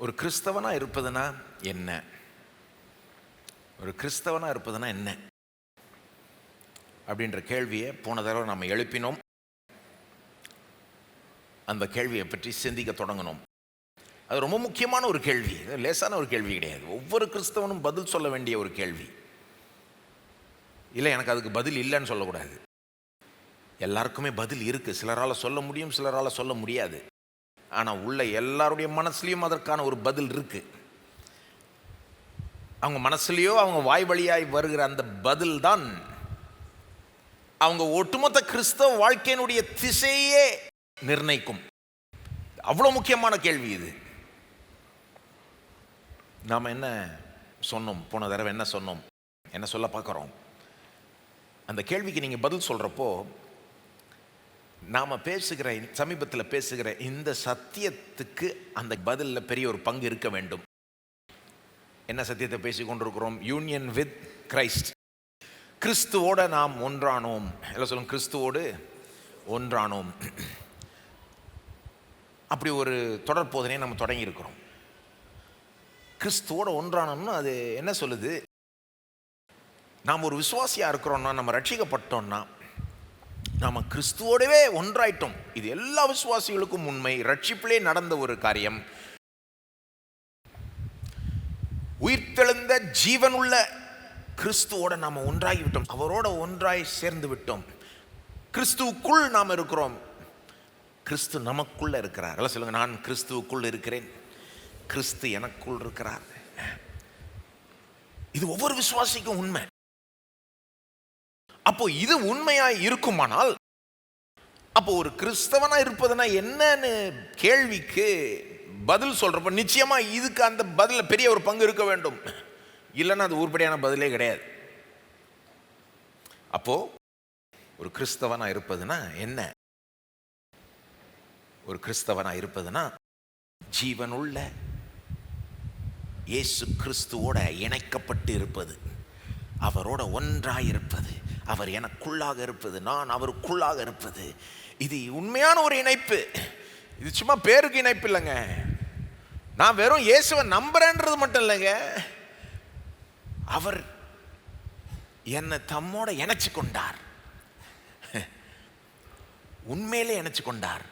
ஒரு கிறிஸ்தவனா இருப்பதுனா என்ன? ஒரு கிறிஸ்தவனா இருப்பதுனா என்ன அப்படின்ற கேள்வியை போன தடவை நம்ம எழுப்பினோம். அந்த கேள்வியை பற்றி சிந்திக்க தொடங்கினோம். அது ரொம்ப முக்கியமான ஒரு கேள்வி, லேசான ஒரு கேள்வி கிடையாது. ஒவ்வொரு கிறிஸ்தவனும் பதில் சொல்ல வேண்டிய ஒரு கேள்வி. இல்லை, எனக்கு அதுக்கு பதில் இல்லைன்னு சொல்லக்கூடாது. எல்லாருக்குமே பதில் இருக்கு. சிலரால் சொல்ல முடியும், சிலரால் சொல்ல முடியாது. ஆனால் உள்ள எல்லாருடைய மனசுலையும் அதற்கான ஒரு பதில் இருக்கு. அவங்க மனசுலையோ அவங்க வாய் வழியாய் வருகிற அந்த பதில் தான் அவங்க ஒட்டுமொத்த கிறிஸ்தவ வாழ்க்கையினுடைய திசையே நிர்ணயிக்கும். அவ்வளோ முக்கியமான கேள்வி இது. நாம் என்ன சொன்னோம் போன தடவை? என்ன சொன்னோம்? என்ன சொல்ல பார்க்குறோம்? அந்த கேள்விக்கு நீங்கள் பதில் சொல்கிறப்போ நாம் பேசுகிற சமீபத்தில் பேசுகிற இந்த சத்தியத்துக்கு அந்த பதிலில் பெரிய ஒரு பங்கு இருக்க வேண்டும். என்ன சத்தியத்தை பேசி கொண்டிருக்கிறோம்? Union with Christ. கிறிஸ்துவோட நாம் ஒன்றானோம். எல்லாம் சொல்லுங்க, கிறிஸ்துவோடு ஒன்றானோம். அப்படி ஒரு தொடர் போதனையை நம்ம தொடங்கி இருக்கிறோம். கிறிஸ்துவோட ஒன்றானோம்னு அது என்ன சொல்லுது? நாம் ஒரு விசுவாசியாக இருக்கிறோம்னா, நம்ம ரட்சிக்கப்பட்டோம்னா, நாம் கிறிஸ்துவோடவே ஒன்றாயிட்டோம். இது எல்லா விசுவாசிகளுக்கும் உண்மை. ரட்சிப்பிலே நடந்த ஒரு காரியம். உயிர்த்தெழுந்த ஜீவனுள்ள கிறிஸ்துவோட நாம் ஒன்றாகி விட்டோம். அவரோட ஒன்றாய் சேர்ந்து விட்டோம். கிறிஸ்துவுக்குள் நாம் இருக்கிறோம். கிறிஸ்து நமக்குள்ள இருக்கிறார். எல்லாம் சொல்லுங்க, நான் கிறிஸ்துவுக்குள் இருக்கிறேன், கிறிஸ்து எனக்குள் இருக்கிறார். இது ஒவ்வொரு விசுவாசிக்கும் உண்மை. அப்போ இது உண்மையாய் இருக்குமானால், அப்போ ஒரு கிறிஸ்தவனா இருப்பதுனா என்னன்னு கேள்விக்கு பதில் சொல்றப்ப நிச்சயமா இதுக்கு அந்த பதில பெரிய ஒரு பங்கு இருக்க வேண்டும். இல்லைன்னா அது உருப்படியான பதிலே கிடையாது. அப்போ ஒரு கிறிஸ்தவனா இருப்பதுனா என்ன? ஒரு கிறிஸ்தவனா இருப்பதுனா ஜீவனுள்ள இயேசு கிறிஸ்துவோட இணைக்கப்பட்டு இருப்பது, அவரோட ஒன்றாய் இருப்பது, அவர் எனக்குள்ளாக இருப்பது, நான் அவருக்குள்ளாக இருப்பது. இது உண்மையான ஒரு இணைப்பு. இது சும்மா பேருக்கு இணைப்பு இல்லைங்க. நான் வெறும் இயேசுவை நம்புறேன்றது மட்டும் இல்லைங்க, அவர் என்னை தம்மோட இணைச்சு கொண்டார். உண்மையிலே இணைச்சு கொண்டார்.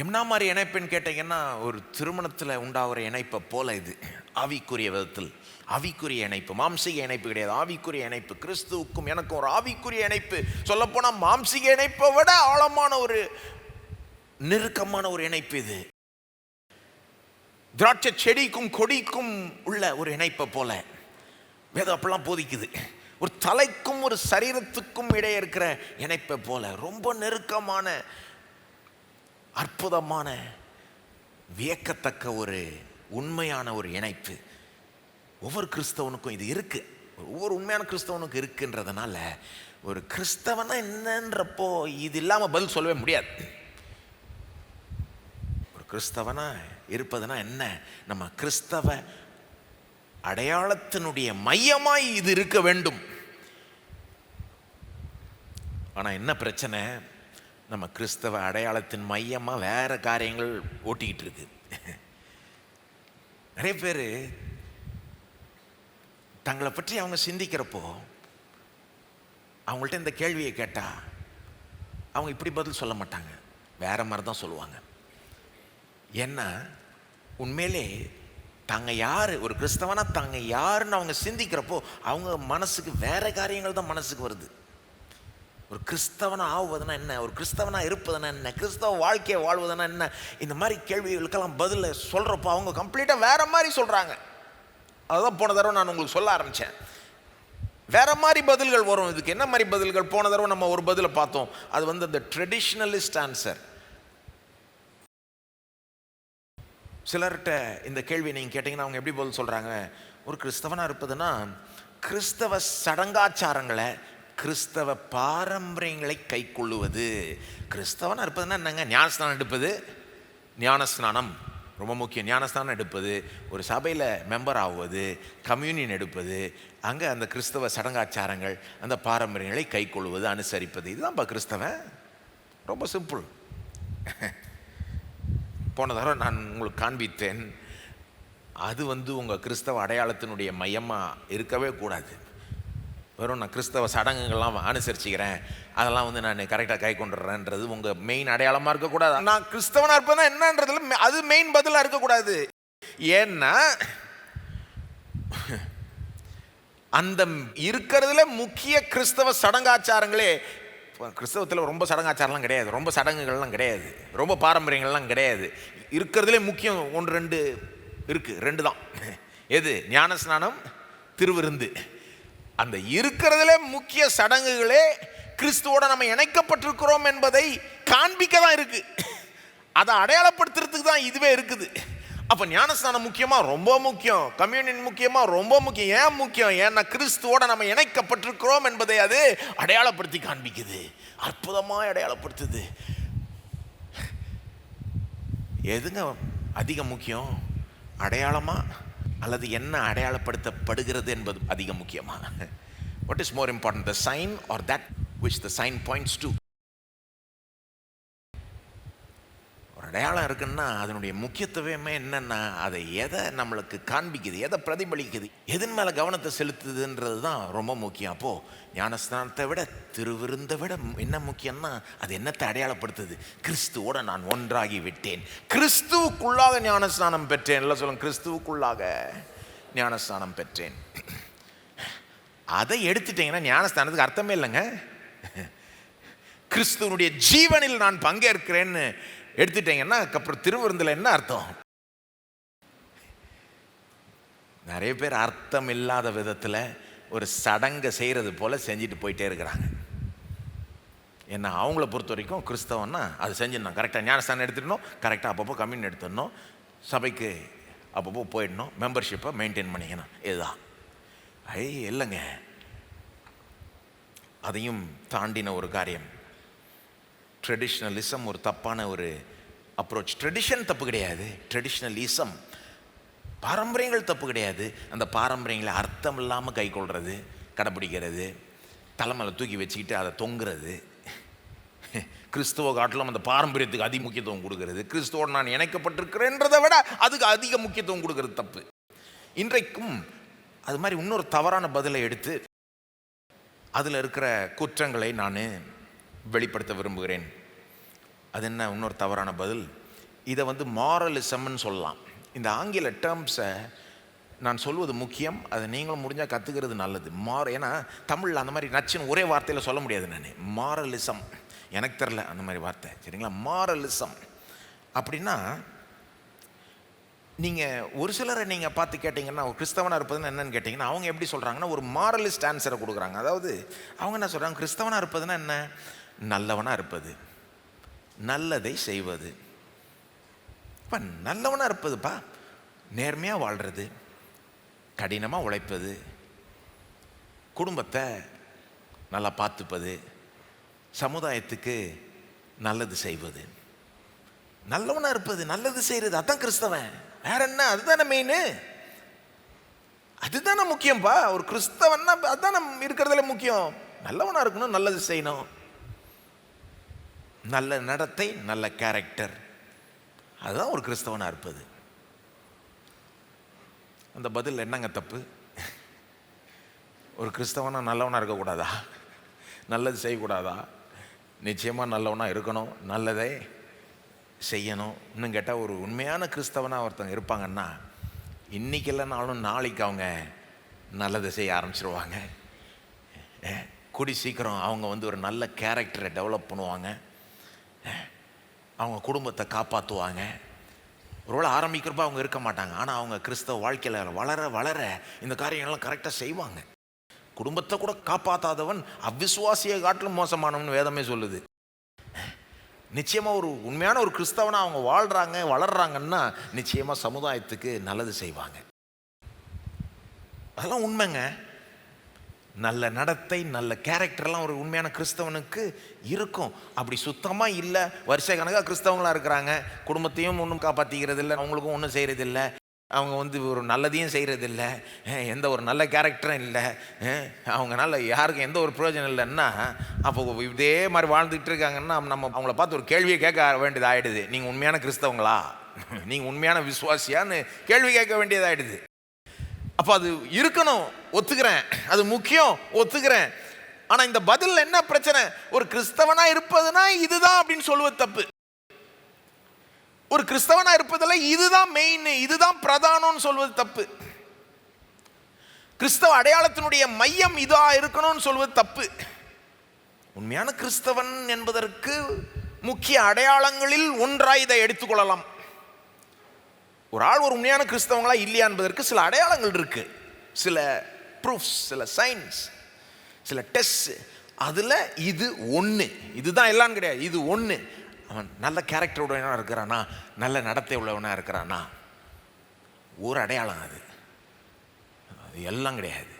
என்ன மாதிரி இணைப்புன்னு கேட்டீங்கன்னா, ஒரு திருமணத்தில் உண்டாகிற இணைப்பை போல இது ஆவிக்குரிய விதத்தில். ஆவிக்குரிய இணைப்பு, மாம்சீக இணைப்பு கிடையாது. ஆவிக்குரிய இணைப்பு. கிறிஸ்துவுக்கும் எனக்கும் ஒரு ஆவிக்குரிய இணைப்பு. சொல்லப்போனால் மாம்சீக இணைப்பை விட ஆழமான ஒரு நெருக்கமான ஒரு இணைப்பு இது. திராட்சை செடிக்கும் கொடிக்கும் உள்ள ஒரு இணைப்பை போல வேதம் அப்படிலாம் போதிக்குது. ஒரு தலைக்கும் ஒரு சரீரத்துக்கும் இடையே இருக்கிற இணைப்பை போல ரொம்ப நெருக்கமான, அற்புதமான, வியக்கத்தக்க ஒரு உண்மையான ஒரு இணைப்பு. ஒவ்வொரு கிறிஸ்தவனுக்கும் இது இருக்கு. ஒவ்வொரு உண்மையான கிறிஸ்தவனுக்கும் இருக்குன்றதுனால ஒரு கிறிஸ்தவனா என்னன்றப்போ இது இல்லாமல் பதில் சொல்லவே முடியாது. ஒரு கிறிஸ்தவனா இருப்பதுனா என்ன? நம்ம கிறிஸ்தவ அடையாளத்தினுடைய மையமாய் இது இருக்க வேண்டும். ஆனா என்ன பிரச்சனை? நம்ம கிறிஸ்தவ அடையாளத்தின் மையமா வேற காரியங்கள் ஓட்டிக்கிட்டு இருக்கு. நிறைய பேர் தங்களை பற்றி அவங்க சிந்திக்கிறப்போ அவங்கள்ட்ட இந்த கேள்வியை கேட்டா அவங்க இப்படி பதில் சொல்ல மாட்டாங்க, வேற மாதிரி தான் சொல்லுவாங்க. ஏன்னா உண்மையிலே தாங்க யார், ஒரு கிறிஸ்தவனா தாங்க யாருன்னு அவங்க சிந்திக்கிறப்போ அவங்க மனசுக்கு வேற காரியங்கள் தான் மனசுக்கு வருது. ஒரு கிறிஸ்தவனா ஆகுவதுனா என்ன? ஒரு கிறிஸ்தவனா இருப்பதுனா என்ன? கிறிஸ்தவ வாழ்க்கையை வாழ்வதுனா என்ன? இந்த மாதிரி கேள்விகளுக்கெல்லாம் பதில் சொல்கிறப்போ அவங்க கம்ப்ளீட்டாக வேற மாதிரி சொல்கிறாங்க. அதுதான் போன தடவை நான் உங்களுக்கு சொல்ல ஆரம்பித்தேன். வேற மாதிரி பதில்கள் வரும். இதுக்கு என்ன மாதிரி பதில்கள்? போன தடவை நம்ம ஒரு பதிலை பார்த்தோம். அது அந்த ட்ரெடிஷ்னலிஸ்ட் ஆன்சர். சிலர்கிட்ட இந்த கேள்வி நீங்கள் கேட்டிங்கன்னா அவங்க எப்படி பதில் சொல்கிறாங்க? ஒரு கிறிஸ்தவனாக இருப்பதுன்னா கிறிஸ்தவ சடங்காச்சாரங்களை, கிறிஸ்தவ பாரம்பரியங்களை கை கொள்ளுவது. கிறிஸ்தவனாக இருப்பதுன்னா என்னங்க? ஞானஸ்நானம் எடுப்பது. ஞானஸ்நானம் ரொம்ப முக்கியம். ஞானஸ்நானம் எடுப்பது, ஒரு சபையில் மெம்பர் ஆகுவது, கம்யூனியன் எடுப்பது, அங்கே அந்த கிறிஸ்தவ சடங்காச்சாரங்கள், அந்த பாரம்பரியங்களை கை கொள்வது, அனுசரிப்பது. இதுதான்ப்பா கிறிஸ்தவன். ரொம்ப சிம்பிள். போன தடவை நான் உங்களுக்கு காண்பித்தேன். அது உங்கள் கிறிஸ்தவ அடையாளத்தினுடைய மையமாக இருக்கவே கூடாது. வெறும் நான் கிறிஸ்தவ சடங்குகள்லாம் அனுசரிச்சுக்கிறேன், அதெல்லாம் நான் கரெக்டாக கை கொண்டுடுறேன்றது உங்கள் மெயின் அடையாளமாக இருக்கக்கூடாது. நான் கிறிஸ்தவனாக இருப்பேன்னா என்னன்றதுல அது மெயின் பதிலாக இருக்கக்கூடாது. ஏன்னா அந்த இருக்கிறதுல முக்கிய கிறிஸ்தவ சடங்காச்சாரங்களே, கிறிஸ்தவத்தில் ரொம்ப சடங்காச்சாரம்லாம் கிடையாது, ரொம்ப சடங்குகள்லாம் கிடையாது, ரொம்ப பாரம்பரியங்கள்லாம் கிடையாது. இருக்கிறதுலே முக்கியம் 1-2 இருக்குது, 2 தான். எது? ஞானஸ்நானம், திருவிருந்து. அந்த இருக்கிறதுல முக்கிய சடங்குகளே கிறிஸ்துவோட நம்ம இணைக்கப்பட்டிருக்கிறோம் என்பதை காண்பிக்க தான் இருக்கு, அதை அடையாளப்படுத்துறதுக்கு தான் இதுவே இருக்குது. அப்போ ஞானஸ்நானம் முக்கியமா? ரொம்ப முக்கியம். கம்யூனியன் முக்கியமா? ரொம்ப முக்கியம். ஏன் முக்கியம்? ஏன்னா கிறிஸ்துவோட நம்ம இணைக்கப்பட்டிருக்கிறோம் என்பதை அது அடையாளப்படுத்தி காண்பிக்குது, அற்புதமாக அடையாளப்படுத்துது. எதுங்க அதிக முக்கியம்? அடையாளமா அல்லது என்ன அடையாளப்படுத்தப்படுகிறது என்பது அதிக முக்கியமா? What is more important, the sign or that which the sign points to? ஒரு அடையாளம் இருக்குன்னா அதனுடைய முக்கியத்துவமே என்னன்னா, அதை எதை நம்மளுக்கு காண்பிக்குது, எதை பிரதிபலிக்குது, எதன் மேலே கவனத்தை செலுத்துதுன்றது தான் ரொம்ப முக்கியம். அப்போது ஞானஸ்நானத்தை விட திருவிருந்தை விட என்ன முக்கியம்னா, அது என்னத்தை அடையாளப்படுத்துது? கிறிஸ்துவோட நான் ஒன்றாகி விட்டேன், கிறிஸ்துவுக்குள்ளாக ஞானஸ்நானம் பெற்றேன். எல்லாம் சொல்லுங்க, கிறிஸ்துவுக்குள்ளாக ஞானஸ்நானம் பெற்றேன். அதை எடுத்துட்டீங்கன்னா ஞானஸ்தானத்துக்கு அர்த்தமே இல்லைங்க. கிறிஸ்துவனுடைய ஜீவனில் நான் பங்கேற்கிறேன்னு எடுத்துட்டீங்கன்னா அப்புறம் திருவிருந்தில் என்ன அர்த்தம்? நிறைய பேர் அர்த்தம் இல்லாத விதத்தில் ஒரு சடங்கை செய்கிறது போல் செஞ்சுட்டு போயிட்டே இருக்கிறாங்க. ஏன்னா அவங்கள பொறுத்த வரைக்கும் கிறிஸ்தவன்னா அது செஞ்சிடணும், கரெக்டாக ஞானஸ்தானம் எடுத்துடணும், கரெக்டாக அப்பப்போ கம்யூன் எடுத்துடணும், சபைக்கு அப்பப்போ போயிடணும், மெம்பர்ஷிப்பை மெயின்டைன் பண்ணிக்கணும், இதுதான். இல்லைங்க, அதையும் தாண்டின ஒரு காரியம். ட்ரெடிஷ்னலிசம் ஒரு தப்பான ஒரு அப்ரோச். ட்ரெடிஷன் தப்பு கிடையாது, ட்ரெடிஷ்னலிசம் பாரம்பரியங்கள் தப்பு கிடையாது. அந்த பாரம்பரியங்களை அர்த்தம் இல்லாமல் கை கொள்வது, கடைப்பிடிக்கிறது, தலைமையில தூக்கி வச்சுக்கிட்டு அதை தொங்குறது, கிறிஸ்துவ காட்டிலும் அந்த பாரம்பரியத்துக்கு அதிக முக்கியத்துவம் கொடுக்கறது, கிறிஸ்துவோடு நான் இணைக்கப்பட்டிருக்கிறேன்றதை விட அதுக்கு அதிக முக்கியத்துவம் கொடுக்கறது தப்பு. இன்றைக்கும் அது மாதிரி இன்னொரு தவறான பதிலை எடுத்து அதில் இருக்கிற குற்றங்களை நான் வெளிப்படுத்த விரும்புகிறேன். அது என்ன இன்னொரு தவறான பதில்? இதை மாரலிசம்னு சொல்லலாம். இந்த ஆங்கில டேர்ம்ஸை நான் சொல்வது முக்கியம், அதை நீங்களும் முடிஞ்சால் கற்றுக்கிறது நல்லது. ஏன்னா தமிழில் அந்த மாதிரி நச்சுன்னு ஒரே வார்த்தையில் சொல்ல முடியாது. நான் மாரலிசம் எனக்கு தெரில அந்த மாதிரி வார்த்தை, சரிங்களா? மாரலிசம் அப்படின்னா, நீங்கள் ஒரு சிலரை நீங்கள் பார்த்து கேட்டிங்கன்னா ஒரு கிறிஸ்தவனாக இருப்பதுன்னு என்னென்னு கேட்டிங்கன்னா அவங்க எப்படி சொல்கிறாங்கன்னா ஒரு மாரலிஸ்ட் ஆன்சரை கொடுக்குறாங்க. அதாவது அவங்க என்ன சொல்கிறாங்க, கிறிஸ்தவனாக இருப்பதுன்னா என்ன? நல்லவனாக இருப்பது, நல்லதை செய்வது. இப்போ நல்லவனாக இருப்பதுப்பா நேர்மையாக வாழ்கிறது, கடினமாக உழைப்பது, குடும்பத்தை நல்லா பார்த்துப்பது, சமுதாயத்துக்கு நல்லது செய்வது. நல்லவனாக இருப்பது, நல்லது செய்கிறது, அதுதான் கிறிஸ்தவன். வேற என்ன? அதுதானே மெயின், அதுதானே முக்கியம்ப்பா. ஒரு கிறிஸ்தவன்னா அதுதான் இருக்கிறதுல முக்கியம். நல்லவனாக இருக்கணும், நல்லது செய்யணும், நல்ல நடத்தை, நல்ல கேரக்டர், அதுதான் ஒரு கிறிஸ்தவனாக இருப்பது. அந்த பதில் என்னங்க தப்பு? ஒரு கிறிஸ்தவனா நல்லவனாக இருக்கக்கூடாதா? நல்லது செய்யக்கூடாதா? நிச்சயமாக நல்லவனாக இருக்கணும், நல்லதை செய்யணும். இன்னும் கேட்டால் ஒரு உண்மையான கிறிஸ்தவனாக ஒருத்தவங்க இருப்பாங்கன்னா இன்றைக்கி இல்லைனாலும் நாளைக்கு அவங்க நல்லதை செய்ய ஆரம்பிச்சிருவாங்க. கூடி சீக்கிரம் அவங்க ஒரு நல்ல கேரக்டரை டெவலப் பண்ணுவாங்க, அவங்க குடும்பத்தை காப்பாற்றுவாங்க. ஒருவேளை ஆரம்பிக்கிறப்ப அவங்க இருக்க மாட்டாங்க, ஆனால் அவங்க கிறிஸ்தவ வாழ்க்கையில் வளர வளர இந்த காரியங்கள்லாம் கரெக்டாக செய்வாங்க. குடும்பத்தை கூட காப்பாற்றாதவன் அவிசுவாசியை காட்டிலும் மோசமானவன் வேதமே சொல்லுது. நிச்சயமாக ஒரு உண்மையான ஒரு கிறிஸ்தவனா அவங்க வாழ்கிறாங்க வளர்றாங்கன்னா நிச்சயமாக சமுதாயத்துக்கு நல்லது செய்வாங்க. அதெல்லாம் உண்மைங்க. நல்ல நடத்தை, நல்ல கேரக்டர்லாம் ஒரு உண்மையான கிறிஸ்தவனுக்கு இருக்கும். அப்படி சுத்தமாக இல்லை, வருஷ கணக்காக கிறிஸ்தவங்களாக இருக்கிறாங்க, குடும்பத்தையும் ஒன்றும் காப்பாற்றிக்கிறது இல்லை, அவங்களுக்கும் ஒன்றும் செய்கிறதில்லை, அவங்க ஒரு நல்லதையும் செய்கிறதில்ல, எந்த ஒரு நல்ல கேரக்டரும் இல்லை, அவங்கனால யாருக்கும் எந்த ஒரு பிரயோஜனம் இல்லைன்னா அப்போ இதே மாதிரி வாழ்ந்துகிட்டு இருக்காங்கன்னா நம்ம அவங்கள பார்த்து ஒரு கேள்வியை கேட்க வேண்டியது ஆகிடுது, நீங்கள் உண்மையான கிறிஸ்தவங்களா? நீங்கள் உண்மையான விசுவாசியான்னு கேள்வி கேட்க வேண்டியதாயிடுது. அப்போ அது இருக்கணும், ஒத்துக்கிறேன், அது முக்கியம், ஒத்துக்கிறேன். ஆனால் இந்த பதில் என்ன பிரச்சனை? ஒரு கிறிஸ்தவனா இருப்பதுனா இதுதான் அப்படின்னு சொல்லுவது தப்பு. ஒரு கிறிஸ்தவனா இருப்பதில் இதுதான் மெயின், இதுதான் பிரதானம்னு சொல்வது தப்பு. கிறிஸ்தவ அடையாளத்தினுடைய மையம் இதா இருக்கணும்னு சொல்வது தப்பு. உண்மையான கிறிஸ்தவன் என்பதற்கு முக்கிய அடையாளங்களில் ஒன்றாய் இதை எடுத்துக்கொள்ளலாம். ஒரு ஆள் ஒரு உண்மையான கிறிஸ்தவங்களா இல்லையா என்பதற்கு சில அடையாளங்கள் இருக்கு, சில ப்ரூஃப்ஸ், சில சைன்ஸ், சில டெஸ்ட். அதில் இது ஒன்று, இதுதான் எல்லாம் கிடையாது, இது ஒன்று. அவன் நல்ல கேரக்டர் உடையவனாக இருக்கிறானா, நல்ல நடத்தை உள்ளவனாக இருக்கிறானா, ஒரு அடையாளம். அது எல்லாம் கிடையாது.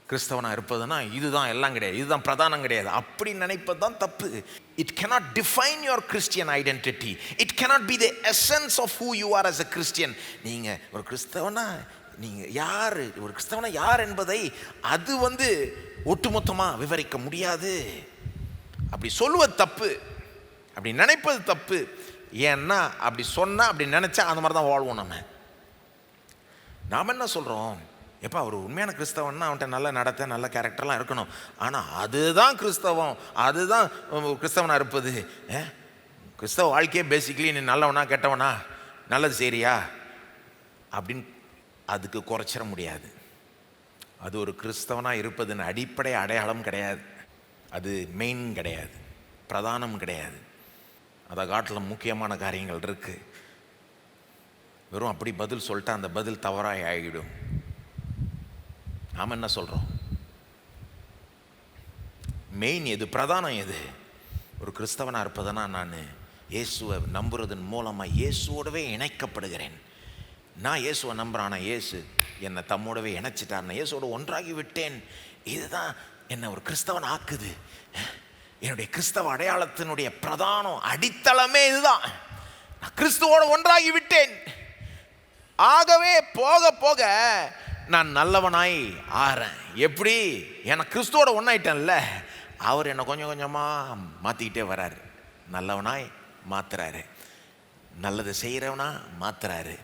கிறிஸ்தவனா இருப்பதுனா இதுதான் எல்லாம் கிடையாது, இதுதான் பிரதானம் கிடையாது, அப்படி நினைப்பது தான் தப்பு. It cannot define your Christian identity. It cannot be the essence of who you are as a Christian. நீங்க ஒரு கிறிஸ்தவனா நீங்க யார், ஒரு கிறிஸ்தவனா யார் என்பதை அது ஒட்டுமொத்தமாக விவரிக்க முடியாது. அப்படி சொல்லுவது தப்பு, அப்படி நினைப்பது தப்பு. ஏன்னா அப்படி சொன்னா, அப்படி நினைச்சா அந்த மாதிரி தான் வாழ்வோம். நாம் என்ன சொல்கிறோம்? எப்போ ஒரு உண்மையான கிறிஸ்தவன்னா அவன்கிட்ட நல்ல நடத்தை, நல்ல கேரக்டர்லாம் இருக்கணும். ஆனால் அதுதான் கிறிஸ்தவம், அதுதான் கிறிஸ்தவனாக இருப்பது. கிறிஸ்தவ வாழ்க்கையே பேசிக்கலி நீ நல்லவனா கெட்டவனா, நல்லது சரியா அப்படின்னு அதுக்கு குறைச்சிட முடியாது. அது ஒரு கிறிஸ்தவனாக இருப்பதுன்னு அடிப்படை அடையாளம் கிடையாது, அது மெயின் கிடையாது, பிரதானம் கிடையாது. அதை காட்டில் முக்கியமான காரியங்கள் இருக்குது. வெறும் அப்படி பதில் சொல்லிட்டா அந்த பதில் தவறாக ஆகிடும். நாம் என்ன சொல்கிறோம்? மெயின் எது, பிரதானம் எது? ஒரு கிறிஸ்தவனாக இருப்பதுனா நான் இயேசுவை நம்புறதன் மூலமாக இயேசுவோடவே இணைக்கப்படுகிறேன். நான் இயேசுவை நம்புகிறேன், ஆனால் இயேசு என்னை தம்மோடவே இணைச்சிட்டார், நான் இயேசுவோட ஒன்றாகி விட்டேன். இதுதான் என்னை ஒரு கிறிஸ்தவன் ஆக்குது. என்னுடைய கிறிஸ்தவ அடையாளத்தினுடைய பிரதானம், அடித்தளமே இதுதான். நான் கிறிஸ்துவோட ஒன்றாகி விட்டேன். ஆகவே போக போக நான் நல்லவனாய் ஆறேன். எப்படி? எனக்கு கிறிஸ்துவோட ஒன்றாயிட்டேன்ல, அவர் என்னை கொஞ்சம் கொஞ்சமாக மாற்றிக்கிட்டே வர்றாரு, நல்லவனாய் மாற்றுறாரு, நல்லது செய்கிறவனா மாற்றுறாரு.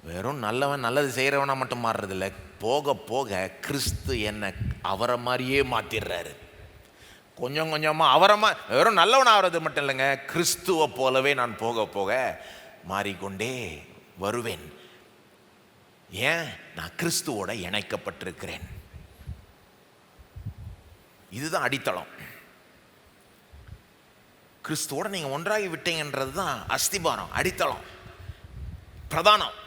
வெறும் நல்லவன் நல்லது செய்கிறவனா மட்டும் மாறுறதில்ல, போக போக கிறிஸ்து என்னை அவரை மாதிரியே மாற்றிடுறாரு. கொஞ்சம் கொஞ்சமாக அவரை வெறும் நல்லவன் ஆகிறது மட்டும் இல்லைங்க, கிறிஸ்துவை போலவே நான் போக போக மாறிக்கொண்டே வருவேன். ஏன்? நான் கிறிஸ்துவோட இணைக்கப்பட்டிருக்கிறேன். இதுதான் அடித்தளம். கிறிஸ்துவோட நீங்க ஒன்றாகி விட்டீங்கன்றது தான் அஸ்திபாரம், அடித்தளம், பிரதானம்.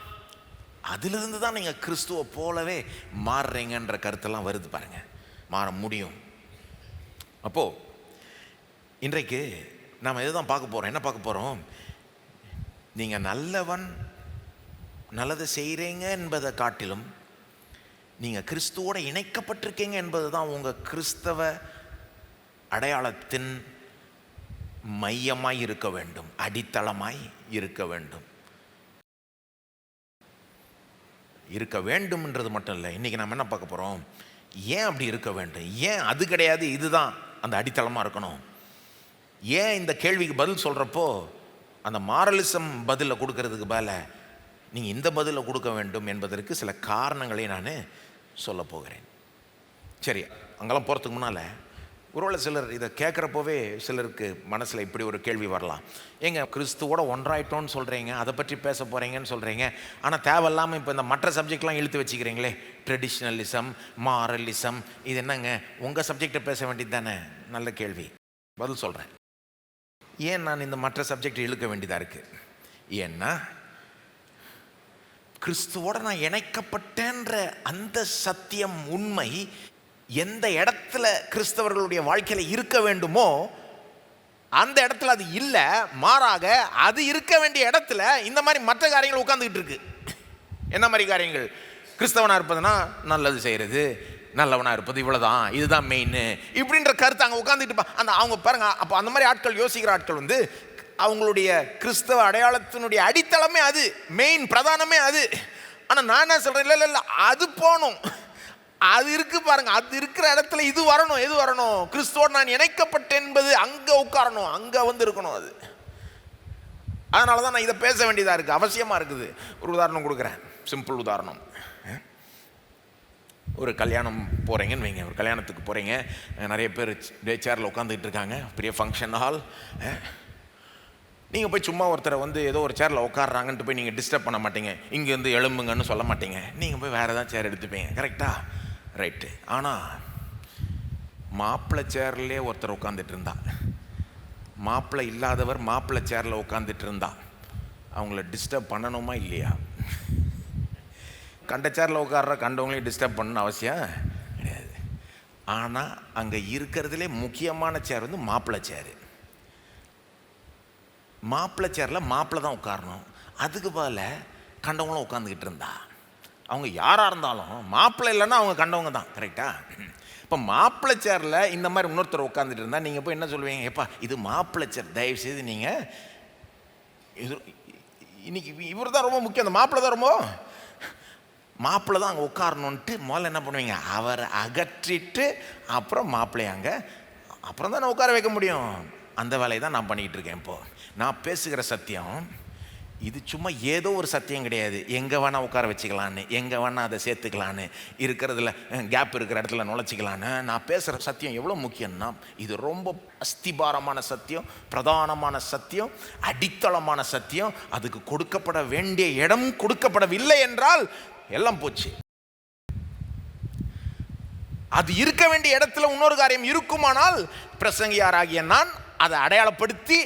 அதிலிருந்து தான் நீங்க கிறிஸ்துவை போலவே மாறுறீங்கன்ற கருத்தெல்லாம் வருது பாருங்க. மாற முடியும். அப்போ இன்றைக்கு நாம் இதுதான் பார்க்க போறோம். என்ன பார்க்க போறோம்? நீங்க நல்லவன், நல்லது செய்கிறீங்க என்பதை காட்டிலும் நீங்கள் கிறிஸ்துவோட இணைக்கப்பட்டிருக்கீங்க என்பது தான் உங்கள் கிறிஸ்தவ அடையாளத்தின் மையமாய் இருக்க வேண்டும், அடித்தளமாய் இருக்க வேண்டும். இருக்க வேண்டும்ன்றது மட்டும் இல்லை, இன்றைக்கி நம்ம என்ன பார்க்க போகிறோம்? ஏன் அப்படி இருக்க வேண்டும்? ஏன் அது கிடையாது, இதுதான் அந்த அடித்தளமாக இருக்கணும்? ஏன் இந்த கேள்விக்கு பதில் சொல்கிறப்போ அந்த மாரலிசம் பதிலை கொடுக்கறதுக்கு மேலே நீங்கள் இந்த பதிலை கொடுக்க வேண்டும் என்பதற்கு சில காரணங்களை நான் சொல்ல போகிறேன். சரி, அங்கெல்லாம் போகிறதுக்கு முன்னால் ஒருவேளை சிலர் இதை கேட்குறப்போவே சிலருக்கு மனசில் இப்படி ஒரு கேள்வி வரலாம். ஏங்க கிறிஸ்துவோட ஒன்றாயிட்டோன்னு சொல்கிறீங்க, அதை பற்றி பேச போகிறீங்கன்னு சொல்கிறீங்க, ஆனால் தேவையில்லாமல் இப்போ இந்த மற்ற சப்ஜெக்ட்லாம் இழுத்து வச்சுக்கிறீங்களே, ட்ரெடிஷ்னலிசம், மாரலிசம், இது என்னங்க உங்கள் சப்ஜெக்டை பேச வேண்டியது தானே? நல்ல கேள்வி, பதில் சொல்கிறேன். ஏன் நான் இந்த மற்ற சப்ஜெக்ட் இழுக்க வேண்டியதாக இருக்குது? ஏன்னா கிறிஸ்துவோட நான் இணைக்கப்பட்டேன்ற அந்த சத்தியம், உண்மை எந்த இடத்துல கிறிஸ்தவர்களுடைய வாழ்க்கையில் இருக்க வேண்டுமோ அந்த இடத்துல அது இல்லை. மாறாக அது இருக்க வேண்டிய இடத்துல இந்த மாதிரி மற்ற காரியங்கள் உட்கார்ந்துக்கிட்டு இருக்கு. என்ன மாதிரி காரியங்கள்? கிறிஸ்தவனாக இருப்பதுனா நல்லது செய்கிறது, நல்லவனாக இருப்பது, இவ்வளோதான், இதுதான் மெயின், இப்படின்ற கருத்து அங்கே உட்காந்துட்டு அந்த அவங்க பாருங்க. அப்போ அந்த மாதிரி ஆட்கள் யோசிக்கிற ஆட்கள் அவங்களுடைய கிறிஸ்தவ அடையாளத்தினுடைய அடித்தளமே அது, மெயின் பிரதானமே அது. ஆனால் நான் என்ன சொல்கிறேன், இல்லை இல்லை அது போகணும், அது இருக்கு பாருங்க, அது இருக்கிற இடத்துல இது வரணும். எது வரணும்? கிறிஸ்துவோடு நான் இணைக்கப்பட்டேன் என்பது அங்கே உட்காரணும், அங்கே இருக்கணும். அது அதனால தான் நான் இதை பேச வேண்டியதாக இருக்குது, அவசியமாக இருக்குது. ஒரு உதாரணம் கொடுக்குறேன், சிம்பிள் உதாரணம். ஒரு கல்யாணம் போகிறீங்கன்னு வைங்க, ஒரு கல்யாணத்துக்கு போகிறீங்க, நிறைய பேர் சேரில் உட்காந்துக்கிட்டு இருக்காங்க, பெரிய ஃபங்க்ஷன் ஹால். நீங்கள் போய் சும்மா ஒருத்தரை வந்து ஏதோ ஒரு சேரில் உட்காடுறாங்கன்ட்டு போய் நீங்கள் டிஸ்டர்ப் பண்ண மாட்டீங்க, இங்கேருந்து எழும்புங்கன்னு சொல்ல மாட்டீங்க, நீங்கள் போய் வேறு ஏதாவது சேர் எடுத்துப்பீங்க, கரெக்டாக? ரைட்டு. ஆனால் மாப்பிள்ளை சேர்லேயே ஒருத்தர் உட்காந்துட்டு இருந்தா, மாப்பிள்ளை இல்லாதவர் மாப்பிள்ளை சேரில் உட்காந்துட்டு இருந்தா, அவங்கள டிஸ்டர்ப் பண்ணணுமா இல்லையா? கண்ட சேரில் உட்கார்ற கண்டவங்களையும் டிஸ்டர்ப் பண்ணணும்னு அவசியம் கிடையாது. ஆனால் அங்கே இருக்கிறதுலே முக்கியமான சேர் வந்து மாப்பிள்ளை சேரு. மாப்பிள்ளை சேரில் மாப்பிள்ளை தான் உட்காரணும், அதுக்கு பதில் கண்டவங்களும் உட்காந்துக்கிட்டு இருந்தா, அவங்க யாராக இருந்தாலும் மாப்பிள்ளை இல்லைன்னா அவங்க கண்டவங்க தான், கரெக்டாக? இப்போ மாப்பிள்ளை சேரில் இந்த மாதிரி இன்னொருத்தர் உட்காந்துட்டு இருந்தால் நீங்கள் போய் என்ன சொல்லுவீங்க? எப்பா இது மாப்பிள்ளை சேர், தயவுசெய்து நீங்கள் இது இன்னைக்கு இவர் தான் ரொம்ப முக்கியம், அந்த மாப்பிள்ளை தான் ரொம்ப மாப்பிள்ளை தான் அங்கே உட்காரணுன்ட்டு முதல்ல என்ன பண்ணுவீங்க? அவரை அகற்றிட்டு அப்புறம் மாப்பிள்ளையை அங்கே அப்புறம் தான் நான் உட்கார வைக்க முடியும். அந்த வேலையை தான் நான் பண்ணிக்கிட்டு இருக்கேன். இப்போது நான் பேசுகிற சத்தியம் இது சும்மா ஏதோ ஒரு சத்தியம் கிடையாது, எங்கே வேணால் உட்கார வச்சுக்கலான்னு, எங்கே வேணால் அதை சேர்த்துக்கலான்னு, இருக்கிறதுல கேப் இருக்கிற இடத்துல நுழைச்சிக்கலான்னு. நான் பேசுகிற சத்தியம் எவ்வளோ முக்கியம்னா, இது ரொம்ப அஸ்திபாரமான சத்தியம், பிரதானமான சத்தியம், அடித்தளமான சத்தியம். அதுக்கு கொடுக்கப்பட வேண்டிய இடம் கொடுக்கப்படவில்லை என்றால் எல்லாம் போச்சு. அது இருக்க வேண்டிய இடத்துல இன்னொரு காரியம் இருக்குமானால் பிரசங்கியாராகிய நான் அதை அடையாளப்படுத்தி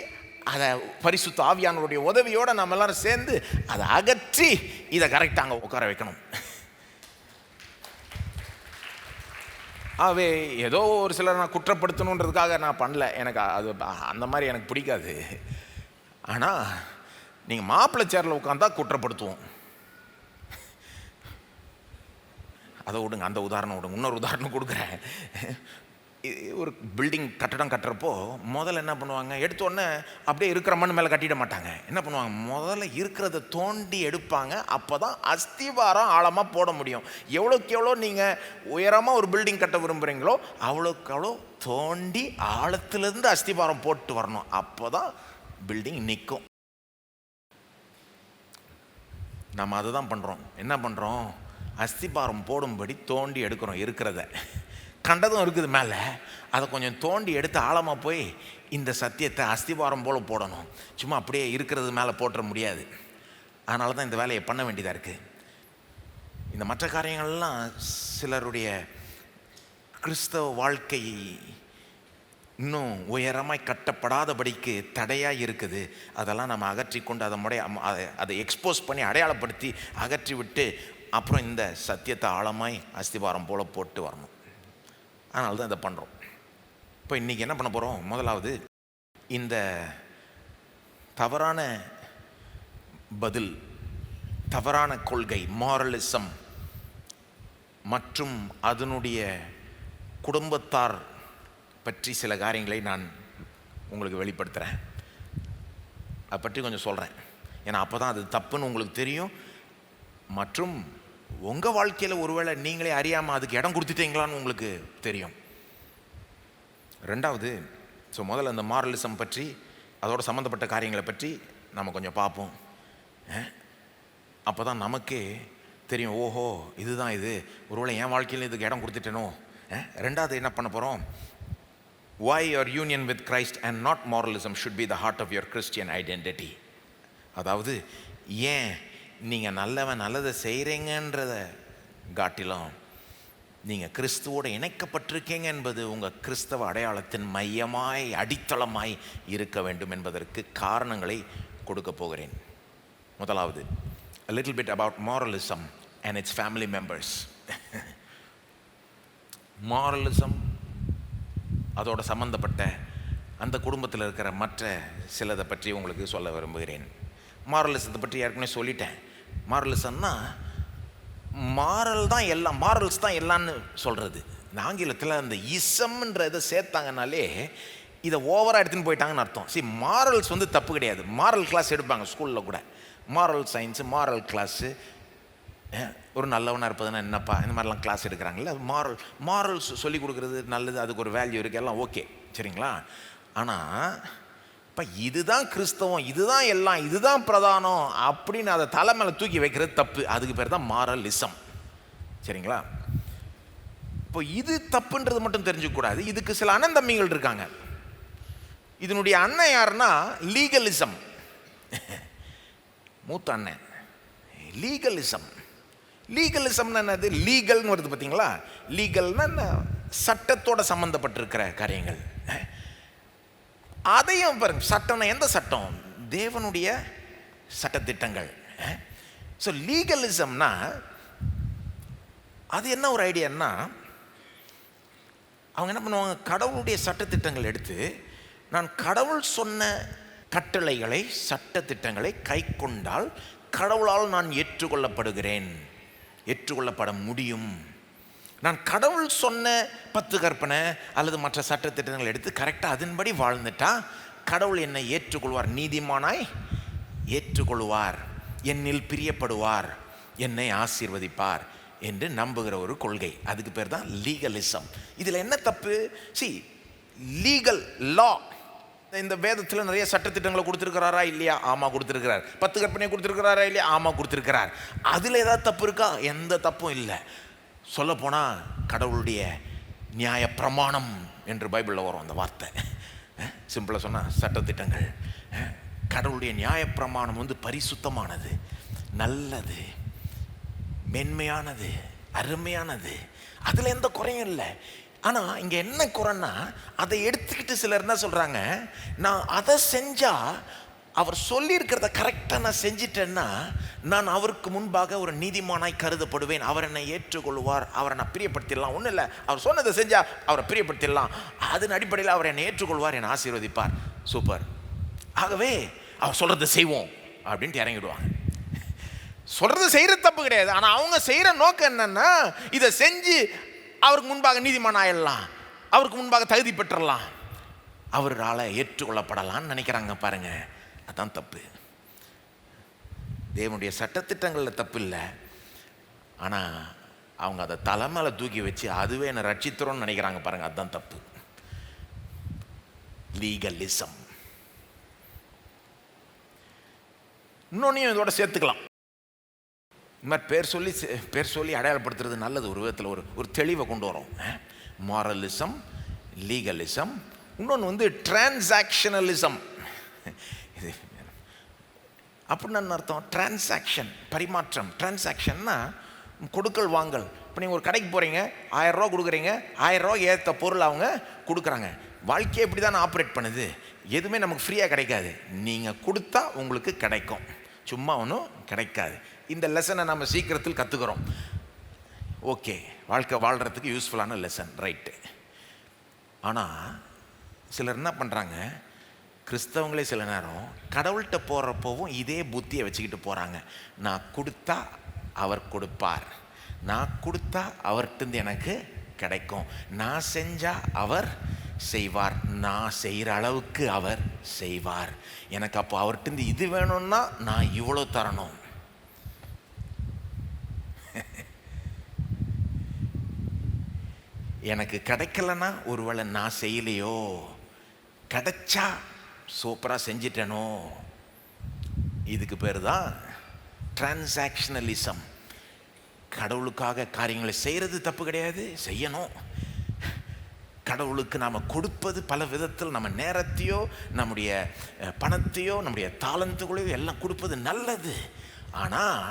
அதை பரிசுத்த ஆவியானவருடைய உதவியோடு நம்ம எல்லாரும் சேர்ந்து அதை அகற்றி இதை கரெக்டாக அங்கே உட்கார வைக்கணும். ஆகவே ஏதோ ஒரு சிலர் நான் குற்றப்படுத்தணுன்றதுக்காக நான் பண்ணல, எனக்கு அது அந்த மாதிரி எனக்கு பிடிக்காது. ஆனால் நீங்கள் மாப்பிள்ளை சேரில் உட்காந்தா குற்றப்படுத்துவோம், அதை விடுங்க, அந்த உதாரணம் விடுங்க. இன்னொரு உதாரணம் கொடுக்குறேன். ஒரு பில்டிங் கட்டடம் கட்டுறப்போ முதல்ல என்ன பண்ணுவாங்க? எடுத்தோடனே அப்படியே இருக்கிற மண் மேலே கட்டிட மாட்டாங்க. என்ன பண்ணுவாங்க? முதல்ல இருக்கிறத தோண்டி எடுப்பாங்க. அப்போ தான் அஸ்திவாரம் ஆழமாக போட முடியும். எவ்வளோக்கு எவ்வளோ நீங்கள் உயரமாக ஒரு பில்டிங் கட்ட விரும்புகிறீங்களோ அவ்வளோக்கு அவ்வளோ தோண்டி ஆழத்துலேருந்து அஸ்திவாரம் போட்டு வரணும். அப்போ தான் பில்டிங் நிற்கும். நம்ம அதை தான் பண்ணுறோம். என்ன பண்ணுறோம்? அஸ்திபாரம் போடும்படி தோண்டி எடுக்கிறோம். இருக்கிறத கண்டதும் இருக்குது மேலே, அதை கொஞ்சம் தோண்டி எடுத்து ஆழமாக போய் இந்த சத்தியத்தை அஸ்திபாரம் போல் போடணும். சும்மா அப்படியே இருக்கிறது மேலே போட்டுற முடியாது. அதனால தான் இந்த வேலையை பண்ண வேண்டியதாக இருக்குது. இந்த மற்ற காரியங்கள்லாம் சிலருடைய கிறிஸ்தவ வாழ்க்கை இன்னும் உயரமாய் கட்டப்படாதபடிக்கு தடையாக இருக்குது. அதெல்லாம் நம்ம அகற்றி கொண்டு அதை எக்ஸ்போஸ் பண்ணி அடையாளப்படுத்தி அகற்றி விட்டு அப்புறம் இந்த சத்தியத்தை ஆழமாய் அஸ்திபாரம் போல் போட்டு வரணும். அதனால தான் இதை பண்ணுறோம். இப்போ இன்றைக்கி என்ன பண்ண போகிறோம்? முதலாவது இந்த தவறான பதில், தவறான கொள்கை, மாரலிசம் மற்றும் அதனுடைய குடும்பத்தார் பற்றி சில காரியங்களை நான் உங்களுக்கு வெளிப்படுத்துகிறேன். அதை பற்றி கொஞ்சம் சொல்கிறேன். ஏன்னா அப்போ தான் அது தப்புன்னு உங்களுக்கு தெரியும். மற்றும் உங்கள் வாழ்க்கையில் ஒருவேளை நீங்களே அறியாமல் அதுக்கு இடம் கொடுத்துட்டீங்களான்னு உங்களுக்கு தெரியும். ரெண்டாவது, முதல்ல இந்த மாரலிசம் பற்றி அதோட சம்மந்தப்பட்ட காரியங்களை பற்றி நம்ம கொஞ்சம் பார்ப்போம். அப்போ தான் நமக்கே தெரியும், ஓஹோ இதுதான் இது, ஒருவேளை என் வாழ்க்கையில் இதுக்கு இடம் கொடுத்துட்டேனோ. ரெண்டாவது என்ன பண்ண போகிறோம்? why your union with Christ and not moralism should be the heart of your Christian identity. அதாவது ஏன் நீங்கள் நல்லதை செய்கிறீங்கன்றத காட்டிலும் நீங்கள் கிறிஸ்துவோடு இணைக்கப்பட்டிருக்கீங்க என்பது உங்கள் கிறிஸ்தவ அடையாளத்தின் மையமாய் அடித்தளமாய் இருக்க வேண்டும் என்பதற்கு காரணங்களை கொடுக்க போகிறேன். முதலாவது, a little bit about moralism and its family members. மாரலிசம் அதோட சம்பந்தப்பட்ட அந்த குடும்பத்தில் இருக்கிற மற்ற சிலதை பற்றி உங்களுக்கு சொல்ல விரும்புகிறேன். மாரலிசத்தை பற்றி ஏற்கனவே சொல்லிட்டேன். மாரலிசம்னா மாரல் தான் எல்லாம், மாரல்ஸ் தான் எல்லான்னு சொல்கிறது. இந்த ஆங்கிலத்தில் அந்த இசம்ன்ற இதை சேர்த்தாங்கனாலே இதை ஓவராக எடுத்துன்னு போயிட்டாங்கன்னு அர்த்தம். மாரல்ஸ் வந்து தப்பு கிடையாது. மாரல் கிளாஸ் எடுப்பாங்க ஸ்கூலில் கூட, மாரல் சயின்ஸு, மாரல் கிளாஸு, ஒரு நல்லவனாக இருப்பதுன்னா என்னப்பா, இந்த மாதிரிலாம் கிளாஸ் எடுக்கிறாங்கல்ல. மாரல்ஸ் சொல்லி கொடுக்குறது நல்லது, அதுக்கு ஒரு வேல்யூ இருக்குது, எல்லாம் ஓகே, சரிங்களா. ஆனால் இப்போ இதுதான் கிறிஸ்தவம், இதுதான் எல்லாம், இதுதான் பிரதானம் அப்படின்னு அதை தலை மேலே தூக்கி வைக்கிறது தப்பு. அதுக்கு பேர் தான் மாரலிசம். சரிங்களா? இப்போ இது தப்புன்றது மட்டும் தெரிஞ்சுக்கூடாது. இதுக்கு சில அண்ணன் தம்பிகள் இருக்காங்க. இதனுடைய அண்ணன் யாருன்னா லீகலிசம். மூத்த அண்ணன் லீகலிசம். லீகலிசம்னா என்னது? லீகல்னு வருது பார்த்தீங்களா? லீகல்னா சட்டத்தோட சம்பந்தப்பட்டிருக்கிற காரியங்கள். அதையும் பாருங்க, சட்டம்னா எந்த சட்டம்? தேவனுடைய சட்டத்திட்டங்கள். ஸோ லீகலிசம்னா அது என்ன ஒரு ஐடியான்னா, அவங்க என்ன பண்ணுவாங்க, கடவுளுடைய சட்டத்திட்டங்கள் எடுத்து, நான் கடவுள் சொன்ன கட்டளைகளை சட்டத்திட்டங்களை கை கொண்டால் கடவுளால் நான் ஏற்றுக்கொள்ளப்படுகிறேன், ஏற்றுக்கொள்ளப்பட முடியும். நான் கடவுள் சொன்ன 10 கற்பனை அல்லது மற்ற சட்டத்திட்டங்கள் எடுத்து கரெக்டாக அதன்படி வாழ்ந்துட்டா கடவுள் என்னை ஏற்றுக்கொள்வார், நீதிமானாய் ஏற்றுக்கொள்வார், என்னில் பிரியப்படுவார், என்னை ஆசீர்வதிப்பார் என்று நம்புகிற ஒரு கொள்கை. அதுக்கு பேர் தான் லீகலிசம். இதில் என்ன தப்பு? லீகல் லா, இந்த வேதத்தில் நிறைய சட்டத்திட்டங்களை கொடுத்துருக்கிறாரா இல்லையா? ஆமாம் கொடுத்துருக்கிறார். 10 கற்பனை கொடுத்துருக்கிறாரா இல்லையா? ஆமாம் கொடுத்துருக்கிறார். அதில் ஏதாவது தப்பு இருக்கா? எந்த தப்பும் இல்லை. சொல்லப்போனால் கடவுளுடைய நியாய பிரமாணம் என்று பைபிளில் வரும் அந்த வார்த்தை. சிம்பிளாக சொன்னால் சட்டத்திட்டங்கள். கடவுளுடைய நியாய பிரமாணம் பரிசுத்தமானது, நல்லது, மென்மையானது, அருமையானது. அதில் எந்த குறையும் இல்லை. ஆனால் இங்கே என்ன குறைன்னா, அதை எடுத்துக்கிட்டு சிலர் என்ன சொல்கிறாங்க, நான் அதை செஞ்சால் அவர் சொல்லியிருக்கிறத கரெக்டாக நான் செஞ்சிட்டேன்னா நான் அவருக்கு முன்பாக ஒரு நீதிமானாய் கருதப்படுவேன், அவர் என்னை ஏற்றுக்கொள்வார், அவரை நான் பிரியப்படுத்திடலாம். ஒன்றும் இல்லை, அவர் சொன்னதை செஞ்சால் அவரை பிரியப்படுத்திடலாம், அதன் அடிப்படையில் அவர் என்னை ஏற்றுக்கொள்வார், என்னை ஆசீர்வதிப்பார். சூப்பர். ஆகவே அவர் சொல்கிறத செய்வோம் அப்படின்ட்டு இறங்கிடுவாங்க. சொல்கிறத செய்கிறது தப்பு கிடையாது. ஆனால் அவங்க செய்கிற நோக்கம் என்னென்னா, இதை செஞ்சு அவருக்கு முன்பாக நீதிமான் ஆயிடலாம், அவருக்கு முன்பாக தகுதி பெற்றலாம், அவரால் ஏற்றுக்கொள்ளப்படலான்னு நினைக்கிறாங்க. பாருங்க, அதான் தப்பு. தேவனுடைய சட்டத்திட்டங்களில் தப்பு இல்லை, ஆனால் அவங்க அதை தலைமையில் தூக்கி வச்சு அதுவே என்னை ரட்சித்துறோன்னு நினைக்கிறாங்க. பாருங்க, அதுதான் தப்பு. லீகலிசம். இன்னொன்னையும் இதோட சேர்த்துக்கலாம். இந்த மாதிரி பேர் சொல்லி அடையாளப்படுத்துறது நல்லது. ஒரு விதத்தில் ஒரு தெளிவை கொண்டு வரும். மாரலிசம், லீகலிசம். இன்னொன்று டிரான்சாக்ஷனலிசம். இது அப்படின்னு என்ன அர்த்தம்? டிரான்சாக்ஷன், பரிமாற்றம். டிரான்சாக்ஷன்னா கொடுக்கல் வாங்கல். இப்போ நீங்கள் ஒரு கடைக்கு போகிறீங்க, 1000 ரூபா கொடுக்குறீங்க, 1000 ரூபா ஏற்ற பொருள் அவங்க கொடுக்குறாங்க. வாழ்க்கையை இப்படி தான் ஆப்ரேட் பண்ணுது. எதுவுமே நமக்கு ஃப்ரீயாக கிடைக்காது. நீங்கள் கொடுத்தா உங்களுக்கு கிடைக்கும், சும்மா ஒன்றும் கிடைக்காது. இந்த லெசனை நம்ம சீக்கிரத்தில் கற்றுக்கிறோம். ஓகே, வாழ்க்கை வாழ்கிறதுக்கு யூஸ்ஃபுல்லான லெசன், ரைட்டு. ஆனால் சிலர் என்ன பண்ணுறாங்க, கிறிஸ்தவங்களே சில நேரம் கடவுள்கிட்ட போகிறப்போவும் இதே புத்தியை வச்சுக்கிட்டு போகிறாங்க. நான் கொடுத்தா அவர் கொடுப்பார், நான் கொடுத்தா அவர்கிட்ட எனக்கு கிடைக்கும், நான் செஞ்சால் அவர் செய்வார், நான் செய்கிற அளவுக்கு அவர் செய்வார், எனக்கு அப்போ அவர்கிட்ட இது வேணும்னா நான் இவ்வளோ தரணும். எனக்கு கிடைக்கலன்னா ஒருவேளை நான் செய்யலையோ, கிடைச்சா சூப்பராக செஞ்சிட்டனோ. இதுக்கு பேர் தான் டிரான்சாக்ஷனலிசம். கடவுளுக்காக காரியங்களை செய்கிறது தப்பு கிடையாது, செய்யணும். கடவுளுக்கு நாம் கொடுப்பது பல விதத்தில், நம்ம நேரத்தையோ நம்முடைய பணத்தையோ நம்முடைய தாளந்துகளையோ எல்லாம் கொடுப்பது நல்லது. ஆனால்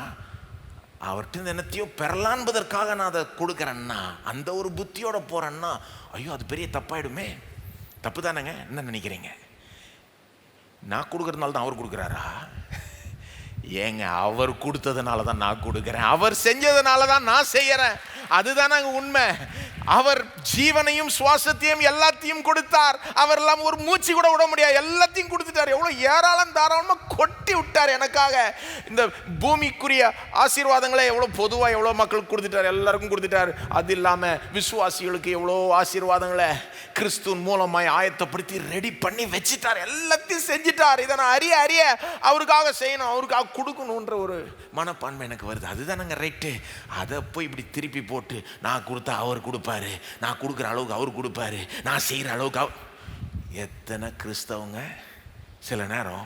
அவர்கிட்ட என்னத்தையோ பெறலான்பதற்காக நான் அதை கொடுக்குறேன்னா, அந்த ஒரு புத்தியோட போகிறேன்னா, ஐயோ அது பெரிய தப்பாயிடுமே. தப்பு தானேங்க? என்ன நினைக்கிறீங்க? நான் கொடுக்கறதுனால தான் அவர் கொடுக்குறாரா? ஏங்க, அவர் கொடுத்ததுனால தான் நான் கொடுக்குறேன், அவர் செஞ்சதுனால தான் நான் செய்யறேன். அதுதானங்க உண்மை. அவர் ஜீவனையும் சுவாசத்தையும் எல்லாத்தையும் கொடுத்தார். அவர் எல்லாம் ஒரு மூச்சு கூட விட முடியாது, எல்லாத்தையும் கொடுத்துட்டார். எவ்வளோ ஏராளம் தாராளமாக கொட்டி விட்டார் எனக்காக. இந்த பூமிக்குரிய ஆசீர்வாதங்களை எவ்வளோ பொதுவாக எவ்வளோ மக்களுக்கு கொடுத்துட்டார், எல்லாருக்கும் கொடுத்துட்டார். அது இல்லாமல் விசுவாசிகளுக்கு எவ்வளோ ஆசீர்வாதங்களை கிறிஸ்துவின் மூலமாய் ஆயத்தப்படுத்தி ரெடி பண்ணி வச்சுட்டார், எல்லாத்தையும் செஞ்சிட்டார். இதை நான் அறிய அறிய அவருக்காக செய்யணும், அவருக்காக கொடுக்கணுன்ற ஒரு மனப்பான்மை எனக்கு வருது. அதுதானங்க ரைட்டு. அதை போய் இப்படி திருப்பி போட்டு நான் கொடுத்தா அவர் கொடுப்பாரு, நான் கொடுக்குற அளவுக்கு அவர் கொடுப்பாரு, நான் செய்கிற அளவுக்கு எத்தனை கிறிஸ்தவங்க சில நேரம்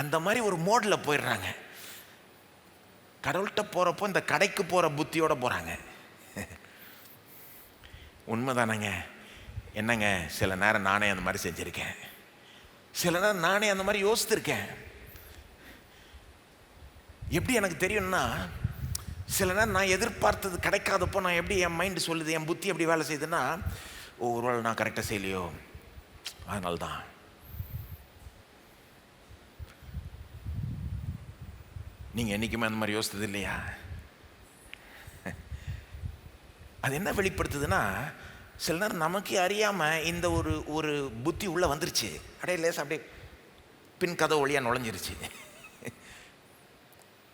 அந்த மாதிரி ஒரு மோடில் போயிடுறாங்க. கடவுள்கிட்ட போகிறப்போ இந்த கடைக்கு போகிற புத்தியோடு போகிறாங்க. உண்மைதானங்க? என்னங்க, சில நேரம் நானே அந்த மாதிரி செஞ்சுருக்கேன். சில நேரம் நானே அந்த மாதிரி யோசித்திருக்கேன். எப்படி எனக்கு தெரியும்னா, சில நேரம் நான் எதிர்பார்த்தது கிடைக்காதப்போ நான் எப்படி என் மைண்டு சொல்லுது, என் புத்தி எப்படி வேலை செய்யுதுன்னா, ஒருவேளை நான் கரெக்டாக செய்யலையோ, அதனால்தான். நீங்கள் என்றைக்குமே அந்த மாதிரி யோசித்தது இல்லையா? அது என்ன வெளிப்படுத்துதுன்னா, சில நேரம் நமக்கு அறியாமல் இந்த ஒரு புத்தி உள்ளே வந்துருச்சு. அப்படியே லேசாக அப்படியே பின் கதவு வழியாக நுழைஞ்சிருச்சு.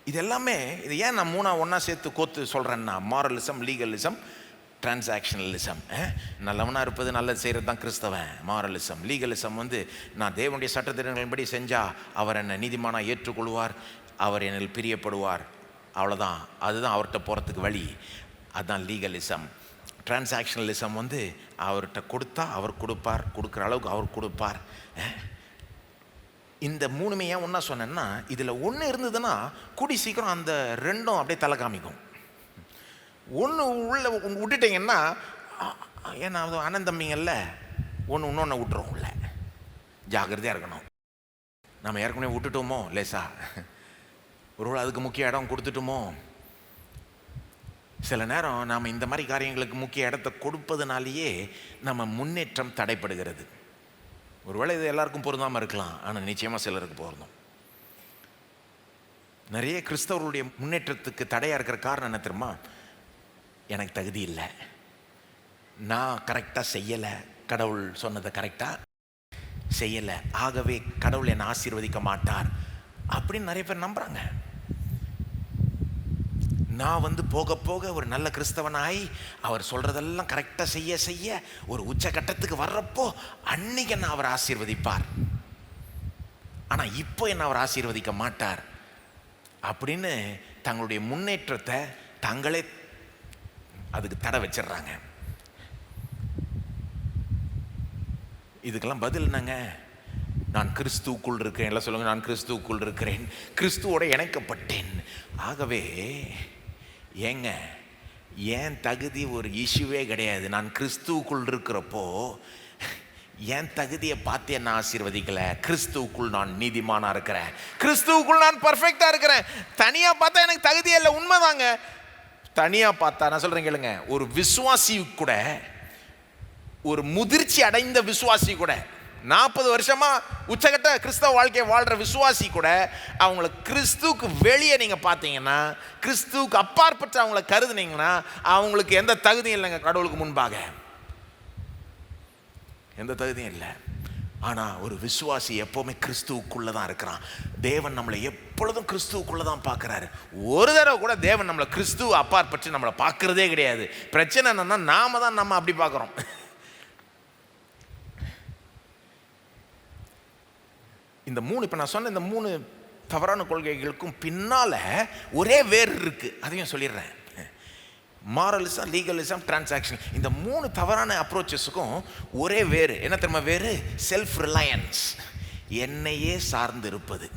இது எல்லாமே இது ஏன் நான் ஒன்றா சேர்த்து கோத்து சொல்கிறேன்னா, மாரலிசம், லீகலிசம், டிரான்சாக்ஷனலிசம். நல்லவனாக இருப்பது, நல்லது செய்கிறது தான் கிறிஸ்தவன். மாரலிசம், லீகலிசம் நான் தேவனுடைய சட்டத்திட்டங்களின்படி செஞ்சால் அவர் என்னை நீதிமானாக ஏற்றுக்கொள்வார், அவர் என்னில் பிரியப்படுவார், அவ்வளோதான். அதுதான் அவர்கிட்ட போகிறதுக்கு வழி. அதுதான் லீகலிசம். டிரான்சாக்ஷனலிசம் அவர்கிட்ட கொடுத்தா அவர் கொடுப்பார், கொடுக்குற அளவுக்கு அவர் கொடுப்பார். இந்த மூணுமே ஏன் ஒன்றா சொன்னேன்னா, இதில் ஒன்று இருந்ததுன்னா கூடி சீக்கிரம் அந்த ரெண்டும் அப்படியே தலை காமிக்கும். ஒன்று உள்ள விட்டுட்டிங்கன்னா, ஏன்னா அது அண்ணன் தம்பிங்கல்ல, ஒன்று இன்னொன்று விட்டுரும். உள்ள ஜாக்கிரதையாக இருக்கணும். நம்ம ஏற்கனவே விட்டுட்டோமோ லேசா, ஒருவேளை அதுக்கு முக்கிய இடம் கொடுத்துட்டோமோ. சில நேரம் நாம் இந்த மாதிரி காரியங்களுக்கு முக்கிய இடத்தை கொடுப்பதுனாலேயே நம்ம முன்னேற்றம் தடைப்படுகிறது. ஒருவேளை இது எல்லாருக்கும் பொருந்தாமல் இருக்கலாம், ஆனால் நிச்சயமாக சிலருக்கு பொருந்தும். நிறைய கிறிஸ்தவர்களுடைய முன்னேற்றத்துக்கு தடையாக இருக்கிற காரணம் என்ன தெரியுமா? எனக்கு தகுதி இல்லை, நான் கரெக்டாக செய்யலை, கடவுள் சொன்னதை கரெக்டாக செய்யலை, ஆகவே கடவுள் என்னை ஆசீர்வதிக்க மாட்டார் அப்படின்னு நிறைய பேர் நம்புகிறாங்க. நான் போக போக ஒரு நல்ல கிறிஸ்தவனாய் அவர் சொல்கிறதெல்லாம் கரெக்டாக செய்ய செய்ய ஒரு உச்சகட்டத்துக்கு வர்றப்போ அன்னைக்கு என்ன அவர் ஆசீர்வதிப்பார், ஆனால் இப்போ என்ன அவர் ஆசீர்வதிக்க மாட்டார் அப்படின்னு தங்களுடைய முன்னேற்றத்தை தங்களே அதுக்கு தடை வச்சிடுறாங்க. இதுக்கெல்லாம் பதில் என்னங்க? நான் கிறிஸ்துவுக்குள் இருக்கிறேன். எல்லாம் சொல்லுங்க, நான் கிறிஸ்துவுக்குள் இருக்கிறேன், கிறிஸ்துவோட இணைக்கப்பட்டேன். ஆகவே ஏங்க, ஏன் தகுதி ஒரு இஷ்யூவே கிடையாது. நான் கிறிஸ்துவுக்குள் இருக்கிறப்போ என் தகுதியை பார்த்து என்ன ஆசீர்வதிக்கல. கிறிஸ்துவுக்குள் நான் நீதிமானா இருக்கிறேன், கிறிஸ்துவுக்குள் நான் பர்ஃபெக்டா இருக்கிறேன். தனியா பார்த்தா எனக்கு தகுதியே இல்லை. உண்மைதாங்க. தனியா பார்த்தா நான் சொல்றேன் கேளுங்க, ஒரு விசுவாசி கூட, ஒரு முதிர்ச்சி அடைந்த விசுவாசி கூட, 40 வருஷமா உச்சகட்ட கிறிஸ்தவ வாழ்க்கையை வாழ்ற விசுவாசி கூட, அவங்கள கிறிஸ்துவுக்கு வெளியே நீங்க பார்த்தீங்கன்னா, கிறிஸ்துவுக்கு அப்பாற்பட்டு அவங்கள கருதுனீங்கன்னா, அவங்களுக்கு எந்த தகுதியும் இல்லைங்க. கடவுளுக்கு முன்பாக எந்த தகுதியும் இல்லை. ஆனால் ஒரு விசுவாசி எப்போவுமே கிறிஸ்துவுக்குள்ளே தான் இருக்கிறான். தேவன் நம்மளை எப்பொழுதும் கிறிஸ்துவுக்குள்ளே தான் பார்க்குறாரு. ஒரு தடவை கூட தேவன் நம்மளை கிறிஸ்துவ அப்பாற்பட்டு நம்மளை பார்க்குறதே கிடையாது. பிரச்சனை என்னன்னா, நாம தான் நம்ம அப்படி பார்க்குறோம். இந்த மூணு, இப்போ நான் சொன்ன இந்த 3 தவறான கொள்கைகளுக்கும் பின்னால் ஒரே வேர் இருக்குது. அதையும் சொல்லிடுறேன். மாரலிசம், லீகலிசம், டிரான்சாக்ஷன், இந்த 3 தவறான அப்ரோச்சஸுக்கும் ஒரே வேறு. என்ன தெரியுமா வேறு? செல்ஃப் ரிலையன்ஸ், என்னையே சார்ந்து இருப்பது.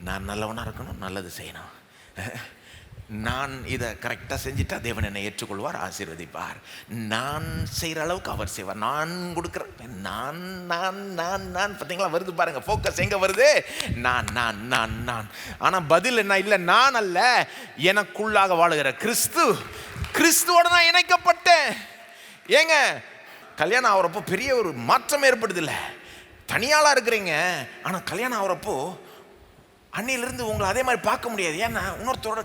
நான் நல்லவனாக இருக்கணும், நல்லது செய்யணும், நான் இதை கரெக்டாக செஞ்சுட்டா தேவன் என்னை ஏற்றுக்கொள்வார், ஆசீர்வதிப்பார், நான் செய்கிற அளவுக்கு அவர் செய்வார், நான் கொடுக்குறேன், நான் நான் நான் நான் பார்த்தீங்களா வருது பாருங்க, ஃபோக்கஸ் எங்கே வருது? நான் நான் நான் நான். ஆனால் பதில் என்ன? இல்லை, நான் அல்ல, எனக்குள்ளாக வாழுகிற கிறிஸ்து, கிறிஸ்துவோட நான் இணைக்கப்பட்டேன். ஏங்க, கல்யாணம் ஆகிறப்போ பெரிய ஒரு மாற்றம் ஏற்படுது இல்லை? தனியாளாக இருக்கிறீங்க, ஆனால் கல்யாணம் ஆகிறப்போ அன்னையிலிருந்து உங்களை அதே மாதிரி பார்க்க முடியாது. ஏன்னா இன்னொருத்தரோட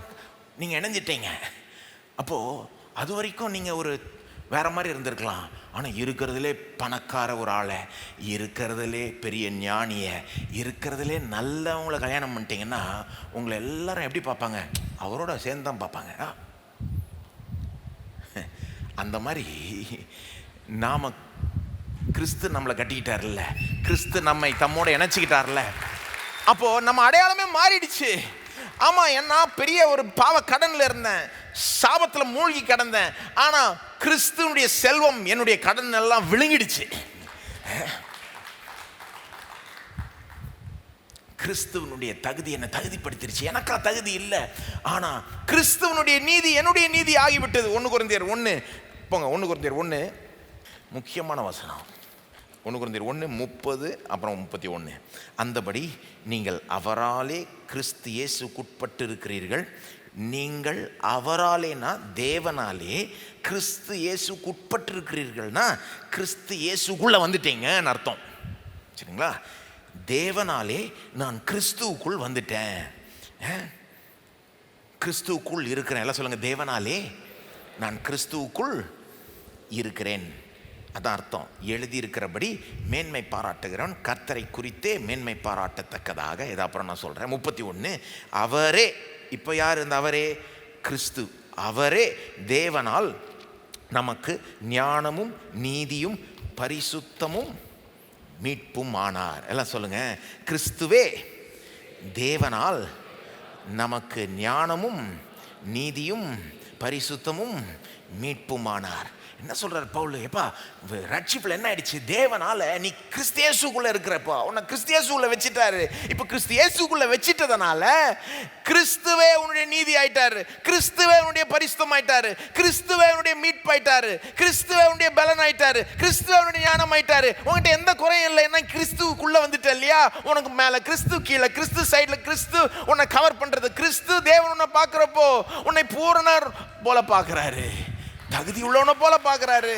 நீங்கள் இணைஞ்சிட்டீங்க. அப்போது அது வரைக்கும் நீங்கள் ஒரு வேற மாதிரி இருந்திருக்கலாம். ஆனால் இருக்கிறதுலே பணக்கார ஒரு ஆளை, இருக்கிறதுலே பெரிய ஞானியை, இருக்கிறதுலே நல்லவங்களை கல்யாணம் பண்ணிட்டீங்கன்னா உங்களை எல்லாரும் எப்படி பார்ப்பாங்க? அவரோட சேர்ந்து தான் பார்ப்பாங்க. அந்த மாதிரி நாம் கிறிஸ்து நம்மளை கட்டிக்கிட்டார்ல, கிறிஸ்து நம்மை தம்மோட இணைச்சிக்கிட்டார்ல, அப்போது நம்ம அடையாளமே மாறிடுச்சு. ஆமாம், என்ன பெரிய ஒரு பாவ கடனில் இருந்தேன், சாபத்தில் மூழ்கி கிடந்தேன், ஆனால் கிறிஸ்துவனுடைய செல்வம் என்னுடைய கடன் எல்லாம் விழுங்கிடுச்சு. கிறிஸ்துவனுடைய தகுதி என்னை தகுதிப்படுத்திருச்சு. எனக்கா தகுதி இல்லை, ஆனா கிறிஸ்துவனுடைய நீதி என்னுடைய நீதி ஆகிவிட்டது. 1 கொரிந்தியர் 1 போங்க, 1 கொரிந்தியர் 1 முக்கியமான வசனம். 1 கொரிந்தியர் 1:30 அப்புறம் 31. அந்தபடி நீங்கள் அவராலே கிறிஸ்து இயேசுக்குட்பட்டு இருக்கிறீர்கள். நீங்கள் அவராலேனா தேவனாலே கிறிஸ்து இயேசுக்குட்பட்டு இருக்கிறீர்கள்னா கிறிஸ்து இயேசுக்குள்ள வந்துட்டீங்கன்னு அர்த்தம். சரிங்களா? தேவனாலே நான் கிறிஸ்துவுக்குள் வந்துட்டேன், கிறிஸ்துவுக்குள் இருக்கிறேன். எல்லாம் சொல்லுங்க, தேவனாலே நான் கிறிஸ்துவுக்குள் இருக்கிறேன். அதான் அர்த்தம். எழுதியிருக்கிறபடி மேன்மை பாராட்டுகிறவன் கர்த்தரை குறித்தே மேன்மை பாராட்டத்தக்கதாக. இதை அப்புறம் நான் சொல்கிறேன். 31 அவரே, இப்போ யார் இந்த அவரே? கிறிஸ்து. அவரே தேவனால் நமக்கு ஞானமும் நீதியும் பரிசுத்தமும் மீட்பும் ஆனார். எல்லாம் சொல்லுங்க, கிறிஸ்துவே தேவனால் நமக்கு ஞானமும் நீதியும் பரிசுத்தமும் மீட்பும் ஆனார். என்ன சொல்றார் பவுல்? எப்பா ரட்சிப்புல என்ன ஆயிடுச்சு? தேவனால நீ கிறிஸ்தியேசுக்குள்ள இருக்கிறப்பா, உன்னை கிறிஸ்தியேசுக்குள்ள வச்சிட்டாரு. இப்ப கிறிஸ்தியேசுக்குள்ள வச்சிட்டதனால கிறிஸ்துவே உன்னுடைய நீதி ஆயிட்டாரு, கிறிஸ்துவே உன்னுடைய பரிசுத்தம் ஆயிட்டாரு, கிறிஸ்துவே உன்னுடைய மீட்பு ஆயிட்டாரு, கிறிஸ்துவே உன்னுடைய பலன் ஆயிட்டாரு, கிறிஸ்துவே உன்னுடைய ஞானம் ஆயிட்டாரு. உன்கிட்ட எந்த குறையும் இல்லை, என்ன கிறிஸ்துவுக்குள்ள வந்துட்ட இல்லையா? உனக்கு மேல கிறிஸ்து, கீழே கிறிஸ்து, சைட்ல கிறிஸ்து உன்னை கவர் பண்றது கிறிஸ்து. தேவன் உன்னை பார்க்கிறப்போ உன்னை பூரணர் போல பார்க்கிறாரு, தகுதி உள்ளவனை போல பார்க்கிறாரு.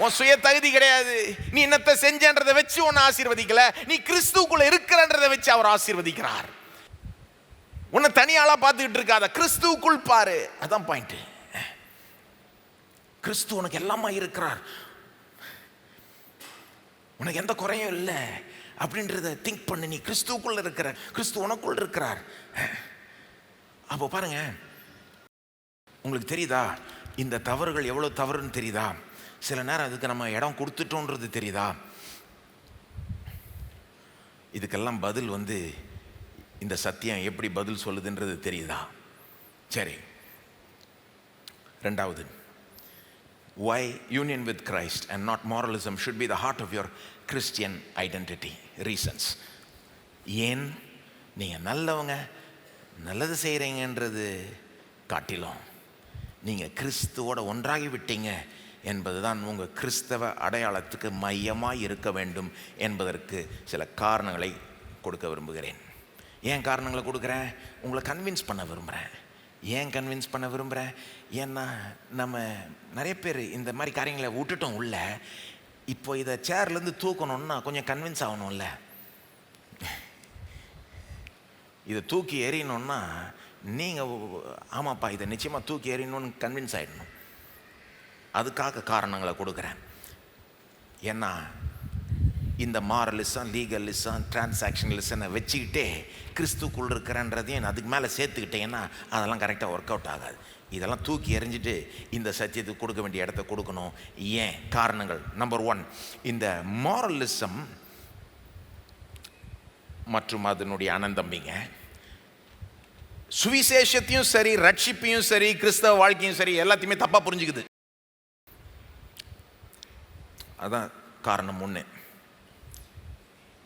உன் சுய தகுதி கிடையாது. நீ என்னத்தை செஞ்சன்றதை வச்சு உன்னை ஆசீர்வதிக்கல, நீ கிறிஸ்துவுக்குள்ள இருக்கிறன்றதை வச்சு அவர் ஆசீர்வதிக்கிறார். உன்னை தனியாளா பார்த்துக்கிட்டு இருக்காத, கிறிஸ்துவுக்குள் பாரு. அதான் பாயிண்ட். கிறிஸ்து உனக்கு எல்லாமா இருக்கிறார், உனக்கு எந்த குறையும் இல்லை அப்படின்றத திங்க் பண்ணு. நீ கிறிஸ்துவுக்குள்ள இருக்கிற, கிறிஸ்து உனக்குள் இருக்கிறார். அப்போ பாருங்க, உங்களுக்கு தெரியுதா இந்த தவறுகள் எவ்வளோ தவறுன்னு தெரியுதா? சில நேரம் அதுக்கு நம்ம இடம் கொடுத்துட்டோன்றது தெரியுதா? இதுக்கெல்லாம் பதில் இந்த சத்தியம் எப்படி பதில் சொல்லுதுன்றது தெரியுதா? சரி, ரெண்டாவது, why union with Christ and not moralism should be the heart of your Christian identity. Reasons. ஏன் நீங்கள் நல்லவங்க, நல்லது செய்கிறீங்கன்றது காட்டிலும் நீங்கள் கிறிஸ்துவோட ஒன்றாகி விட்டீங்க என்பதுதான் உங்கள் கிறிஸ்தவ அடையாளத்துக்கு மையமாக இருக்க வேண்டும் என்பதற்கு சில காரணங்களை கொடுக்க விரும்புகிறேன். ஏன் காரணங்களை கொடுக்குறேன்? உங்களை கன்வின்ஸ் பண்ண விரும்புகிறேன். ஏன் கன்வின்ஸ் பண்ண விரும்புகிறேன்? ஏன்னா நம்ம நிறைய பேர் இந்த மாதிரி காரியங்களை விட்டுட்டோம் உள்ள. இப்போ இதை சேர்லேருந்து தூக்கணும்னா கொஞ்சம் கன்வின்ஸ் ஆகணும்ல. இதை தூக்கி எறியணும்னா நீங்கள் ஆமாப்பா இதை நிச்சயமாக தூக்கி எறியணும்னு கன்வின்ஸ் ஆகிடணும். அதுக்காக காரணங்களை கொடுக்குறேன். ஏன்னா இந்த மாரலிசம், லீகலிசம், டிரான்சாக்ஷனலிசனை வச்சுக்கிட்டே கிறிஸ்துக்குள் இருக்கிறன்றதையும் அதுக்கு மேலே சேர்த்துக்கிட்டேன்னா அதெல்லாம் கரெக்டாக ஒர்க் அவுட் ஆகாது. இதெல்லாம் தூக்கி எறிஞ்சிட்டு இந்த சத்தியத்துக்கு கொடுக்க வேண்டிய இடத்த கொடுக்கணும். ஏன்? காரணங்கள். நம்பர் 1, இந்த மாரலிசம் மற்றும் அதனுடைய அனந்தம்பிங்க சுவிசேஷத்தையும் சரி, ரட்சிப்பையும் சரி, கிறிஸ்தவ வாழ்க்கையும் சரி, எல்லாத்தையுமே தப்பா புரிஞ்சுக்குது. அதான் காரணம் 1.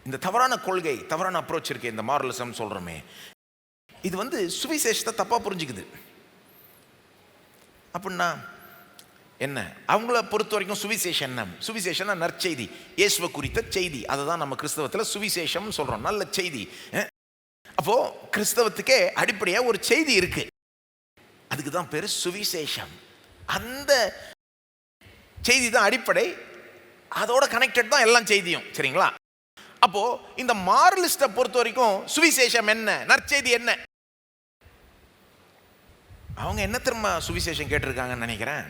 இந்த தவறான கொள்கை, தவறான அப்ரோச் இருக்கு, இந்த மாரலிசம் சொல்றோமே, இது சுவிசேஷத்தை தப்பா புரிஞ்சுக்குது. அப்படின்னா என்ன? அவங்கள பொறுத்த வரைக்கும் சுவிசேஷம் என்ன? சுவிசேஷம்னா நற்செய்தி, இயேசுவை குறித்த செய்தி. அதை தான் நம்ம கிறிஸ்தவத்தில் சுவிசேஷம் சொல்றோம், நல்ல செய்தி. அப்போ கிறிஸ்தவத்துக்கே அடிப்படையா ஒரு செய்தி இருக்கு, அதுக்கு தான் பேரு சுவிசேஷம். அந்த செய்தி தான் அடிப்படை, அதோட கனெக்டட் தான் எல்லாம் செய்தியும். சரிங்களா? அப்போ இந்த மாரலிஸ்ட பொறுத்த வரைக்கும் சுவிசேஷம் என்ன, நற்செய்தி என்ன? அவங்க என்ன திரும்ப சுவிசேஷம் கேட்டிருக்காங்கன்னு நினைக்கிறேன்.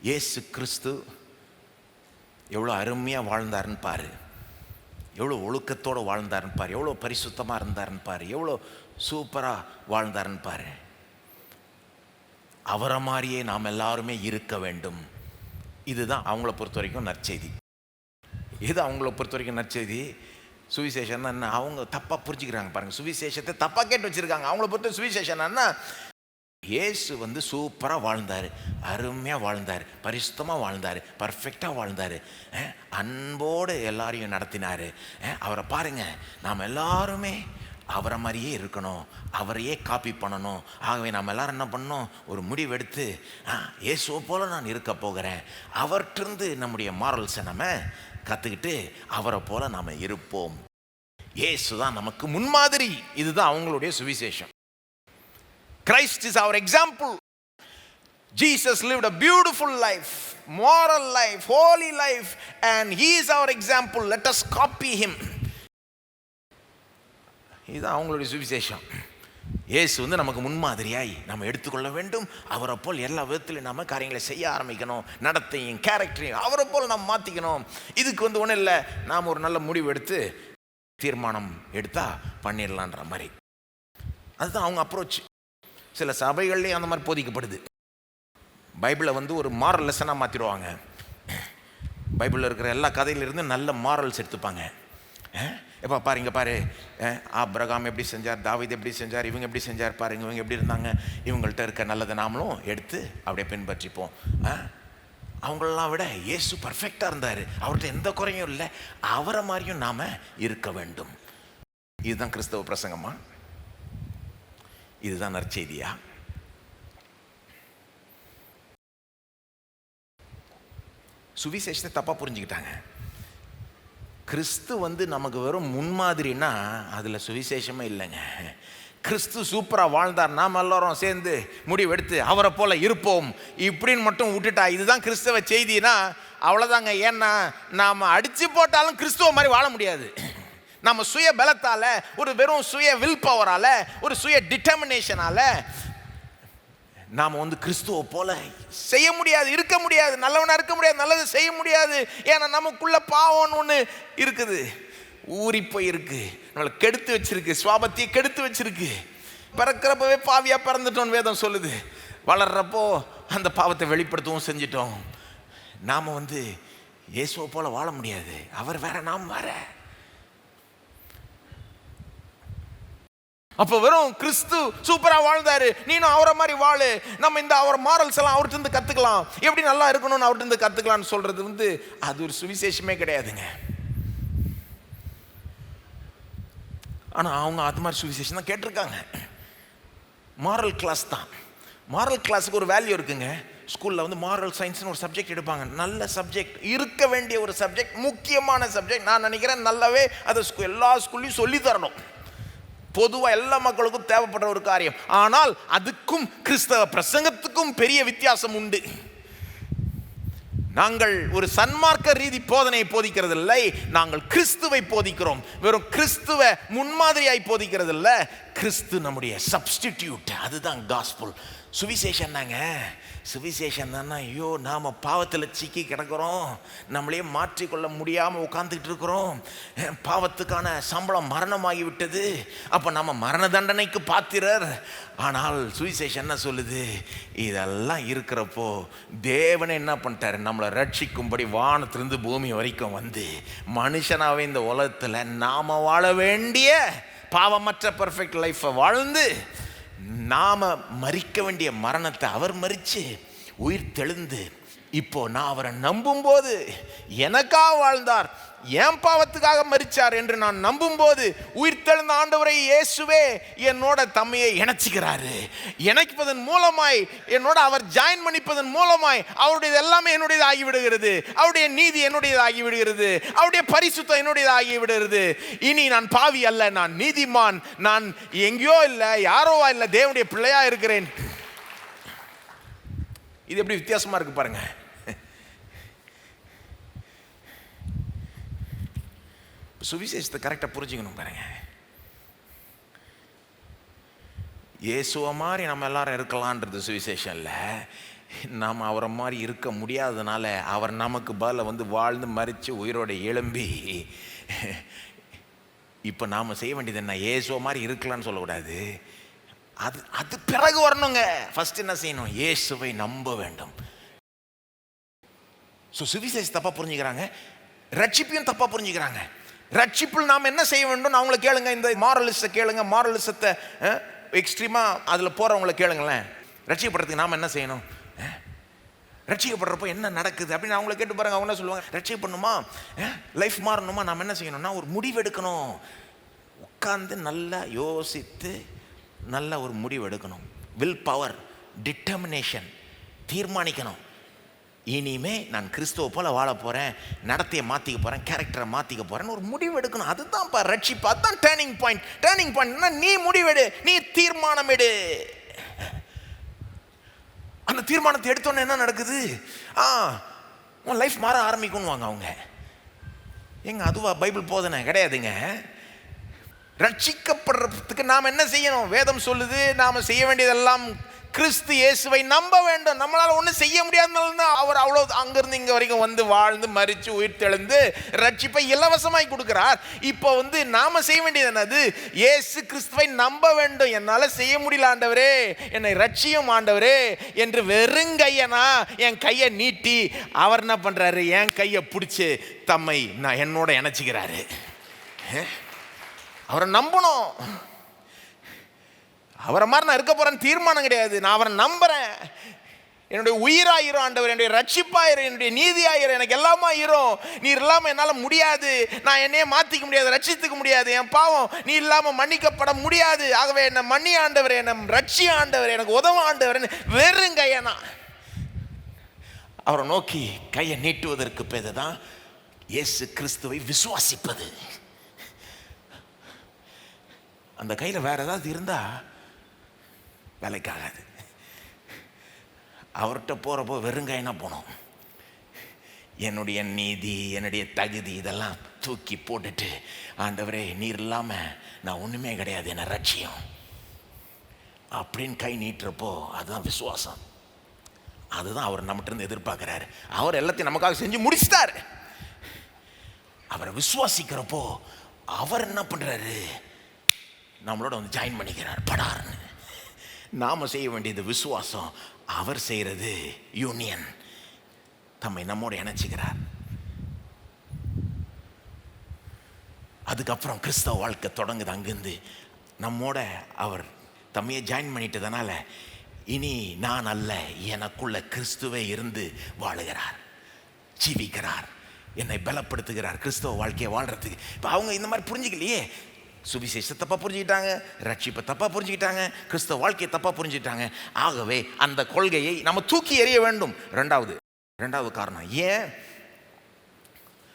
இயேசு கிறிஸ்து எவ்வளோ அருமையா வாழ்ந்தாருன்னு பாரு, எவ்வளோ ஒழுக்கத்தோடு வாழ்ந்தாருன்னு பாரு, எவ்வளோ பரிசுத்தமாக இருந்தாருன்னு பாரு, எவ்வளோ சூப்பராக வாழ்ந்தாருன்னு பாரு. அவரை மாதிரியே நாம் எல்லாருமே இருக்க வேண்டும். இதுதான் அவங்கள பொறுத்த வரைக்கும் நற்செய்தி. இது அவங்கள பொறுத்த வரைக்கும் நற்செய்தி. சுவிசேஷம் என்ன? அவங்க தப்பாக புரிஞ்சுக்கிறாங்க பாருங்க, சுவிசேஷத்தை தப்பாக கேட்டு வச்சிருக்காங்க. அவங்கள பொறுத்த சுவிசேஷம் என்ன? இயேசு வந்து சூப்பராக வாழ்ந்தார், அருமையாக வாழ்ந்தார், பரிசுத்தமாக வாழ்ந்தார், பர்ஃபெக்டாக வாழ்ந்தார், அன்போடு எல்லாரையும் நடத்தினார். அவரை பாருங்கள், நாம் எல்லாருமே அவரை மாதிரியே இருக்கணும், அவரையே காப்பி பண்ணணும். ஆகவே நாம் எல்லாரும் என்ன பண்ணணும், ஒரு முடிவெடுத்து இயேசுவை போல் நான் இருக்க போகிறேன், அவர்கிட்டருந்து நம்முடைய மாரல்ஸை நம்ம கற்றுக்கிட்டு அவரை போல் நாம் இருப்போம். இயேசு தான் நமக்கு முன்மாதிரி. இதுதான் அவங்களுடைய சுவிசேஷம். Christ is our example. Jesus lived a beautiful life, moral life, holy life, and he is our example. Let us copy him. இதுதான் அவங்களுடைய சுவிசேஷம். இயேசு வந்து நமக்கு முன்மாதிரியாய் நம்ம எடுத்துக்கொள்ள வேண்டும். அவரை போல் எல்லா விதத்திலையும் நம்ம காரியங்களை செய்ய ஆரம்பிக்கணும். நடத்தையும் கேரக்டரையும் அவரை போல் நம்ம மாற்றிக்கணும். இதுக்கு வந்து ஒன்றும் இல்லை, நாம் ஒரு நல்ல முடிவு எடுத்து தீர்மானம் எடுத்தா பண்ணிடலான்ற மாதிரி. அதுதான் அவங்க அப்ரோச். சில சபைகள்லேயும் அந்த மாதிரி போதிக்கப்படுது. பைபிளை வந்து ஒரு மாரல் லெசனாக மாற்றிடுவாங்க. பைபிளில் இருக்கிற எல்லா கதையிலிருந்து நல்ல மாரல்ஸ் எடுத்துப்பாங்க. எப்போ பாரு, இங்கே பாரு, ஆபிரகாம் எப்படி செஞ்சார், தாவீது எப்படி செஞ்சார், இவங்க எப்படி செஞ்சார் பாருங்க, இவங்க எப்படி இருந்தாங்க, இவங்கள்ட்ட இருக்க நல்லதை நாமளும் எடுத்து அப்படியே பின்பற்றிப்போம். அவங்களெல்லாம் விட இயேசு பர்ஃபெக்டாக இருந்தார், அவர்கிட்ட எந்த குறையும் இல்லை, அவரை மாதிரியும் நாம் இருக்க வேண்டும். இதுதான் கிறிஸ்தவ பிரசங்கமா? இதுதான் நற்செய்தியா? சுவிசேஷத்தை தப்பாக புரிஞ்சுக்கிட்டாங்க. கிறிஸ்து வந்து நமக்கு வெறும் முன்மாதிரின்னா அதில் சுவிசேஷமே இல்லைங்க. கிறிஸ்து சூப்பராக வாழ்ந்தார், நாம் எல்லோரும் சேர்ந்து முடிவெடுத்து அவரை போல் இருப்போம் இப்படின்னு மட்டும் விட்டுட்டா இதுதான் கிறிஸ்தவ செய்தினா அவ்வளோதாங்க. ஏன்னா நாம் அடித்து போட்டாலும் கிறிஸ்துவ மாதிரி வாழ முடியாது. நம்ம சுய பலத்தால், ஒரு வெறும் சுய வில் பவரால், ஒரு சுய டிட்டர்மினேஷனால் நாம் வந்து கிறிஸ்துவ போல செய்ய முடியாது, இருக்க முடியாது, நல்லவனாக இருக்க முடியாது, நல்லது செய்ய முடியாது. ஏன்னா நமக்குள்ள பாவம்னு ஒன்று இருக்குது, ஊறி போயிருக்கு, நம்மளை கெடுத்து வச்சிருக்கு, சுவாபத்தையே கெடுத்து வச்சிருக்கு. பிறக்கிறப்பவே பாவியாக பிறந்துட்டோம் வேதம் சொல்லுது. வளர்றப்போ அந்த பாவத்தை வெளிப்படுத்தவும் செஞ்சிட்டோம். நாம் வந்து இயேசுவை போல வாழ முடியாது, அவர் வேற, நாம் வேற. அப்போ வெறும் கிறிஸ்து சூப்பராக வாழ்ந்தாரு, நீனும் அவரை மாதிரி வாழு, நம்ம இந்த அவர் மாரல்ஸ் எல்லாம் அவர்கிட்ட இருந்து கற்றுக்கலாம், எப்படி நல்லா இருக்கணும்னு அவர்கிட்ட இருந்து கற்றுக்கலான்னு சொல்கிறது வந்து அது ஒரு சுவிசேஷமே கிடையாதுங்க. ஆனால் அவங்க அது மாதிரி சுவிசேஷம் தான் கேட்டிருக்காங்க. மாரல் கிளாஸ் தான். மாரல் கிளாஸுக்கு ஒரு வேல்யூ இருக்குங்க. ஸ்கூலில் வந்து மாரல் சயின்ஸ்னு ஒரு சப்ஜெக்ட் எடுப்பாங்க. நல்ல சப்ஜெக்ட், இருக்க வேண்டிய ஒரு சப்ஜெக்ட், முக்கியமான சப்ஜெக்ட். நான் நினைக்கிறேன் நல்லாவே அதை எல்லா ஸ்கூல்லையும் சொல்லி தரணும். பொதுவாக எல்லா மக்களுக்கும் தேவைப்படுற ஒரு காரியம். ஆனால் அதுக்கும் கிறிஸ்தவ பிரசங்கத்துக்கும் பெரிய வித்தியாசம் உண்டு. நாங்கள் ஒரு சன்மார்க்க ரீதி போதனையை போதிக்கிறது இல்லை, நாங்கள் கிறிஸ்துவை போதிக்கிறோம். வெறும் கிறிஸ்துவ முன்மாதிரியாய் போதிக்கிறது இல்லை, கிறிஸ்து நம்முடைய சப்ஸ்டிடியூட். அதுதான் காஸ்பல். சுவிசேஷன் தாங்க. சுவிசேஷன் தானே. ஐயோ, நாம் பாவத்தில் சிக்கி கிடக்கிறோம், நம்மளே மாற்றிக்கொள்ள முடியாமல் உட்காந்துக்கிட்டு இருக்கிறோம், பாவத்துக்கான சம்பளம் மரணமாகி விட்டது, அப்போ நம்ம மரண தண்டனைக்கு பாத்திரர். ஆனால் சுவிசேஷன் என்ன சொல்லுது? இதெல்லாம் இருக்கிறப்போ தேவனை என்ன பண்ணிட்டாரு? நம்மளை ரட்சிக்கும்படி வானத்திலிருந்து பூமி வரைக்கும் வந்து மனுஷனாவே இந்த உலகத்தில் நாம் வாழ வேண்டிய பாவமற்ற பர்ஃபெக்ட் லைஃப்பை வாழ்ந்து நாம மரிக்க வேண்டிய மரணத்தை அவர் மரித்து உயிர் தெழுந்து, இப்போ நான் அவரை நம்பும் போது எனக்காக வாழ்ந்தார், என் பாவத்துக்காக மரிச்சார் என்று நான் நம்பும் போது உயிர் தெழுந்த ஆண்டவரை இயேசுவே என்னோட தம்மையை இணைச்சிக்கிறாரு. இணைப்பதன் மூலமாய், என்னோட அவர் ஜாயின் பண்ணிப்பதன் மூலமாய் அவருடையது எல்லாமே என்னுடையது ஆகிவிடுகிறது. அவருடைய நீதி என்னுடையது ஆகிவிடுகிறது. அவருடைய பரிசுத்தம் என்னுடையது ஆகிவிடுகிறது. இனி நான் பாவி அல்ல, நான் நீதிமான், நான் எங்கேயோ இல்லை, யாரோவா இல்லை, தேவனுடைய பிள்ளையா இருக்கிறேன். இது எப்படி வித்தியாசமா இருக்கு பாருங்க. சுவிசேஷத்தை கரெக்டாக புரிஞ்சுக்கணும் பாருங்க. இயேசுவை மாதிரி நம்ம எல்லாரும் இருக்கலான்றது சுவிசேஷம் இல்லை. நாம் அவரை மாதிரி இருக்க முடியாததுனால அவர் நமக்கு பதில் வந்து வாழ்ந்து மரித்து உயிரோட எழும்பி, இப்போ நாம் செய்ய வேண்டியது என்ன? இயேசுவை மாதிரி இருக்கலான்னு சொல்லக்கூடாது. அது பிறகு வரணுங்க. ஃபர்ஸ்ட் என்ன செய்யணும்? இயேசுவை நம்ப வேண்டும். சுவிசேஷம் தப்பாக புரிஞ்சுக்கிறாங்க, ரட்சிப்பையும் தப்பாக புரிஞ்சுக்கிறாங்க. ரட்சிப்பில் நாம் என்ன செய்ய வேண்டும்? அவங்கள கேளுங்க, இந்த மாரலிஸ்ட்டை கேளுங்க, மாரலிசத்தை எக்ஸ்ட்ரீமாக அதில் போகிறவங்கள கேளுங்களேன். ரட்சிக்கப்படுறதுக்கு நாம் என்ன செய்யணும்? ரட்சிக்கப்படுறப்போ என்ன நடக்குது அப்படின்னு அவங்கள கேட்டு பாருங்க. அவங்க என்ன சொல்லுவாங்க? ரட்சிக்கப்படணுமா, லைஃப் மாறணுமா, நாம் என்ன செய்யணும்னா ஒரு முடிவு எடுக்கணும். உட்கார்ந்து நல்லா யோசித்து நல்ல ஒரு முடிவு எடுக்கணும். வில் பவர், டிட்டர்மினேஷன், தீர்மானிக்கணும். இனிமே நான் கிறிஸ்துவ போல வாழ போகிறேன், நடத்தையை மாற்றிக்க போகிறேன், கேரக்டரை மாற்றிக்க போகிறேன்னு ஒரு முடிவு எடுக்கணும். அதுதான்ப்பா ரட்சிப்பு, அதுதான் டேர்னிங் பாயிண்ட். டேர்னிங் பாயிண்ட்னா நீ முடிவெடு, நீ தீர்மானம் எடு. அந்த தீர்மானத்தை எடுத்தோன்னே என்ன நடக்குது? உன் லைஃப் மாற ஆரம்பிக்கணுவாங்க அவங்க. அதுவா பைபிள் போதனை கிடையாதுங்க. ரட்சிக்கப்படுறதுக்கு நாம் என்ன செய்யணும்? வேதம் சொல்லுது, நாம் செய்ய வேண்டியதெல்லாம் கிறிஸ்து இயேசுவை நம்ப வேண்டும். நம்மளால் ஒன்றும் செய்ய முடியாதனால தான் அவர் அவ்வளோ அங்கிருந்து இங்கே வரைக்கும் வந்து வாழ்ந்து மரித்து உயிர் தெழுந்து ரட்சிப்பை இலவசமாய் கொடுக்கிறார். இப்போ நாம் செய்ய வேண்டியது என்னது? இயேசு கிறிஸ்துவை நம்ப வேண்டும். என்னால் செய்ய முடியல ஆண்டவரே, என்னை ரட்சியும் ஆண்டவரே என்று வெறுங்கையனா என் கையை நீட்டி அவர் என்ன பண்ணுறாரு? என் கையை பிடிச்சி தம்மை நான் என்னோட இணைச்சிக்கிறாரு. அவரை நம்பணும். அவரை மாதிரி நான் இருக்க போறேன்னு தீர்மானம் கிடையாது. நான் அவரை நம்புறேன். என்னுடைய உயிராயிரும் ஆண்டவர், என்னுடைய ரட்சிப்பாயிரும், என்னுடைய நீதியாயிரும், எனக்கு எல்லாமா ஆயிரும். நீர் இல்லாமல் என்னால் முடியாது. நான் என்னையே மாற்றிக்க முடியாது, ரட்சித்துக்க முடியாது. என் பாவம் நீ இல்லாமல் மன்னிக்கப்பட முடியாது. ஆகவே என்னை மன்னி ஆண்டவர், என்னை ரட்சி ஆண்டவர், எனக்கு உதவ ஆண்டவர். வெறும் கையனா அவரை நோக்கி கையை நீட்டுவதற்கு பேர் தான் இயேசு கிறிஸ்துவை விசுவாசிப்பது. அந்த கையில் வேற ஏதாவது இருந்தால் வேலைக்காகாது. அவர்கிட்ட போகிறப்போ வெறுங்காயினா போனோம். என்னுடைய நீதி, என்னுடைய தகுதி இதெல்லாம் தூக்கி போட்டுட்டு, ஆண்டவரே நீர் இல்லாமல் நான் ஒன்றுமே கிடையாது, என்னை ரட்சியம் அப்படின்னு கை நீட்டுறப்போ அதுதான் விசுவாசம். அதுதான் அவர் நம்மகிட்ட எதிர்பார்க்குறாரு. அவர் எல்லாத்தையும் நமக்காக செஞ்சு முடிச்சிட்டாரு. அவரை விசுவாசிக்கிறப்போ அவர் என்ன பண்ணுறாரு? நம்மளோட ஜாயின் பண்ணிக்கிறார். படார்னு நாம் செய்ய வேண்டியது விசுவாசம், அவர் செய்கிறது யூனியன். தம்மை நம்மோட இணைச்சிக்கிறார். அதுக்கப்புறம் கிறிஸ்தவ வாழ்க்கை தொடங்குது. அங்கிருந்து நம்மோட அவர் தம்மையை ஜாயின் பண்ணிட்டதுனால இனி நான் அல்ல, எனக்குள்ள கிறிஸ்துவே இருந்து வாழுகிறார், ஜீவிக்கிறார், என்னை பலப்படுத்துகிறார் கிறிஸ்தவ வாழ்க்கையை வாழ்றதுக்கு. இப்போ அவங்க இந்த மாதிரி புரிஞ்சுக்கலையே. சுவிசேஷத்தை தப்பாக புரிஞ்சுக்கிட்டாங்க, ரட்சிப்பை தப்பாக புரிஞ்சுக்கிட்டாங்க, கிறிஸ்தவ வாழ்க்கையை தப்பாக புரிஞ்சுக்கிட்டாங்க. ஆகவே அந்த கொள்கையை நம்ம தூக்கி எறிய வேண்டும். ரெண்டாவது காரணம், ஏன்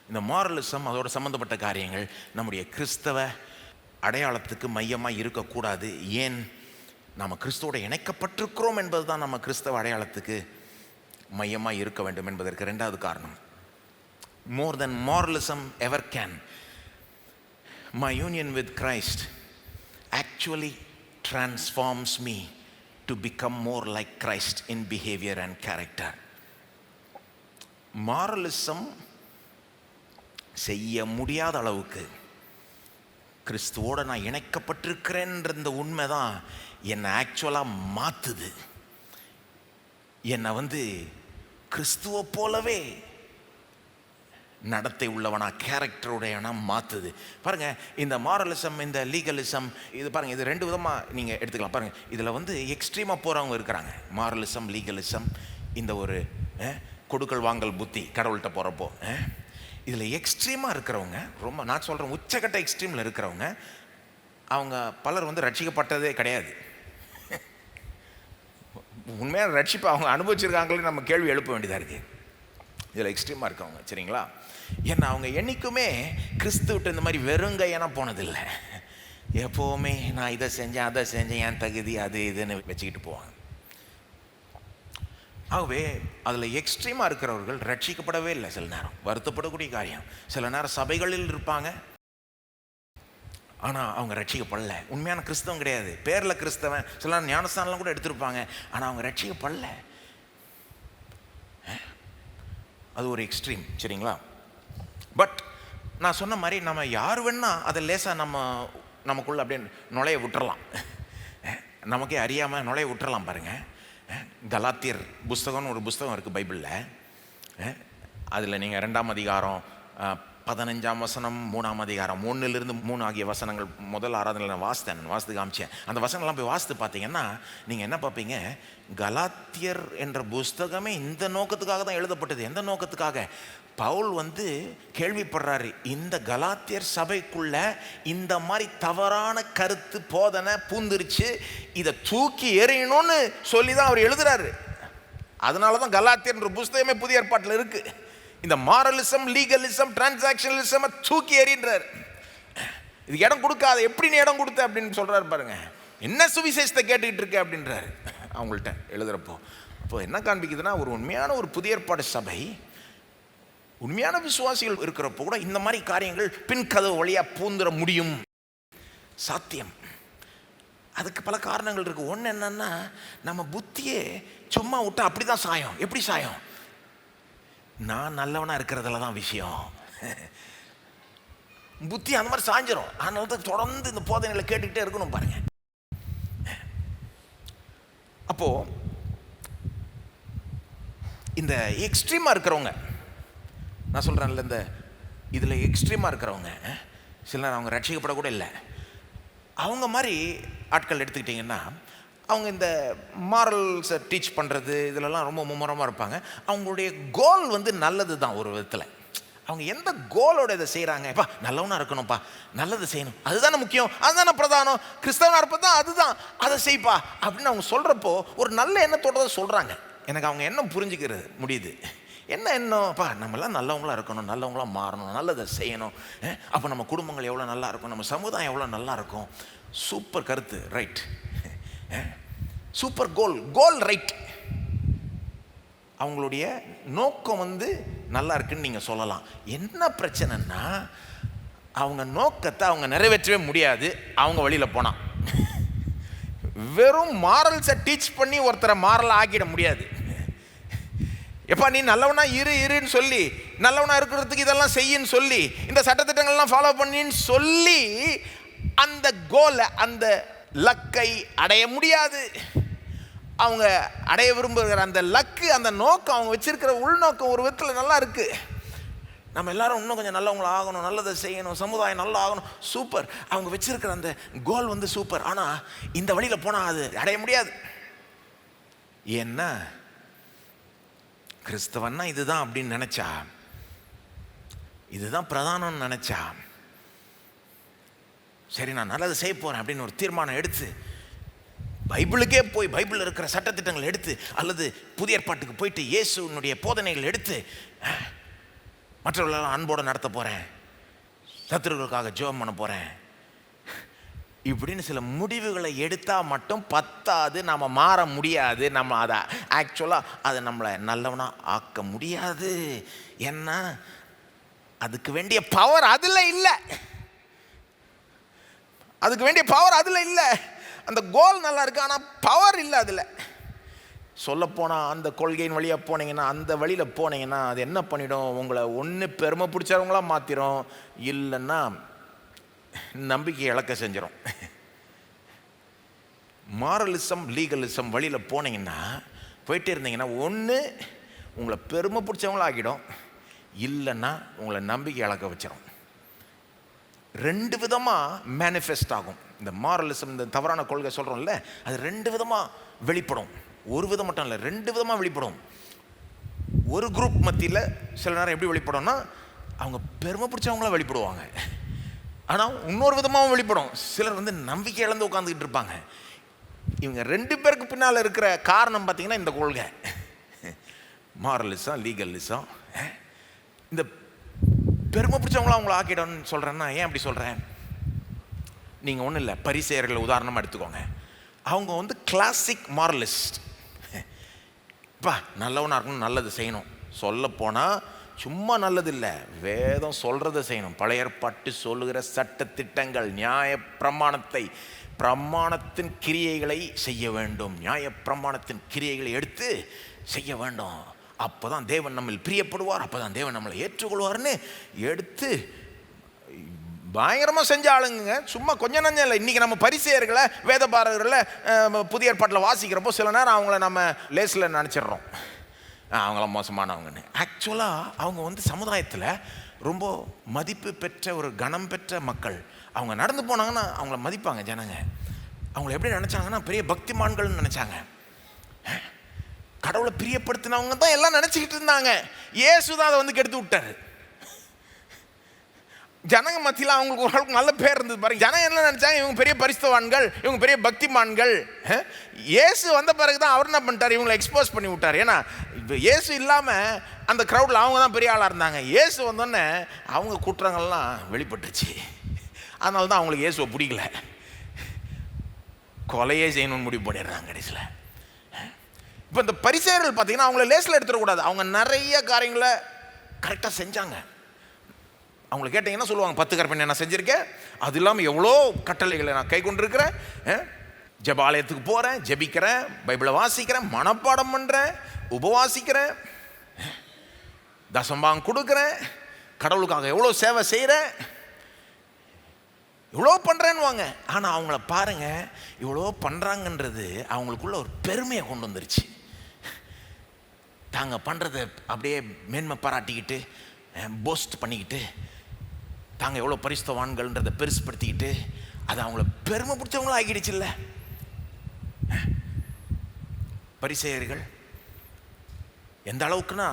இந்த மாரலிசம் அதோட சம்மந்தப்பட்ட காரியங்கள் நம்முடைய கிறிஸ்தவ அடையாளத்துக்கு மையமாக இருக்கக்கூடாது. ஏன்? நாம் கிறிஸ்துவோட இணைக்கப்பட்டிருக்கிறோம் என்பது தான் நம்ம கிறிஸ்தவ அடையாளத்துக்கு மையமாக இருக்க வேண்டும் என்பதற்கு ரெண்டாவது காரணம். More than moralism ever can, my union with Christ actually transforms me to become more like Christ in behavior and character. Moralism செய்ய முடியாத அளவுக்கு கிறிஸ்துவோட நான் இணைக்கப்பட்டிருக்கிறேன்ற இந்த உண்மை தான் என்னை ஆக்சுவலாக மாற்றுது. என்னை கிறிஸ்துவ போலவே நடத்தை உள்ளவனா, கேரக்டருடையவனா மாற்றுது. பாருங்கள், இந்த மாரலிசம், இந்த லீகலிசம், இது பாருங்கள், இது ரெண்டு விதமாக நீங்கள் எடுத்துக்கலாம். பாருங்கள், இதில் எக்ஸ்ட்ரீமாக போகிறவங்க இருக்கிறாங்க. மாரலிசம், லீகலிசம், இந்த ஒரு கொடுக்கல் வாங்கல் புத்தி கடவுள்கிட்ட போகிறப்போ, இதில் எக்ஸ்ட்ரீமாக இருக்கிறவங்க, ரொம்ப நான் சொல்கிறேன் உச்சக்கட்ட எக்ஸ்ட்ரீமில் இருக்கிறவங்க, அவங்க பலர் ரட்சிக்கப்பட்டதே கிடையாது. உண்மையான ரட்சிப்பை அவங்க அனுபவிச்சிருக்காங்களே நம்ம கேள்வி எழுப்ப வேண்டியதாக இருக்குது. இதில் எக்ஸ்ட்ரீமாக இருக்கவங்க, சரிங்களா? ஏன்னா அவங்க என்றைக்குமே கிறிஸ்துவிட்ட இந்த மாதிரி வெறுங்கையான போனதில்லை. எப்போவுமே நான் இதை செஞ்சேன், அதை செஞ்சேன், என் தகுதி அது இதுன்னு வச்சுக்கிட்டு போவாங்க. ஆகவே அதில் எக்ஸ்ட்ரீமாக இருக்கிறவர்கள் ரட்சிக்கப்படவே இல்லை. சில நேரம் வருத்தப்படக்கூடிய காரியம். சில நேரம் சபைகளில் இருப்பாங்க, ஆனால் அவங்க ரட்சிக்கப்படல. உண்மையான கிறிஸ்தவம் கிடையாது, பேரில் கிறிஸ்தவன். சில நேரம் ஞானஸ்தானம்லாம் கூட எடுத்திருப்பாங்க, ஆனால் அவங்க ரட்சிக்கப்படல. அது ஒரு எக்ஸ்ட்ரீம், சரிங்களா? பட் நான் சொன்ன மாதிரி நம்ம யார் வேணா அதை லேசாக நமக்குள்ள அப்படியே நுழைய விட்டுறலாம். நமக்கே அறியாமல் நுழைய விட்டுறலாம். பாருங்கள், கலாத்தியர் புஸ்தகம்னு ஒரு புஸ்தகம் இருக்குது பைபிளில். அதில் நீங்கள் 2ஆம் அதிகாரம் 15ஆம் வசனம் 3ஆம் அதிகாரம் 1-3 ஆகிய வசனங்கள் முதல் ஆராதனையில் நான் வாசித்து காமிச்சேன். அந்த வசனம்லாம் போய் வாசித்து பார்த்தீங்கன்னா நீங்கள் என்ன பார்ப்பீங்க, கலாத்தியர் என்ற புஸ்தகமே இந்த நோக்கத்துக்காக தான் எழுதப்பட்டது. எந்த நோக்கத்துக்காக? பவுல் கேள்விப்படுறாரு, இந்த கலாத்தியர் சபைக்குள்ள இந்த மாதிரி தவறான கருத்து போதனை பூந்துருச்சு, இதை தூக்கி எறியணும்னு சொல்லி தான் அவர் எழுதுறாரு. அதனால தான் கலாத்தியர் என்ற புஸ்தகமே புதிய ஏற்பாட்டில் இருக்கு. இந்த மாரலிசம், லீகலிசம், டிரான்சாக்ஷனலிசம் தூக்கி எறின்றார். இதுக்கு இடம் கொடுக்காத, எப்படி நீ இடம் கொடுத்த அப்படின்னு சொல்றாரு பாருங்க. என்ன சுவிசேஷத்தை கேட்டுக்கிட்டு இருக்க அப்படின்றாரு அவங்கள்ட்ட எழுதுறப்போ. அப்போ என்ன காண்பிக்குதுன்னா, ஒரு உண்மையான ஒரு புதிய ஏற்பாடு சபை, உண்மையான விசுவாசிகள் இருக்கிறப்போ கூட இந்த மாதிரி காரியங்கள் பின் கதவு வழியா பூந்துட முடியும், சாத்தியம். அதுக்கு பல காரணங்கள் இருக்கு. ஒன்று என்னன்னா, நம்ம புத்தியே சும்மா விட்டா அப்படிதான் சாயம். எப்படி சாயம்? நான் நல்லவனா இருக்கிறதுல தான் விஷயம். புத்தி அந்த மாதிரி சாஞ்சிரும். அதனால தான் தொடர்ந்து இந்த போதனைகளை கேட்டுக்கிட்டே இருக்கணும் பாருங்க. அப்போ இந்த எக்ஸ்ட்ரீமா இருக்கிறவங்க, நான் சொல்றேன்ல, இந்த இதுல எக்ஸ்ட்ரீமா இருக்கிறவங்க சில நேரம் அவங்க ரட்சிக்கப்பட கூட இல்லை. அவங்க மாதிரி ஆட்கள் எடுத்துக்கிட்டிங்கன்னா, அவங்க இந்த மாரல்ஸை டீச் பண்ணுறது இதிலெல்லாம் ரொம்ப மும்முரமாக இருப்பாங்க. அவங்களுடைய கோல் நல்லது தான் ஒரு விதத்தில். அவங்க எந்த கோலோட இதை செய்கிறாங்க, எப்பா நல்லவனாக இருக்கணும்ப்பா, நல்லது செய்யணும், அதுதானே முக்கியம், அதுதானே பிரதானம், கிறிஸ்தவனாக இருப்ப தான் அதுதான், அதை செய்ப்பா அப்படின்னு அவங்க சொல்கிறப்போ ஒரு நல்ல எண்ணத்தோட தான் சொல்கிறாங்க. எனக்கு அவங்க எண்ணம் புரிஞ்சுக்கிறது முடியுது. என்ன எண்ணம்ப்பா, நம்மளாம் நல்லவங்களாக இருக்கணும், நல்லவங்களாக மாறணும், நல்லதை செய்யணும், அப்போ நம்ம குடும்பங்கள் எவ்வளோ நல்லா இருக்கும், நம்ம சமுதாயம் எவ்வளோ நல்லா இருக்கும். சூப்பர் கருத்து, ரைட். சூப்பர் கோல் ரைட். அவங்களுடைய நோக்கம் நல்லா இருக்குன்னு நீங்கள் சொல்லலாம். என்ன பிரச்சனைன்னா, அவங்க நோக்கத்தை அவங்க நிறைவேற்றவே முடியாது அவங்க வழியில் போனால். வெறும் மாரல்ஸை டீச் பண்ணி ஒருத்தரை மாரல் ஆக்கிட முடியாது. எப்பா நீ நல்லவனா இருன்னு சொல்லி, நல்லவனா இருக்கிறதுக்கு இதெல்லாம் செய்யின்னு சொல்லி, இந்த சட்டத்திட்டங்கள்லாம் ஃபாலோ பண்ணின்னு சொல்லி அந்த கோலை, அந்த லக்கை அடைய முடியாது. அவங்க அடைய விரும்புகிற அந்த லக்கு, அந்த நோக்கம், அவங்க வச்சிருக்கிற உள்நோக்கம் ஒரு விதத்தில் நல்லா இருக்கு. நம்ம எல்லாரும் இன்னும் கொஞ்சம் நல்லவங்களா ஆகணும், நல்லதை செய்யணும், சமுதாயம் நல்லா ஆகணும், சூப்பர். அவங்க வச்சிருக்கிற அந்த கோல் சூப்பர். ஆனால் இந்த வழியில் போனால் அது அடைய முடியாது. ஏன்னா கிறிஸ்தவன்னா இதுதான் அப்படின்னு நினைச்சா, இதுதான் பிரதானம்னு நினைச்சா, சரி நான் நல்லதை செய்ய போறேன் அப்படின்னு ஒரு தீர்மானம் எடுத்து பைபிளுக்கே போய் பைபிளில் இருக்கிற சட்டத்திட்டங்கள் எடுத்து, அல்லது புதிய ஏற்பாட்டுக்கு போயிட்டு இயேசுனுடைய போதனைகள் எடுத்து, மற்றவர்களெல்லாம் அன்போடு நடத்த போகிறேன், சத்துருக்களுக்காக ஜெபம் பண்ண போகிறேன் இப்படின்னு சில முடிவுகளை எடுத்தால் மட்டும் பத்தாது. நாம் மாற முடியாது. நம்ம அதை ஆக்சுவலாக அதை நம்மளை நல்லவனாக ஆக்க முடியாது. ஏன்னா அதுக்கு வேண்டிய பவர் அதில் இல்லை. அதுக்கு வேண்டிய பவர் அதில் இல்லை. அந்த கோல் நல்லா இருக்கு, ஆனால் பவர் இல்லை அதில். சொல்லப்போனால் அந்த கொள்கையின் வழியாக போனீங்கன்னா, அந்த வழியில் போனீங்கன்னா அது என்ன பண்ணிடும், உங்களை ஒன்று பெருமை பிடிச்சவங்களா மாற்றிடும், இல்லைன்னா நம்பிக்கை இழக்க செஞ்சிடும். மாரலிசம், லீகலிசம் வழியில் போனீங்கன்னா, போயிட்டே இருந்தீங்கன்னா, ஒன்று உங்களை பெருமை பிடிச்சவங்களாகிடும், இல்லைன்னா உங்களை நம்பிக்கை இழக்க வச்சிடும். ரெண்டு விதமாக மேனிஃபெஸ்ட் ஆகும். இந்த மாரலிசம், இந்த தவறான கொள்கை சொல்கிறோம்ல, அது ரெண்டு விதமாக வெளிப்படும். ஒரு விதம் மட்டும் இல்லை, ரெண்டு விதமாக வெளிப்படும். ஒரு குரூப் மத்தியில் சில நேரம் எப்படி வெளிப்படும்னா, அவங்க பெருமை பிடிச்சவங்களாம் வெளிப்படுவாங்க. ஆனால் இன்னொரு விதமாகவும் வெளிப்படும். சிலர் நம்பிக்கை இழந்து உட்காந்துக்கிட்டு இருப்பாங்க. இவங்க ரெண்டு பேருக்கு பின்னால் இருக்கிற காரணம் பார்த்தீங்கன்னா இந்த கொள்கை, மாரலிசம், லீகலிசம். இந்த பெருமை பிடிச்சவங்களா அவங்கள ஆக்கிடணும்னு சொல்கிறேன்னா ஏன் அப்படி சொல்கிறேன், நீங்கள் ஒன்றும் இல்லை, பரிசேயர்களை உதாரணமாக எடுத்துக்கோங்க. அவங்க கிளாசிக் மாரலிஸ்ட். பா நல்லவனாக இருக்கணும், நல்லது செய்யணும், சொல்லப்போனால் சும்மா நல்லது இல்லை, வேதம் சொல்கிறத செய்யணும். பழைய ஏற்பாட்டு சொல்லுகிற சட்டத்திட்டங்கள், நியாய பிரமாணத்தை, பிரமாணத்தின் கிரியைகளை செய்ய வேண்டும். நியாய பிரமாணத்தின் கிரியைகளை எடுத்து செய்ய வேண்டும். அப்போ தான் தேவன் நம்மில் பிரியப்படுவார், அப்போ தான் தேவன் நம்மளை ஏற்றுக்கொள்வார்னு எடுத்து பயங்கரமாக செஞ்ச ஆளுங்க. சும்மா கொஞ்சம் நஞ்சம் இல்லை. இன்றைக்கி நம்ம பரிசேயர்களை, வேத பாரகர்களை புதிய ஏற்பாட்டில் வாசிக்கிறப்போ சில நேரம் அவங்கள நம்ம லேஸில் நினச்சிட்றோம், அவங்களாம் மோசமானவங்கன்னு. ஆக்சுவலாக அவங்க சமுதாயத்தில் ரொம்ப மதிப்பு பெற்ற ஒரு கனம் பெற்ற மக்கள். அவங்க நடந்து போனாங்கன்னா அவங்கள மதிப்பாங்க ஜனங்க. அவங்கள எப்படி நினச்சாங்கன்னா பெரிய பக்திமான்கள்னு நினச்சாங்க. கடவுளை பிரியப்படுத்தினவங்க தான் எல்லாம் நினச்சிக்கிட்டு இருந்தாங்க. இயேசு தான் அதை வந்து கெடுத்து விட்டாரு. ஜனங்க மத்தியில் அவங்களுக்கு ஓரளவுக்கு நல்ல பேர் இருந்தது பாருங்க. ஜனங்க என்ன நினச்சாங்க, இவங்க பெரிய பரிசுத்தவான்கள், இவங்க பெரிய பக்திமான்கள். இயேசு வந்த பிறகு தான் அவர் என்ன பண்ணிட்டார், இவங்களை எக்ஸ்போஸ் பண்ணி விட்டார். ஏன்னா இப்போ இயேசு இல்லாமல் அந்த க்ரௌடில் அவங்க தான் பெரிய ஆளாக இருந்தாங்க. இயேசு வந்தோடனே அவங்க குற்றங்கள்லாம் வெளிப்பட்டுச்சு. அதனால தான் அவங்களுக்கு இயேசுவை பிடிக்கல, கொலையே செய்யணும்னு முடிவு பண்ணிடுறாங்க கடைசியில். இப்போ இந்த பரிசேயர்கள் பார்த்தீங்கன்னா அவங்கள லேசில் எடுத்துடக்கூடாது. அவங்க நிறைய காரியங்களை கரெக்டாக செஞ்சாங்க. அவங்கள கேட்டிங்கன்னா சொல்லுவாங்க, 10 கற்பனை நான் செஞ்சுருக்கேன், அது இல்லாமல் எவ்வளோ கட்டளைகளை நான் கை கொண்டிருக்கிறேன், ஜெபாலயத்துக்கு போகிறேன், ஜெபிக்கிறேன், பைபிளை வாசிக்கிறேன், மனப்பாடம் பண்ணுறேன், உபவாசிக்கிறேன், தசம்பாங்க கொடுக்குறேன், கடவுளுக்காக எவ்வளோ சேவை செய்கிறேன், இவ்வளோ பண்ணுறேன்னுவாங்க. ஆனால் அவங்கள பாருங்கள், இவ்வளோ பண்ணுறாங்கன்றது அவங்களுக்குள்ள ஒரு பெருமையை கொண்டு வந்துருச்சு. தாங்க பண்ணுறதை அப்படியே மேன்மை பாராட்டிக்கிட்டு, போஸ்ட் பண்ணிக்கிட்டு, தாங்க எவ்வளோ பரிசுத்தவான்கள்ன்றதை பெருசுப்படுத்திக்கிட்டு, அது அவங்கள பெருமை பிடிச்சவங்களும் ஆகிடுச்சு. இல்லை, பரிசேயர்கள் எந்த அளவுக்குன்னா,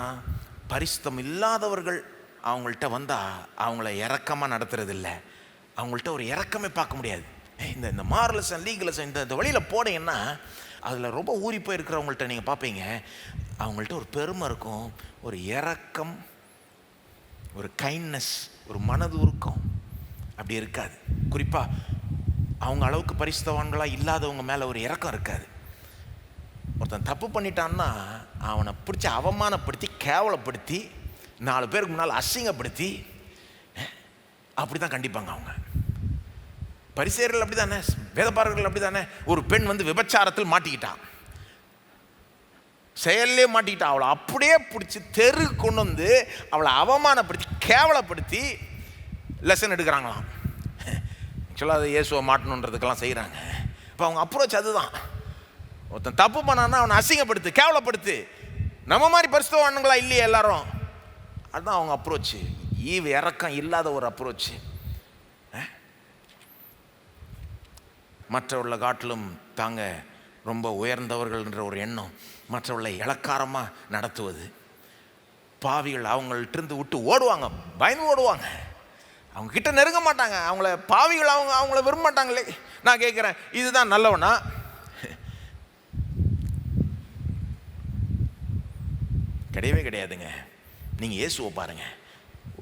பரிசுத்தம் இல்லாதவர்கள் அவங்கள்ட்ட வந்தால் அவங்கள இரக்கமாக நடத்துறது இல்லை. அவங்கள்ட்ட ஒரு இரக்கமே பார்க்க முடியாது. இந்த மாரலிசம் லீகலிசம் இந்த வழியில் போனீங்கன்னா அதில் ரொம்ப ஊறி போய் இருக்கிறவங்கள்ட்ட நீங்கள் பார்ப்பீங்க, அவங்கள்ட்ட ஒரு பெருமை இருக்கும், ஒரு இரக்கம், ஒரு கைண்ட்னஸ், ஒரு மனது உருக்கம் அப்படி இருக்காது. குறிப்பாக அவங்க அளவுக்கு பரிசுத்தவான்களாக இல்லாதவங்க மேலே ஒரு இரக்கம் இருக்காது. ஒருத்தன் தப்பு பண்ணிட்டான்னா அவனை பிடிச்சி அவமானப்படுத்தி, கேவலப்படுத்தி, 4 பேருக்கு முன்னால் அசிங்கப்படுத்தி அப்படி தான் கண்டிப்பாங்க அவங்க. பரிசேயர்கள் அப்படி தானே, வேதபாரகர்கள் அப்படி தானே. ஒரு பெண் வந்து விபச்சாரத்தில் மாட்டிக்கிட்டான், செயல்லே மாட்டிக்கிட்டான். அவளை அப்படியே பிடிச்சி தெரு கொண்டு வந்து அவளை அவமானப்படுத்தி கேவலப்படுத்தி லெசன் எடுக்கிறாங்களாம். ஆக்சுவலாக அதை இயேசுவை மாட்டணுன்றதுக்கெல்லாம் செய்கிறாங்க. இப்போ அவங்க அப்ரோச் அதுதான். ஒருத்தன் தப்பு பண்ணான்னா அவனை அசிங்கப்படுத்து, கேவலப்படுத்து. நம்ம மாதிரி பரிசுத்தவான்களா இல்லையே எல்லாரும், அதுதான் அவங்க அப்ரோச்சு. ஈவு இறக்கம் இல்லாத ஒரு அப்ரோச்சு. மற்றவர்களை காட்டிலும் தாங்க ரொம்ப உயர்ந்தவர்கள்ன்ற ஒரு எண்ணம், மற்றவர்களை இளக்காரமாக நடத்துவது. பாவிகள் அவங்கள்ட்டிருந்து விட்டு ஓடுவாங்க, பயந்து ஓடுவாங்க, அவங்க கிட்ட நெருங்க மாட்டாங்க. அவங்கள பாவிகள் அவங்கள விரும்ப மாட்டாங்களே. நான் கேட்குறேன், இதுதான் நல்லவனா? கிடையவே கிடையாதுங்க. நீங்கள் இயேசுவை பாருங்கள்,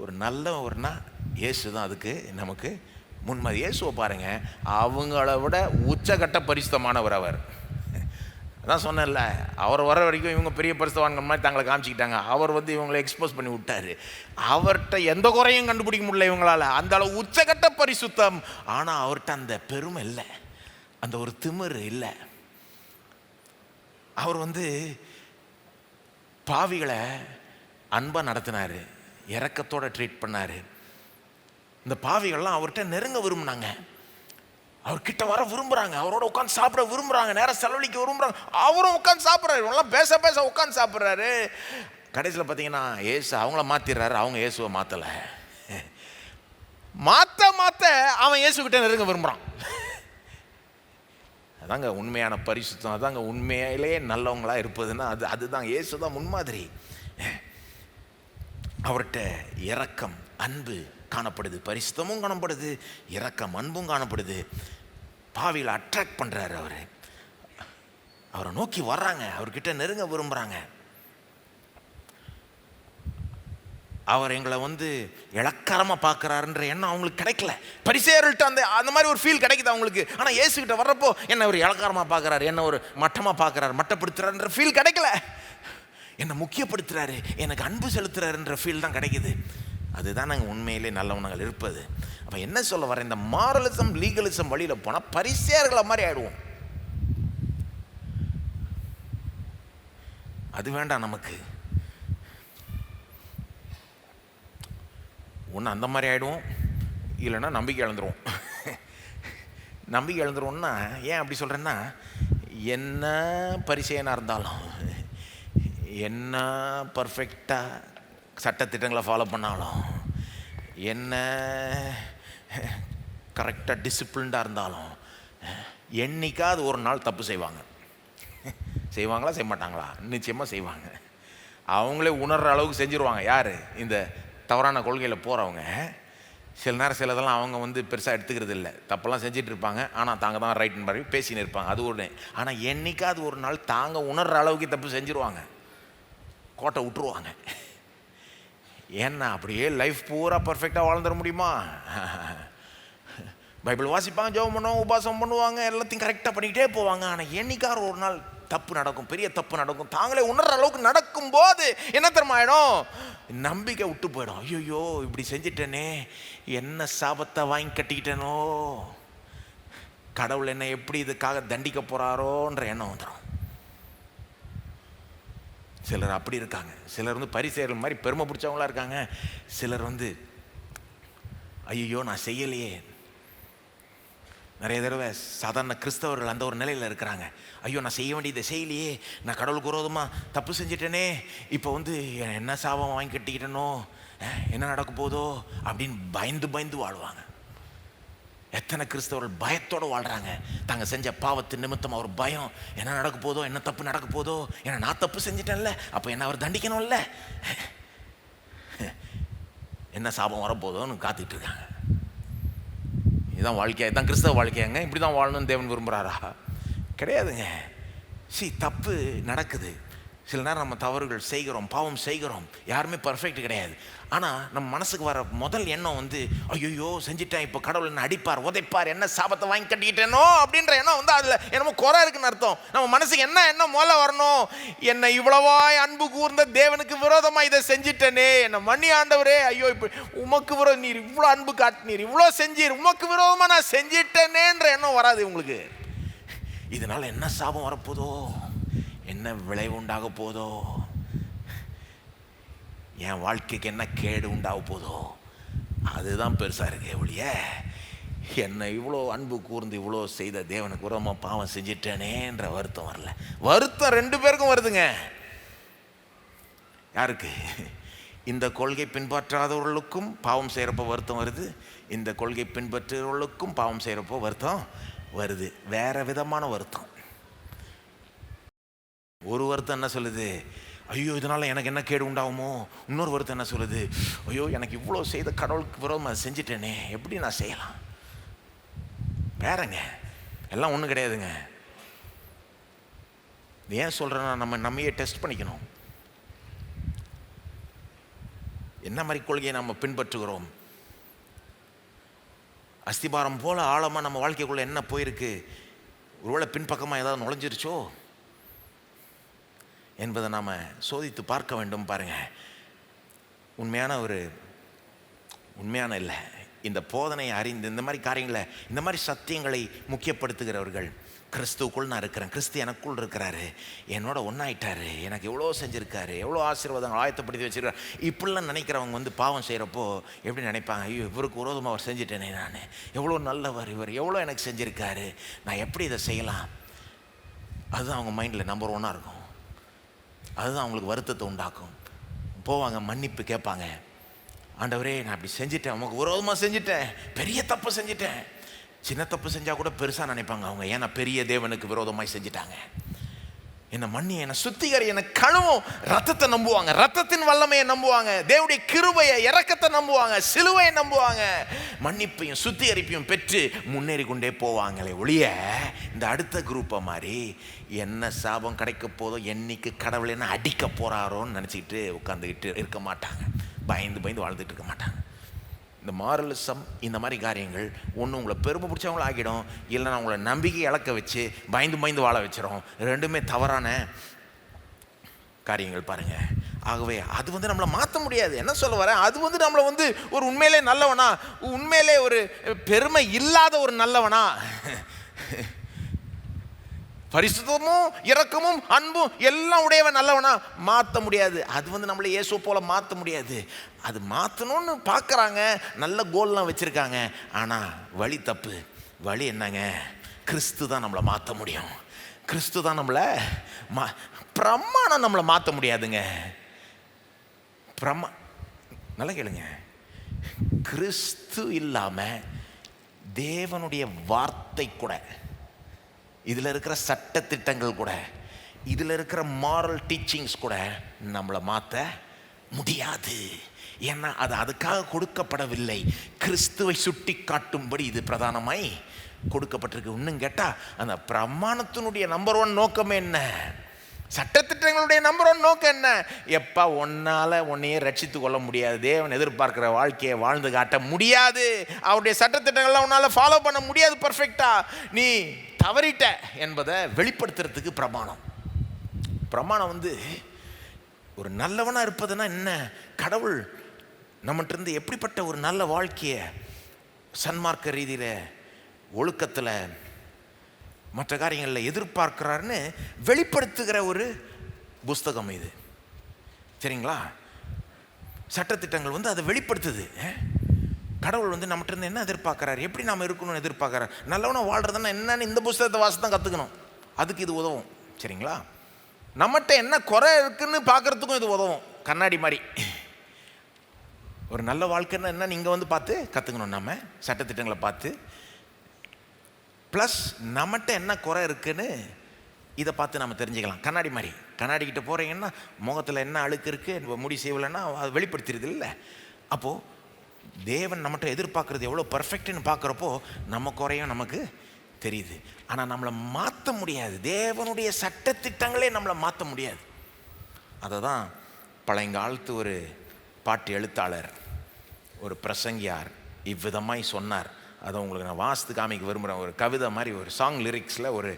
ஒரு நல்லவர்னா இயேசு தான் அதுக்கு நமக்கு முன்மாதிரி. இயேசுவை பாருங்கள், அவங்கள விட உச்சகட்ட பரிசுத்தமானவர் அவர். அதான் சொன்னேன்ல, அவர் வர வரைக்கும் இவங்க பெரிய பரிசுத்தவான்கள் மாதிரி தங்களை காமிச்சிக்கிட்டாங்க. அவர் வந்து இவங்களை எக்ஸ்போஸ் பண்ணி விட்டார். அவர்கிட்ட எந்த குறையும் கண்டுபிடிக்க முடியல இவங்களால், அந்த அளவு உச்சகட்ட பரிசுத்தம். ஆனால் அவர்கிட்ட அந்த பெருமை இல்லை, அந்த ஒரு திமிரு இல்லை. அவர் வந்து பாவிகளை அன்பாக நடத்தினார், இரக்கத்தோடு ட்ரீட் பண்ணார். இந்த பாவிகள்லாம் அவர்கிட்ட நெருங்க விரும்பினாங்க, அவர்கிட்ட வர விரும்புகிறாங்க, அவரோட உட்காந்து சாப்பிட விரும்புகிறாங்க, நேரம் செலவழிக்க விரும்புகிறாங்க. அவரும் உட்காந்து சாப்பிட்றாரு, இவங்களாம் பேச பேச உட்காந்து சாப்பிட்றாரு. கடைசியில் பார்த்தீங்கன்னா ஏசு அவங்கள மாற்றிடுறாரு, அவங்க இயேசுவை மாற்றலை. மாற்ற அவன் இயேசுக்கிட்ட நெருங்க விரும்புகிறான். அதாங்க உண்மையான பரிசுத்தம், அதாங்க உண்மையிலேயே நல்லவங்களாக இருப்பதுன்னா அதுதான். இயேசு தான் முன்மாதிரி. அவர்கிட்ட இரக்கம், அன்பு காணப்படுது, பரிசுத்தமும் காணப்படுது, இரக்கம் அன்பும் காணப்படுது. பாவிகளை அட்ராக்ட் பண்ணுறாரு. அவரை நோக்கி வர்றாங்க, அவர்கிட்ட நெருங்க விரும்புகிறாங்க. அவர் எங்களை வந்து இளக்காரமாக பார்க்குறாருன்ற எண்ணம் அவங்களுக்கு கிடைக்கல. பரிசேயர்கள்ட்ட அந்த மாதிரி ஒரு ஃபீல் கிடைக்குது அவங்களுக்கு. ஆனால் இயேசுகிட்ட வர்றப்போ என்ன ஒரு இளக்காரமாக பார்க்குறாரு, என்ன ஒரு மட்டமாக பார்க்குறாரு, மட்டப்படுத்துறாருன்ற ஃபீல் கிடைக்கல. என்னை முக்கியப்படுத்துறாரு, எனக்கு அன்பு செலுத்துறாருன்ற ஃபீல் தான் கிடைக்குது. அதுதான் நாங்கள் உண்மையிலே நல்லவனங்கள் இருப்பது. அப்போ என்ன சொல்ல வர, இந்த மாரலிசம் லீகலிசம் வழியில் போனால் பரிசேயர்களை மாதிரி ஆயிடுவோம். அது வேண்டாம் நமக்கு. ஒன்று அந்த மாதிரி ஆகிடுவோம், இல்லைன்னா நம்பிக்கை இழந்துருவோம். நம்பிக்கை இழந்துருவோம்னா ஏன் அப்படி சொல்கிறேன்னா, என்ன பரிசேயனாக இருந்தாலும், என்ன பர்ஃபெக்டாக சட்டத்திட்டங்களை ஃபாலோ பண்ணாலும், என்ன கரெக்டாக டிசிப்ளின்டாக இருந்தாலும் என்னைக்காவது ஒரு நாள் தப்பு செய்வாங்க. செய்வாங்களா செய்ய மாட்டாங்களா? நிச்சயமாக செய்வாங்க. அவங்களே உணர்கிற அளவுக்கு செஞ்சுருவாங்க. யார்? இந்த தவறான கொள்கையில் போகிறவங்க. சில நேரம் சிலதெல்லாம் அவங்க பெருசாக எடுத்துக்கிறது இல்லை, தப்பெல்லாம் செஞ்சுட்டு இருப்பாங்க. ஆனால் தாங்க தான் ரைட்னு மாதிரி பேசின்னு இருப்பாங்க. அது ஒன்று. ஆனால் என்னைக்காவது ஒரு நாள் தாங்க உணர்கிற அளவுக்கு தப்பு செஞ்சுருவாங்க, கோட்டை விட்டுருவாங்க. ஏன்னா அப்படியே லைஃப் பூரா பர்ஃபெக்டாக வாழ்ந்துட முடியுமா? பைபிள் வாசிப்பாங்க, ஜெபம் பண்ணுவாங்க, உபாசம் பண்ணுவாங்க, எல்லாத்தையும் கரெக்டாக பண்ணிக்கிட்டே போவாங்க. ஆனால் என்னைக்கார ஒரு நாள் தப்பு நடக்கும், பெரிய தப்பு நடக்கும். தாங்களே உணர்ற அளவுக்கு நடக்கும்போது என்ன தெரியுமா ஆயிடும்? நம்பிக்கை விட்டு போயிடும். ஐயோ இப்படி செஞ்சிட்டேனே, என்ன சாபத்தை வாங்கி கட்டிக்கிட்டேனோ, கடவுள் என்ன எப்படி இதுக்காக தண்டிக்க போகிறாரோன்ற எண்ணம் வந்துடும். சிலர் அப்படி இருக்காங்க. சிலர் பரிசேயர்கள் மாதிரி பெருமை பிடிச்சவங்களா இருக்காங்க. சிலர் ஐயோ நான் செய்யலையே. நிறைய தடவை சாதாரண கிறிஸ்தவர்கள் அந்த ஒரு நிலையில் இருக்கிறாங்க. ஐயோ நான் செய்ய வேண்டியதை செய்யலையே, நான் கடவுளுக்கு விரோதமாக தப்பு செஞ்சிட்டேனே, இப்போ என்ன சாபம் வாங்கி கட்டிக்கிட்டனோ, என்ன நடக்க போதோ அப்படின்னு பயந்து பயந்து வாழ்வாங்க. எத்தனை கிறிஸ்தவர்கள் பயத்தோடு வாழ்கிறாங்க. தாங்க செஞ்ச பாவத்தின் நிமித்தம் ஒரு பயம், என்ன நடக்க போதோ, என்ன தப்பு நடக்க போதோ, ஏன்னா நான் தப்பு செஞ்சிட்டேன்ல, அப்போ என்ன அவர் தண்டிக்கணும்ல, என்ன சாபம் வரப்போதோன்னு காத்துட்டு இருக்காங்க. இதுதான் வாழ்க்கையா? இதுதான் கிறிஸ்தவ வாழ்க்கையாங்க? இப்படி தான் வாழணும்னு தேவன் விரும்புகிறாரா? கிடையாதுங்க. தப்பு நடக்குது. சில நேரம் நம்ம தவறுகள் செய்கிறோம், பாவம் செய்கிறோம். யாருமே பர்ஃபெக்ட் கிடையாது. ஆனால் நம்ம மனசுக்கு வர முதல் எண்ணம் ஐயோ செஞ்சிட்டேன், இப்போ கடவுள் என்ன அடிப்பார், உதைப்பார், என்ன சாபத்தை வாங்கி கட்டிக்கிட்டேனோ அப்படின்ற எண்ணம் அதில் என்னமோ குறை இருக்குன்னு அர்த்தம். நம்ம மனசுக்கு என்ன எண்ணம் முதல்ல வரணும்? என்னை இவ்வளவாய் அன்பு கூர்ந்த தேவனுக்கு விரோதமாக இதை செஞ்சிட்டேனே, என்னை மன்னி ஆண்டவரே, ஐயோ இப்போ உமக்கு விரோதம், நீர் இவ்வளோ அன்பு காட்டினீர், இவ்வளோ செஞ்சீர், உமக்கு விரோதமாக நான் செஞ்சிட்டேனேன்ற எண்ணம் வராது உங்களுக்கு. இதனால் என்ன சாபம் வரப்போதோ, என்ன விளைவு உண்டாக போதோ, என் வாழ்க்கைக்கு என்ன கேடு உண்டாக போதோ, அதுதான் பெருசாக இருக்கு ஒழிய என்னை இவ்வளோ அன்பு கூர்ந்து இவ்வளோ செய்த தேவனுக்கு விரோதமாக பாவம் செஞ்சிட்டேனேன்ற வருத்தம் வரல. வருத்தம் ரெண்டு பேருக்கும் வருதுங்க. யாருக்கு? இந்த கொள்கை பின்பற்றாதவர்களுக்கும் பாவம் செய்கிறப்போ வருத்தம் வருது, இந்த கொள்கை பின்பற்றுறவர்களுக்கும் பாவம் செய்கிறப்போ வருத்தம் வருது. வேற விதமான வருத்தம். ஒரு வருத்தம் என்ன சொல்லுது? ஐயோ இதனால் எனக்கு என்ன கேடு உண்டாகுமோ. இன்னொரு வருத்தம் என்ன சொல்லுது? ஐயோ எனக்கு இவ்வளோ செய்த கடவுளுக்கு விரோதமாக செஞ்சிட்டேனே, எப்படி நான் செய்யலாம்? வேறங்க, எல்லாம் ஒன்றும் கிடையாதுங்க. ஏன் சொல்கிறேன்னா, நம்மையே டெஸ்ட் பண்ணிக்கணும். என்ன மாதிரி கொள்கையை நம்ம பின்பற்றுகிறோம்? அஸ்திபாரம் போல ஆழமாக நம்ம வாழ்க்கைக்குள்ளே என்ன போயிருக்கு? ஒருவேளை பின்பக்கமாக ஏதாவது நுழைஞ்சிருச்சோ என்பதை நாம் சோதித்து பார்க்க வேண்டும். பாருங்கள், உண்மையான இல்லை, இந்த போதனை அறிந்து இந்த மாதிரி காரியங்களை, இந்த மாதிரி சத்தியங்களை முக்கியப்படுத்துகிறவர்கள், கிறிஸ்துவுக்குள் நான் இருக்கிறேன், கிறிஸ்து எனக்குள் இருக்கிறாரு, என்னோட ஒன்றாயிட்டாரு, எனக்கு எவ்வளோ செஞ்சுருக்காரு, எவ்வளோ ஆசீர்வாதங்கள் ஆயத்தப்படுத்தி வச்சுருக்காரு, இப்படிலாம் நினைக்கிறவங்க பாவம் செய்கிறப்போ எப்படி நினைப்பாங்க? ஐயோ இவருக்கு விரோதமாக அவர் செஞ்சுட்டேனே, நான் எவ்வளோ நல்லவர், இவர் எவ்வளோ எனக்கு செஞ்சுருக்காரு, நான் எப்படி இதை செய்யலாம்? அதுதான் அவங்க மைண்டில் நம்பர் ஒன்னாக இருக்கும். அதுதான் அவங்களுக்கு வருத்தத்தை உண்டாக்கும். போவாங்க, மன்னிப்பு கேட்பாங்க. ஆண்டவரே நான் அப்படி செஞ்சிட்டேன், உமக்கு விரோதமாக செஞ்சிட்டேன், பெரிய தப்பு செஞ்சிட்டேன். சின்ன தப்பு செஞ்சால் கூட பெருசாக நினைப்பாங்க அவங்க. ஏன்னா பெரிய தேவனுக்கு விரோதமாக செஞ்சிட்டாங்க. என்னை மன்னி, என்னை சுத்திகரி, என்னை கழுவும். ரத்தத்தை நம்புவாங்க, ரத்தத்தின் வல்லமையை நம்புவாங்க, தேவனுடைய கிருபையை, இரக்கத்தை நம்புவாங்க, சிலுவையை நம்புவாங்க. மன்னிப்பையும் சுத்திகரிப்பையும் பெற்று முன்னேறி கொண்டே போவாங்களே ஒழிய இந்த அடுத்த குரூப்பை மாதிரி என்ன சாபம் கிடைக்க போதோ, என்னைக்கு கடவுள் என்ன அடிக்க போகிறாரோன்னு நினச்சிக்கிட்டு உட்காந்துக்கிட்டு இருக்க மாட்டாங்க. பயந்து பயந்து வாழ்ந்துட்டு இருக்க மாட்டாங்க. இந்த மாரலிசம், இந்த மாதிரி காரியங்கள் ஒன்று உங்களை பெருமை பிடிச்சவங்களும் ஆகிடும், இல்லைன்னா உங்களை நம்பிக்கை இழக்க வச்சு பயந்து பயந்து வாழ வச்சிடும். ரெண்டுமே தவறான காரியங்கள் பாருங்கள். ஆகவே அது நம்மளை மாற்ற முடியாது. என்ன சொல்ல வரேன்? அது நம்மளை ஒரு உண்மையிலே நல்லவனா, உண்மையிலே ஒரு பெருமை இல்லாத ஒரு நல்லவனா, பரிசுத்தமும் இரக்கமும் அன்பும் எல்லாம் உடையவன் நல்லவனா மாற்ற முடியாது. அது நம்மளை இயேசு போல மாற்ற முடியாது. அது மாற்றணும்னு பார்க்குறாங்க, நல்ல கோல்லாம் வச்சுருக்காங்க. ஆனால் வழி தப்பு. வழி என்னங்க? கிறிஸ்து தான் நம்மளை மாற்ற முடியும். கிறிஸ்து தான் நம்மளை பிரமாணம் நம்மளை மாற்ற முடியாதுங்க. நல்லா கேளுங்க, கிறிஸ்து இல்லாம தேவனுடைய வார்த்தை கூட, இதில் இருக்கிற சட்ட திட்டங்கள் கூட, இதில் இருக்கிற மாரல் டீச்சிங்ஸ் கூட நம்மளை மாற்ற முடியாது. ஏன்னா அது அதுக்காக கொடுக்கப்படவில்லை, கிறிஸ்துவை சுட்டி காட்டும்படி இது பிரதானமாய் கொடுக்கப்பட்டிருக்கு. இன்னும் கேட்டால் அந்த பிரமாணத்தினுடைய நம்பர் 1 நோக்கம் என்ன? சட்டத்திட்டங்களுடைய நம்பர் 1 நோக்கம் என்ன? எப்பா உன்னால உன்னையே ரட்சித்து கொள்ள முடியாது, தேவன் எதிர்பார்க்கிற வாழ்க்கையை வாழ்ந்து காட்ட முடியாது, அவருடைய சட்டத்திட்டங்கள்லாம் உன்னால ஃபாலோ பண்ண முடியாது பர்ஃபெக்டா, நீ தவறிட்ட என்பதை வெளிப்படுத்துறதுக்கு பிரமாணம். பிரமாணம் ஒரு நல்லவனா இருப்பதுன்னா என்ன? கடவுள் நம்மகிட்ட இருந்து எப்படிப்பட்ட ஒரு நல்ல வாழ்க்கையை சன்மார்க்க ரீதியில், ஒழுக்கத்தில், மற்ற காரியங்களில் எதிர்பார்க்கிறாருன்னு வெளிப்படுத்துகிற ஒரு புஸ்தகம் இது. சரிங்களா? சட்டத்திட்டங்கள் அதை வெளிப்படுத்துது. கடவுள் நம்மகிட்ட இருந்து என்ன எதிர்பார்க்குறாரு, எப்படி நாம் இருக்கணும்னு எதிர்பார்க்குறாரு, நல்லவனா வாழ்கிறதுன்னா என்னன்னு இந்த புஸ்தகத்தை வாசி தான் கற்றுக்கணும். அதுக்கு இது உதவும். சரிங்களா? நம்மகிட்ட என்ன குறை இருக்குன்னு பார்க்குறதுக்கும் இது உதவும். கண்ணாடி மாதிரி. ஒரு நல்ல வாழ்க்கைன்னா என்ன நீங்கள் பார்த்து கற்றுக்கணும். நம்ம சட்டத்திட்டங்களை பார்த்து, ப்ளஸ் நம்மகிட்ட என்ன குறை இருக்குன்னு இதை பார்த்து நம்ம தெரிஞ்சுக்கலாம். கண்ணாடி மாதிரி. கண்ணாடிக்கிட்ட போகிறீங்கன்னா முகத்தில் என்ன அழுக்கு இருக்குது, முடி செய்யலைன்னா அது வெளிப்படுத்திடுது இல்லை. அப்போது தேவன் நம்மகிட்ட எதிர்பார்க்குறது எவ்வளோ பர்ஃபெக்ட்னு பார்க்குறப்போ நம்ம குறையும் நமக்கு தெரியுது. ஆனால் நம்மளை மாற்ற முடியாது, தேவனுடைய சட்டத்திட்டங்களே நம்மளை மாற்ற முடியாது. அதை தான் பழையங்காலத்து ஒரு பாட்டு எழுத்தாளர், ஒரு பிரசங்கியார் இவ்விதமாய் சொன்னார். அதை உங்களுக்கு நான் வாசித்து காமிக்க விரும்புகிறேன். ஒரு கவிதை மாதிரி, ஒரு சாங் லிரிக்ஸில் ஒரு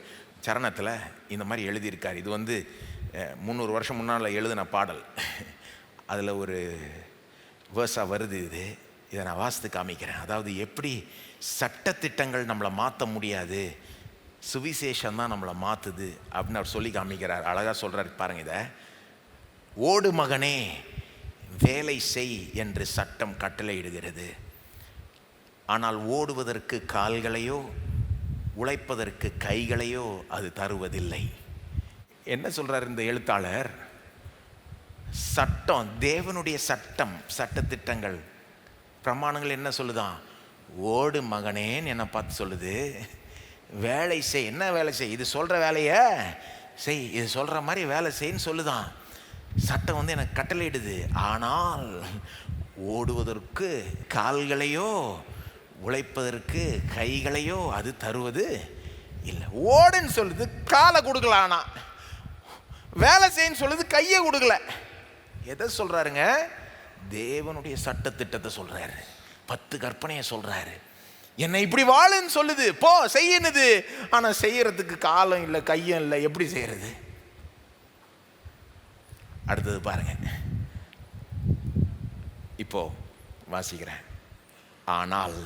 சரணத்தில் இந்த மாதிரி எழுதியிருக்கார். இது 300 வருஷம் முன்னால் எழுதின பாடல். அதில் ஒரு வேர்ஸாக வருது. இதை நான் வாசித்து காமிக்கிறேன். அதாவது எப்படி சட்டத்திட்டங்கள் நம்மளை மாற்ற முடியாது, சுவிசேஷம் தான் நம்மளை மாற்றுது அப்படின்னு அவர் சொல்லி காமிக்கிறார். அழகாக சொல்கிறார் பாருங்க. இதை, ஓடு மகனே வேலை செய் என்று சட்டம் கட்டளையிடுகிறது, ஆனால் ஓடுவதற்கு கால்களையோ உழைப்பதற்கு கைகளையோ அது தருவதில்லை. என்ன சொல்றார் இந்த எழுத்தாளர்? சட்டம், தேவனுடைய சட்டம், சட்டத்திட்டங்கள், பிரமாணங்கள் என்ன சொல்லுதான்? ஓடு மகனேன்னு என்னை பார்த்து சொல்லுது. வேலை செய். என்ன வேலை செய்? இது சொல்கிற வேலையை செய், இது சொல்கிற மாதிரி வேலை செய்ன்னு சொல்லுதான். சட்டம் எனக்கு கட்டளையிடுது, ஆனால் ஓடுவதற்கு கால்களையோ உழைப்பதற்கு கைகளையோ அது தருவது இல்லை. ஓடுன்னு சொல்லுது, காலை கொடுக்கல. ஆனால் வேலை செய்யன்னு சொல்லுது, கையை கொடுக்கல. எதை சொல்கிறாருங்க? தேவனுடைய சட்டத்திட்டத்தை சொல்கிறாரு, 10 கற்பனையை சொல்கிறாரு. என்னை இப்படி வாழுன்னு சொல்லுது, போ செய்யணுது, ஆனால் செய்யறதுக்கு காலம் இல்லை, கையும் இல்லை, எப்படி செய்யறது? அடுத்தது பாருங்க, இப்போ வாசிக்கிறேன். ஆனால்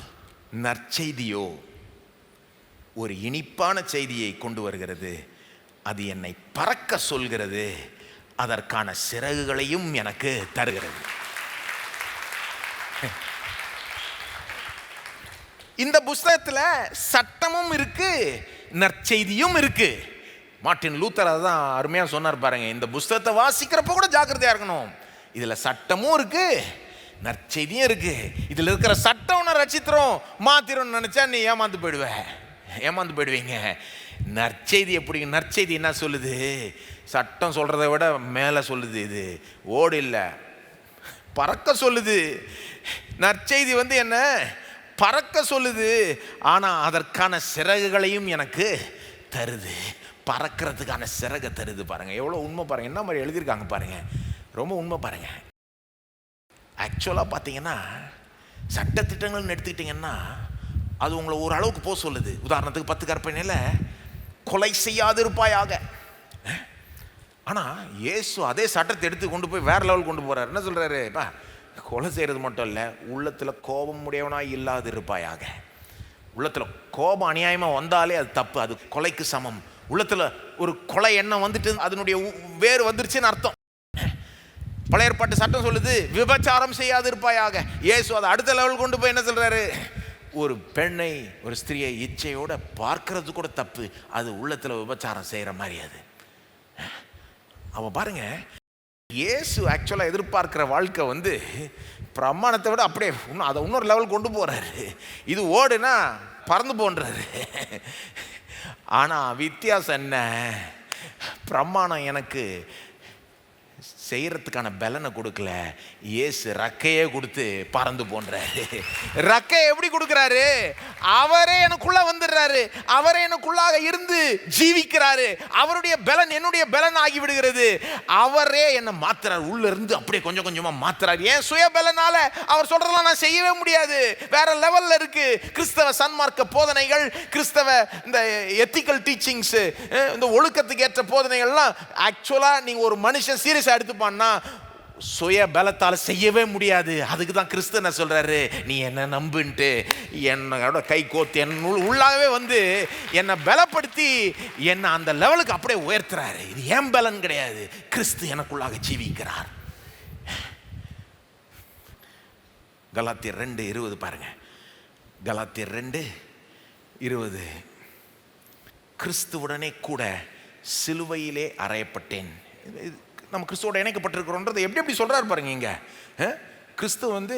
நற்செய்தியோ ஒரு இனிப்பான செய்தியை கொண்டு வருகிறது, அது என்னை பறக்க சொல்கிறது, அதற்கான சிறகுகளையும் எனக்கு தருகிறது. இந்த புஸ்தகத்தில் சட்டமும் இருக்கு, நற்செய்தியும் இருக்கு. மார்ட்டின் லூத்தர் அதான் அருமையாக சொன்னார் பாருங்க. இந்த புஸ்தகத்தை வாசிக்கிறப்ப கூட ஜாக்கிரதையா இருக்கணும். இதுல சட்டமும் இருக்கு, நற்செய்தியும் இருக்கு. இதுல இருக்கிற சட்டம் ஒன்று ரட்சித்திரம் மாத்திரம் நினைச்சா நீ ஏமாந்து போயிடுவீங்க. நற்செய்தி எப்படி? நற்செய்தி என்ன சொல்லுது? சட்டம் சொல்றதை விட மேலே சொல்லுது. இது ஓடு இல்லை, பறக்க சொல்லுது. நற்செய்தி என்ன? பறக்க சொல்லுது, ஆனால் அதற்கான சிறகுகளையும் எனக்கு தருது. பறக்கிறதுக்கான சிறகை தருது. பாருங்க எவ்வளோ உண்மை பாருங்க, என்ன மாதிரி எழுதியிருக்காங்க பாருங்க, ரொம்ப உண்மை பாருங்க. ஆக்சுவலாக பார்த்தீங்கன்னா சட்டத்திட்டங்கள்னு எடுத்துக்கிட்டிங்கன்னா அது உங்களை ஒரு அளவுக்கு போக சொல்லுது. உதாரணத்துக்கு 10 கற்பனையில் கொலை செய்யாதிருப்பாயாக. ஆனால் இயேசு அதே சட்டத்தை எடுத்து கொண்டு போய் வேற லெவல் கொண்டு போகிறார். என்ன சொல்கிறாரு? கொலை செய்கிறது மட்டும் இல்லை, உள்ளத்தில் கோபம் உடையவனாக இல்லாது இருப்பாயாக. உள்ளத்தில் கோபம் அநியாயமாக வந்தாலே அது தப்பு, அது கொலைக்கு சமம். உள்ளத்தில் ஒரு கொலை எண்ணம் வந்துட்டு அதனுடைய வேறு வந்துருச்சுன்னு அர்த்தம். பழைய ஏற்பாட்டு சட்டம் சொல்லுது விபச்சாரம் செய்யாது இருப்பாயாக. இயேசு அதை அடுத்த லெவல் கொண்டு போய் என்ன சொல்றாரு? ஒரு பெண்ணை, ஒரு ஸ்திரியை இச்சையோட பார்க்கறது கூட தப்பு, அது உள்ளத்தில் விபச்சாரம் செய்கிற மாதிரி. அது அவ பாருங்க, இயேசு ஆக்சுவலாக எதிர்பார்க்கிற வாழ்க்கை வந்து பிரமாணத்தை விட அப்படியே இன்னும் அதை இன்னொரு லெவல் கொண்டு போகிறாரு. இது ஓடுனா பறந்து போன்றாரு. ஆனால் வித்தியாசம் என்ன? பிரமாணம் எனக்கு செய்யறதுக்கான பலனை கொடுக்கல, இயேசு ரக்கையே கொடுத்து பறந்து போன்றாரு. ரக்கை எப்படி கொடுக்கிறாரு? அவரே எனக்குள்ள வந்துடுறாரு, அவரே எனக்குள்ளாக இருந்து ஜீவிக்கிறாரு. அவருடைய பலன் என்னுடைய பலன் ஆகி விடுகிறது. அவரே என்னை மாத்துறாரு, உள்ள இருந்து அப்படியே கொஞ்சம் கொஞ்சமா மாத்துறாரு. ஏன் சுய பலனால அவர் சொல்றதெல்லாம் நான் செய்யவே முடியாது, வேற லெவல்ல இருக்கு. கிறிஸ்தவ சன்மார்க்க போதனைகள், கிறிஸ்தவ இந்த எத்திக்கல் டீச்சிங்ஸ், இந்த ஒழுக்கத்துக்கு ஏற்ற போதனைகள்லாம் ஆக்சுவலா நீங்க ஒரு மனுஷன் சீரியஸா எடுத்துப்பான்னா சுய பலத்தால் செய்யவே முடியாது. அதுக்கு தான் கிறிஸ்து என்ன சொல்றாரு? நீ என்ன நம்புன்ட்டு என்னோட கை கோத்து என் உள்ளாகவே வந்து என்னை பலப்படுத்தி என்னை அந்த லெவலுக்கு அப்படியே உயர்த்துறாரு. இது ஏன் பலன் கிடையாது, கிறிஸ்து எனக்குள்ளாக ஜீவிக்கிறார். கலாத்தியர் 2:20 பாருங்க. கலாத்தியர் 2:20, கிறிஸ்துவுடனே கூட சிலுவையிலே அறையப்பட்டேன். நம்ம கிறிஸ்துவோட இணைக்கப்பட்டிருக்கிறோன்றது எப்படி சொல்றாரு பாருங்க. இங்க கிறிஸ்து வந்து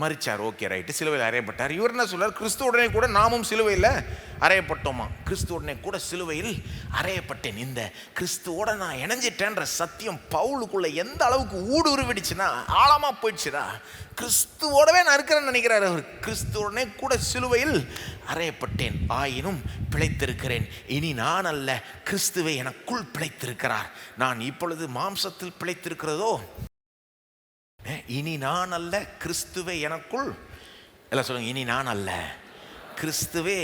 மரிச்சார், ஓகே ரைட்டு, சிலுவையில் அறையப்பட்டார். இவர் என்ன சொல்றார்? கிறிஸ்துவுடனே கூட நாமும் சிலுவையில் அறையப்பட்டோமா. கிறிஸ்துவுடனே கூட சிலுவையில் அறையப்பட்டேன். இந்த கிறிஸ்துவோட நான் இணைஞ்சிட்டேன்ற சத்தியம் பவுலுக்குள்ள எந்த அளவுக்கு ஊடுருவிடுச்சுன்னா, ஆழமா போயிடுச்சுன்னா, கிறிஸ்துவோடவே நான் இருக்கிறேன்னு நினைக்கிறார் அவர். கிறிஸ்துவுடனே கூட சிலுவையில் அறையப்பட்டேன், ஆயினும் பிழைத்திருக்கிறேன். இனி நான் அல்ல, கிறிஸ்துவே எனக்குள் பிழைத்திருக்கிறார். நான் இப்பொழுது மாம்சத்தில் பிழைத்திருக்கிறதோ, இனி நான் அல்ல, கிறிஸ்துவே எனக்குள், எல்லாம் சொல்லுங்க, இனி நான் அல்ல, கிறிஸ்துவே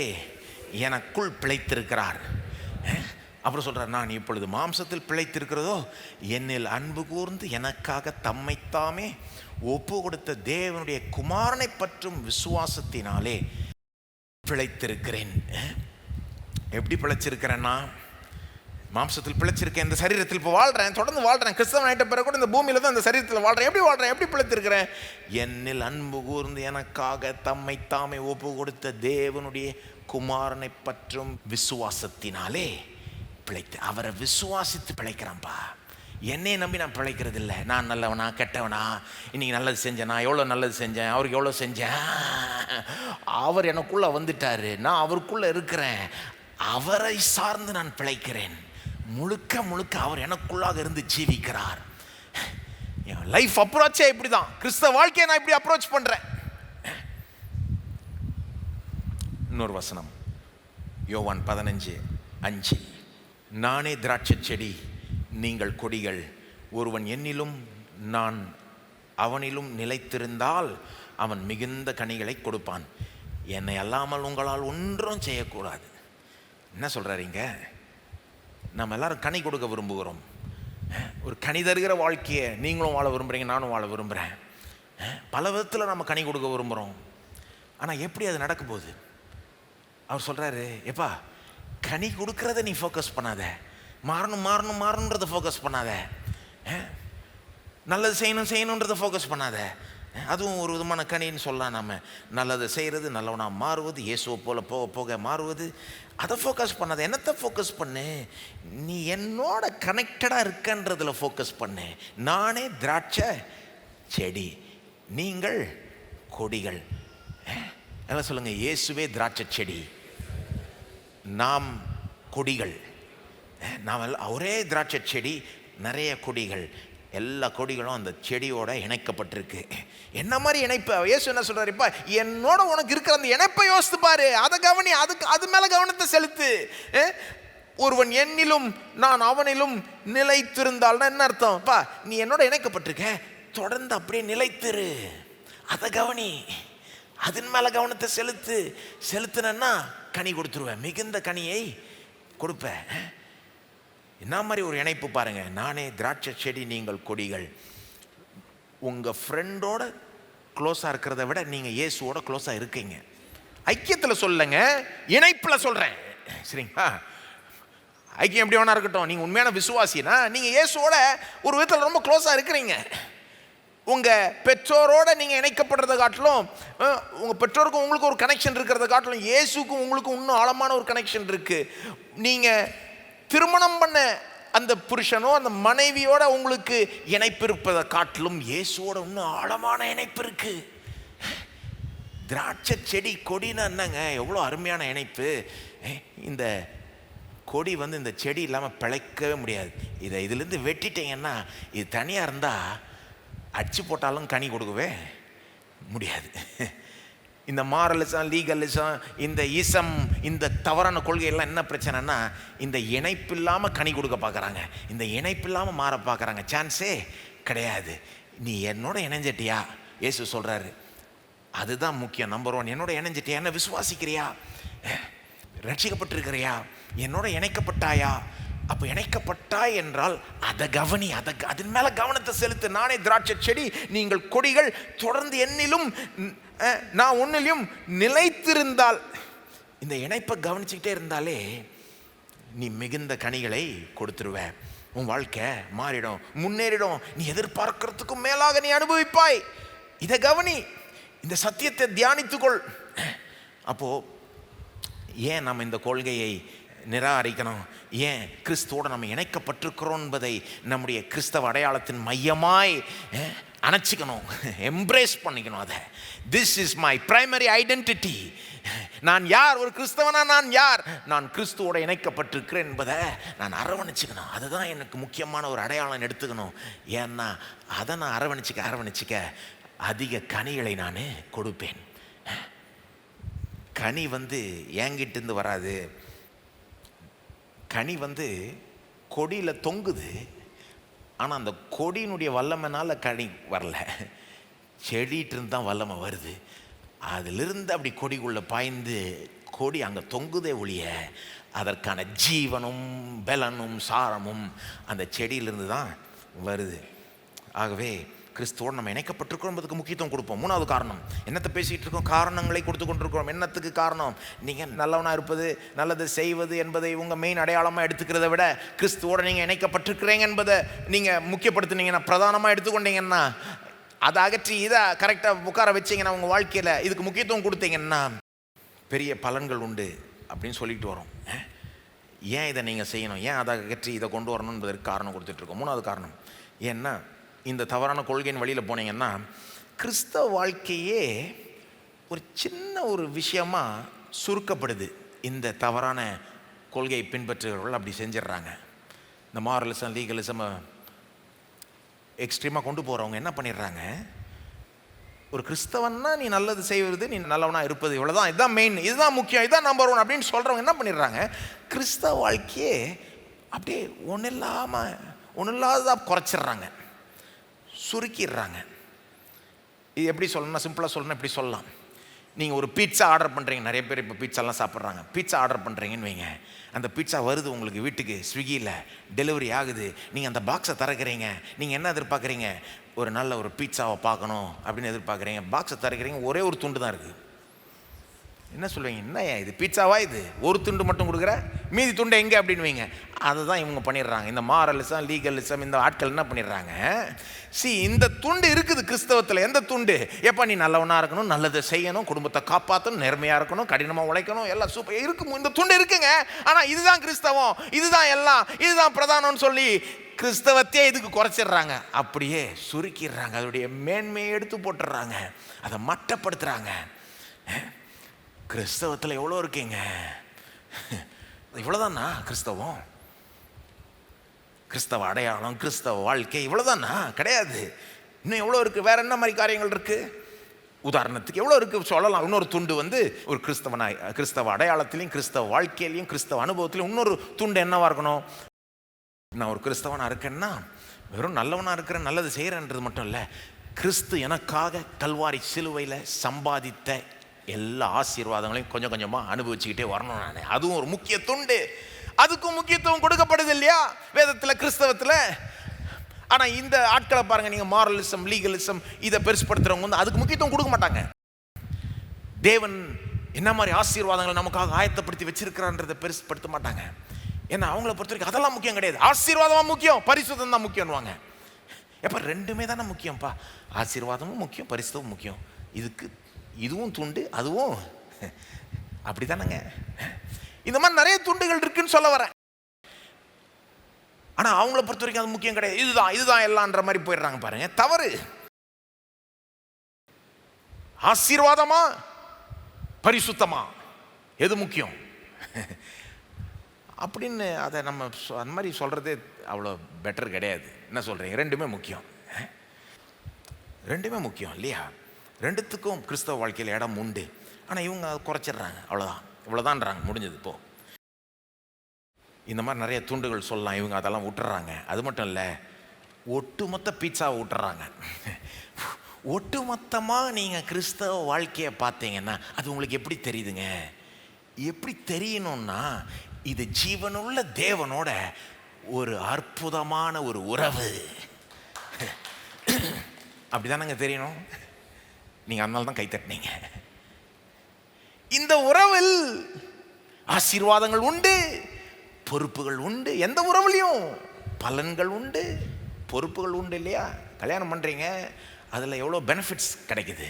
எனக்குள் பிழைத்திருக்கிறார். அப்புறம் சொல்றார், நான் இப்பொழுது மாம்சத்தில் பிழைத்திருக்கிறதோ, என்னில் அன்பு கூர்ந்து எனக்காக தம்மைத்தாமே ஒப்பு கொடுத்த தேவனுடைய குமாரனை பற்றும் விசுவாசத்தினாலே பிழைத்திருக்கிறேன். எப்படி பிழைச்சிருக்கிறேன்னா, மாம்சத்தில் பிழைச்சிருக்கேன், இந்த சரீரத்தில் இப்போ வாழ்கிறேன், தொடர்ந்து வாழ்கிறேன். கிறிஸ்தவன் ஆயிட்ட பிறகு கூட இந்த பூமியில் தான் இந்த சரீரத்தில் வாழ்கிறேன். எப்படி வாழ்கிறேன்? எப்படி பிழைத்திருக்கிறேன்? என்னில் அன்பு கூர்ந்து எனக்காக தம்மை தாமே ஒப்பு கொடுத்த தேவனுடைய குமாரனை பற்றும் விசுவாசத்தினாலே பிழைத்து. அவரை விசுவாசித்து பிழைக்கிறான்ப்பா. என்னை நம்பி நான் பிழைக்கிறது இல்லை. நான் நல்லவனா கெட்டவனா, இன்னைக்கு நல்லது செஞ்சேனா, எவ்வளோ நல்லது செஞ்சேன், அவருக்கு எவ்வளோ செஞ்சேன், அவர் எனக்குள்ளே வந்துட்டாரு, நான் அவருக்குள்ளே இருக்கிறேன், அவரை சார்ந்து நான் பிழைக்கிறேன். முழுக்க முழுக்க அவர் எனக்குள்ளாக இருந்து ஜீவிக்கிறார். லைஃப் அப்ரோச்சே இப்படிதான். கிறிஸ்தவ வாழ்க்கையை நான் இப்படி அப்ரோச் பண்றேன். இன்னொரு வசனம், யோவான் 15:5, நானே திராட்சை செடி, நீங்கள் கொடிகள். ஒருவன் என்னிலும் நான் அவனிலும் நிலைத்திருந்தால் அவன் மிகுந்த கனிகளை கொடுப்பான். என்னை அல்லாமல் உங்களால் ஒன்றும் செய்யக்கூடாது. என்ன சொல்றாருங்க? நம்ம எல்லாரும் கனி கொடுக்க விரும்புகிறோம். ஒரு கனி தருகிற வாழ்க்கையை நீங்களும் வாழ விரும்புகிறீங்க, நானும் வாழ விரும்புகிறேன். பல விதத்தில் நம்ம கனி கொடுக்க விரும்புகிறோம். ஆனால் எப்படி அது நடக்க போகுது? அவர் சொல்கிறாரு, எப்பா கனி கொடுக்கறத நீ ஃபோக்கஸ் பண்ணாத, மாறணும் மாறணும் மாறணுன்றதை ஃபோக்கஸ் பண்ணாத, நல்லது செய்யணும் செய்யணுன்றதை ஃபோக்கஸ் பண்ணாத. அதுவும் ஒரு விதமான கனின்னு சொல்லலாம். நம்ம நல்லதை செய்கிறது, நல்லவனா மாறுவது, இயேசுவை போல போக போக மாறுவது, அதை ஃபோக்கஸ் பண்ணாத. என்னத்தை ஃபோக்கஸ் பண்ணு? நீ என்னோட கனெக்டடாக இருக்கன்றதில் ஃபோக்கஸ் பண்ணு. நானே திராட்சை செடி, நீங்கள் கொடிகள். எல்லாம் சொல்லுங்க, இயேசுவே திராட்சை செடி, நாம் கொடிகள். நாம் எல்லாம் ஒரே திராட்சை செடி, நிறைய கொடிகள். எல்லா கொடிகளும் அந்த செடியோட இணைக்கப்பட்டிருக்கு. என்ன மாதிரி இணைப்பு? இயேசு என்ன சொல்றாருப்பா, என்னோட உனக்கு இருக்கிற அந்த இணைப்பை யோசித்து பாரு, அதை கவனி, அது மேல கவனத்தை செலுத்து. ஒருவன் என்னிலும் நான் அவனிலும் நிலைத்திருந்தால்னா என்ன அர்த்தம்? பா நீ என்னோட இணைக்கப்பட்டிருக்க, தொடர்ந்து அப்படியே நிலைத்திரு, அதை கவனி, அதன் மேல கவனத்தை செலுத்தினா கனி கொடுத்துருவேன், மிகுந்த கனியை கொடுப்பேன். என்ன மாதிரி ஒரு இணைப்பு பாருங்க. நானே திராட்சை செடி, நீங்கள் கொடிகள். உங்க ஃப்ரெண்டோட க்ளோஸா இருக்கிறத விட நீங்க இயேசுவோட க்ளோஸா இருக்கீங்க. ஐக்கியத்தில் சொல்லுங்க, இணைப்புல சொல்றேன், சரிங்களா? ஐக்கியம் எப்படி வேணா இருக்கட்டும். நீங்க உண்மையான விசுவாசினா நீங்க இயேசுவோட ஒரு விதத்தில் ரொம்ப க்ளோஸா இருக்கிறீங்க. உங்க பெற்றோரோட நீங்க இணைக்கப்படுறதை காட்டிலும், உங்க பெற்றோருக்கும் உங்களுக்கு ஒரு கனெக்ஷன் இருக்கிறத காட்டிலும், இயேசுக்கும் உங்களுக்கு இன்னும் ஆழமான ஒரு கனெக்ஷன் இருக்கு. நீங்க திருமணம் பண்ண அந்த புருஷனோ அந்த மனைவியோட உங்களுக்கு இணைப்பு இருப்பதை காட்டிலும் இயேசுவோட இன்னும் ஆழமான இணைப்பு இருக்கு. திராட்சை செடி கொடினா என்னங்க, எவ்வளோ அருமையான இணைப்பு. இந்த கொடி இந்த செடி இல்லாமல் பிழைக்கவே முடியாது. இதுலேருந்து வெட்டிட்டீங்கன்னா இது தனியாக இருந்தால் அடிச்சு போட்டாலும் கனி கொடுக்கவே முடியாது. இந்த மாரலிசம், லீகலிசம், இந்த இசம், இந்த தவறான கொள்கையெல்லாம் என்ன பிரச்சனைனா, இந்த இணைப்பு இல்லாமல் கனி கொடுக்க பார்க்குறாங்க, இந்த இணைப்பு இல்லாமல் மாற பார்க்குறாங்க. சான்ஸே கிடையாது. நீ என்னோட இணைஞ்சிட்டியா? இயேசு சொல்கிறாரு, அதுதான் முக்கியம். நம்பர் 1, என்னோட இணைஞ்சிட்டியா? என்ன விசுவாசிக்கிறியா? ரட்சிக்கப்பட்டிருக்கிறியா? என்னோட இணைக்கப்பட்டாயா? அப்போ இணைக்கப்பட்டாய் என்றால் அதை கவனி, அதன் மேலே கவனத்தை செலுத்து. நானே திராட்சை செடி, நீங்கள் கொடிகள். தொடர்ந்து என்னிலும் நான் உன்னிலும் நிலைத்திருந்தால், இந்த இணைப்பை கவனிச்சுக்கிட்டே இருந்தாலே நீ மிகுந்த கனிகளை கொடுத்துருவ. உன் வாழ்க்கை மாறிடும், முன்னேறிடும். நீ எதிர்பார்க்கறதுக்கும் மேலாக நீ அனுபவிப்பாய். இதை கவனி, இந்த சத்தியத்தை தியானித்துக்கொள். அப்போ ஏன் நம்ம இந்த கொள்கையை நிராகரிக்கணும்? ஏன் கிறிஸ்துவோட நம்ம இணைக்கப்பட்டிருக்கிறோம் என்பதை நம்முடைய கிறிஸ்தவ அடையாளத்தின் மையமாய் அணைச்சிக்கணும், எம்ப்ரேஸ் பண்ணிக்கணும். அதை this is my primary identity. நான் யார்? ஒரு கிறிஸ்தவனா நான் யார்? நான் கிறிஸ்துவோட இணைக்கப்பட்டிருக்கிறேன் என்பதை நான் அரவணைச்சிக்கணும். அதுதான் எனக்கு முக்கியமான ஒரு அடையாளம் எடுத்துக்கணும். ஏன்னா அதை நான் அரவணைச்சிக்க அதிக கனிகளை நான் கொடுப்பேன். கனி என்கிட்டேருந்து வராது. கனி கொடியில் தொங்குது. ஆனால் அந்த கொடியினுடைய வல்லமைனால கனி வரல, செடிகிட்டிருந்து தான் வல்லமை வருது. அதிலிருந்து அப்படி கொடிக்குள்ளே பாய்ந்து கொடி அங்கே தொங்குதே ஒழிய அதற்கான ஜீவனும் பலனும் சாரமும் அந்த செடியிலிருந்து தான் வருது. ஆகவே கிறிஸ்துவோடு நம்ம இணைக்கப்பட்டிருக்கிறோம் என்பதுக்கு முக்கியத்துவம் கொடுப்போம். 3வது காரணம், என்னத்தை பேசிகிட்டு இருக்கோம்? காரணங்களை கொடுத்து கொண்டிருக்கிறோம். என்னத்துக்கு காரணம்? நீங்கள் நல்லவனாக இருப்பது, நல்லது செய்வது என்பதை உங்கள் மெயின் அடையாளமாக எடுத்துக்கிறத விட கிறிஸ்துவோடு நீங்கள் இணைக்கப்பட்டிருக்கிறீங்க என்பதை நீங்கள் முக்கியப்படுத்தினீங்கன்னா, பிரதானமாக எடுத்துக்கொண்டீங்கன்னா, அதை அகற்றி இதை கரெக்டாக உட்கார வச்சிங்கன்னா உங்கள் வாழ்க்கையில் இதுக்கு முக்கியத்துவம் கொடுத்தீங்கன்னா பெரிய பலன்கள் உண்டு அப்படின்னு சொல்லிட்டு வரோம். ஏன் இதை நீங்கள் செய்யணும், ஏன் அதை அகற்றி இதை கொண்டு வரணும் என்பதற்கு காரணம் கொடுத்துட்ருக்கோம். 3வது காரணம், ஏன்னா இந்த தவறான கொள்கையின் வழியில் போனீங்கன்னா கிறிஸ்தவ வாழ்க்கையே ஒரு சின்ன ஒரு விஷயமா சுருக்கப்படுது. இந்த தவறான கொள்கையை பின்பற்றுகிறவர்கள் அப்படி செஞ்சிடறாங்க. இந்த மாரலிசம், லீகலிசம் எக்ஸ்ட்ரீமாக கொண்டு போகிறவங்க என்ன பண்ணிடுறாங்க, ஒரு கிறிஸ்தவன்னா நீ நல்லது செய்வது, நீ நல்லவனாக இருப்பது, இவ்வளோதான், இதுதான் மெயின், இதுதான் முக்கியம், இதுதான் நம்பர் 1 அப்படின்னு சொல்கிறவங்க என்ன பண்ணிடுறாங்க, கிறிஸ்தவ வாழ்க்கையே அப்படியே ஒன்றும் இல்லாததாக குறைச்சிட்றாங்க, சுருக்கிடுறாங்க. இது எப்படி சொல்லணும்னா, சிம்பிளாக சொல்லணும்னா இப்படி சொல்லலாம். நீங்கள் ஒரு பீட்சா ஆர்டர் பண்ணுறீங்க, நிறைய பேர் இப்போ பீட்சாலாம் சாப்பிட்றாங்க. பீட்சா ஆர்டர் பண்ணுறீங்கன்னு வைங்க, அந்த பீட்சா வருது உங்களுக்கு வீட்டுக்கு, ஸ்விக்கியில் டெலிவரி ஆகுது. நீங்கள் அந்த பாக்ஸை திறக்கிறீங்க, நீங்கள் என்ன எதிர்பார்க்குறீங்க, ஒரு நல்ல ஒரு பீட்சாவை பார்க்கணும் அப்படின்னு எதிர்பார்க்குறீங்க. பாக்ஸை திறக்கிறீங்க, ஒரே ஒரு துண்டு தான் இருக்குது. என்ன சொல்லுவீங்க, என்னையா இது பீட்சாவா, இது ஒரு துண்டு மட்டும் கொடுக்குற, மீதி துண்டு எங்கே அப்படின்னு வைங்க. அதை தான் இவங்க பண்ணிடுறாங்க. இந்த மாரலிசம், லீகலிசம் இந்த ஆட்கள் என்ன பண்ணிடுறாங்க, இந்த துண்டு இருக்குது கிறிஸ்தவத்தில். எந்த துண்டு? எப்போ நீ நல்லவனாக இருக்கணும், நல்லதை செய்யணும், குடும்பத்தை காப்பாற்றணும், நேர்மையாக இருக்கணும், கடினமாக உழைக்கணும், எல்லாம் சூப்பர் இருக்கும், இந்த துண்டு இருக்குங்க. ஆனால் இதுதான் கிறிஸ்தவம், இதுதான் எல்லாம், இதுதான் பிரதானம்னு சொல்லி கிறிஸ்தவத்தையே இதுக்கு குறைச்சிடுறாங்க, அப்படியே சுருக்கிடுறாங்க, அதோடைய மேன்மையை எடுத்து போட்டுடுறாங்க, அதை மட்டப்படுத்துகிறாங்க. கிறிஸ்தவத்தில் எவ்வளோ இருக்கீங்க, இவ்வளோதானா கிறிஸ்தவம், கிறிஸ்தவ அடையாளம், கிறிஸ்தவ வாழ்க்கை இவ்வளோதானா? கிடையாது. இன்னும் எவ்வளோ இருக்குது, வேற என்ன மாதிரி காரியங்கள் இருக்குது? உதாரணத்துக்கு எவ்வளோ இருக்குது சொல்லலாம். இன்னொரு துண்டு ஒரு கிறிஸ்தவ அடையாளத்திலையும், கிறிஸ்தவ வாழ்க்கையிலையும், கிறிஸ்தவ அனுபவத்திலையும் இன்னொரு துண்டு என்னவா இருக்கணும், நான் ஒரு கிறிஸ்தவனாக இருக்கேன்னா வெறும் நல்லவனாக இருக்கிறேன், நல்லது செய்கிறேன்றது மட்டும் இல்லை, கிறிஸ்து எனக்காக கல்வாரி சிலுவையில் சம்பாதித்த எல்லா ஆசீர்வாதங்களையும் கொஞ்சம் கொஞ்சமாக அனுபவிச்சுக்கிட்டே வரணும் நான். அதுவும் ஒரு முக்கிய துண்டு. அதுக்கும் முக்கியத்துவம் கொடுக்கப்படுது இல்லையா வேதத்தில், கிறிஸ்தவத்தில். ஆனால் இந்த ஆட்களை பாருங்க, நீங்கள் மாரலிசம், லீகலிசம் இதை பெருசுப்படுத்துறவங்க அதுக்கு முக்கியத்துவம் கொடுக்க மாட்டாங்க. தேவன் என்ன மாதிரி ஆசீர்வாதங்களை நமக்காக ஆயத்தப்படுத்தி வச்சிருக்கிறான்றதை பெருசுப்படுத்த மாட்டாங்க. ஏன்னா அவங்கள பொறுத்த வரைக்கும் அதெல்லாம் முக்கியம் கிடையாது, ஆசீர்வாதமாக முக்கியம், பரிசுத்தம் தான் முக்கியம்னுவாங்க. எப்போ ரெண்டுமே தானே முக்கியம்ப்பா, ஆசீர்வாதமும் முக்கியம், பரிசுத்தமும் முக்கியம். இதுவும் துண்டு, அதுவும் அப்படி தானேங்க. இந்த மாதிரி நிறைய துண்டுகள் இருக்குன்னு சொல்ல வரேன். ஆனால் அவங்கள பொறுத்த வரைக்கும் அது முக்கியம் கிடையாது. இதுதான் எல்லான்ற மாதிரி போயிடுறாங்க பாருங்க. தவறு. ஆசீர்வாதமா பரிசுத்தமா எது முக்கியம் அப்படின்னு அதை நம்ம அந்த மாதிரி சொல்கிறதே அவ்வளோ பெட்டர் கிடையாது. என்ன சொல்கிறீங்க? ரெண்டுமே முக்கியம். ரெண்டுமே முக்கியம் இல்லையா? ரெண்டுத்துக்கும் கிறிஸ்தவ வாழ்க்கையில் இடம் உண்டு. ஆனால் இவங்க அதை குறைச்சிடுறாங்க. இவ்வளோதான்றாங்க, முடிஞ்சது. இப்போ இந்த மாதிரி நிறைய துண்டுகள் சொல்லலாம், இவங்க அதெல்லாம் விட்டுறாங்க. அது மட்டும் இல்லை, ஒட்டுமொத்த பீட்சாவை விட்டுறாங்க. ஒட்டுமொத்தமாக நீங்கள் கிறிஸ்தவ வாழ்க்கையை பார்த்தீங்கன்னா அது உங்களுக்கு எப்படி தெரியுதுங்க? எப்படி தெரியணும்னா, இது ஜீவனுள்ள தேவனோட ஒரு அற்புதமான ஒரு உறவு. அப்படிதானங்க தெரியணும். நீங்கள் அதனால தான் கைத்தட்டினீங்க. இந்த உறவில் ஆசீர்வாதங்கள் உண்டு, பொறுப்புகள் உண்டு. எந்த உறவுலையும் பலன்கள் உண்டு, பொறுப்புகள் உண்டு இல்லையா? கல்யாணம் பண்ணுறீங்க, அதில் எவ்வளோ பெனிஃபிட்ஸ் கிடைக்குது.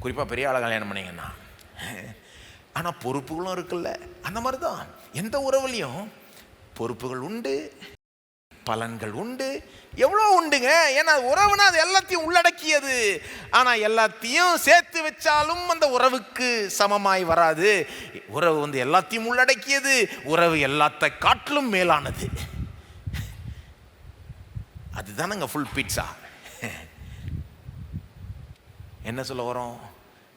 குறிப்பாக பெரிய ஆளை கல்யாணம் பண்ணிங்கன்னா. ஆனால் பொறுப்புகளும் இருக்குல்ல. அந்த மாதிரி தான் எந்த உறவுலையும் பொறுப்புகள் உண்டு, பலன்கள் உண்டு, எவ்வளோ உண்டுங்க. ஏன்னா உறவுனா அது எல்லாத்தையும் உள்ளடக்கியது. ஆனால் எல்லாத்தையும் சேர்த்து வச்சாலும் அந்த உறவுக்கு சமமாய் வராது. உறவு வந்து எல்லாத்தையும் உள்ளடக்கியது. உறவு எல்லாத்தை காட்டிலும் மேலானது. அதுதானங்க ஃபுல் பீட்சா. என்ன சொல்ல வரோம்?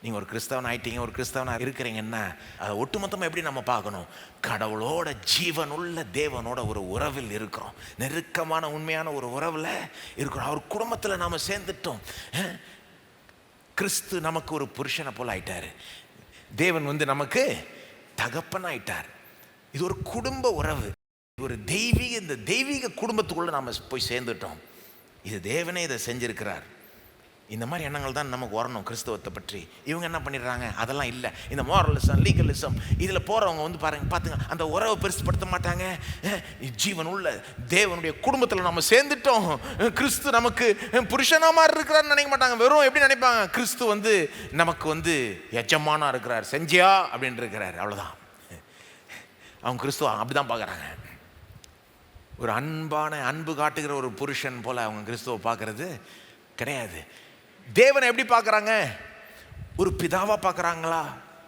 நீங்கள் ஒரு கிறிஸ்தவன் ஆயிட்டீங்க, ஒரு கிறிஸ்தவனாக இருக்கிறீங்கன்னா அதை ஒட்டுமொத்தமாக எப்படி நம்ம பார்க்கணும்? கடவுளோட, ஜீவனுள்ள தேவனோட ஒரு உறவில் இருக்கிறோம். நெருக்கமான உண்மையான ஒரு உறவில் இருக்கிறோம். அவர் குடும்பத்தில் நாம் சேர்ந்துட்டோம். கிறிஸ்து நமக்கு ஒரு புருஷனை போல் ஆயிட்டார். தேவன் வந்து நமக்கு தகப்பன் ஆயிட்டார். இது ஒரு குடும்ப உறவு, ஒரு இந்த தெய்வீக குடும்பத்துக்குள்ளே நாம் போய் சேர்ந்துட்டோம். இது தேவனே இதை செஞ்சிருக்கிறார். இந்த மாதிரி எண்ணங்கள் தான் நமக்கு வரணும் கிறிஸ்தவத்தை பற்றி. இவங்க என்ன பண்ணிடுறாங்க? அதெல்லாம் இல்லை. இந்த மோரலிசம், லீகலிசம் இதில் போகிறவங்க வந்து பார்த்துங்க, அந்த உறவை பெருசுப்படுத்த மாட்டாங்க. ஜீவன் உள்ள தேவனுடைய குடும்பத்தில் நம்ம சேர்ந்துட்டோம், கிறிஸ்து நமக்கு புருஷனா மாதிரி இருக்கிறான்னு நினைக்க மாட்டாங்க. வெறும் எப்படி நினைப்பாங்க? கிறிஸ்து வந்து நமக்கு வந்து எஜமானா இருக்கிறார், செஞ்சியா அப்படின்னு இருக்கிறார், அவ்வளோதான். அவங்க கிறிஸ்துவ அப்படி தான் பார்க்குறாங்க. ஒரு அன்பு காட்டுகிற ஒரு புருஷன் போல் அவங்க கிறிஸ்துவை பார்க்கறது கிடையாது. தேவனை எப்படி பார்க்குறாங்க? ஒரு பிதாவாக பார்க்குறாங்களா?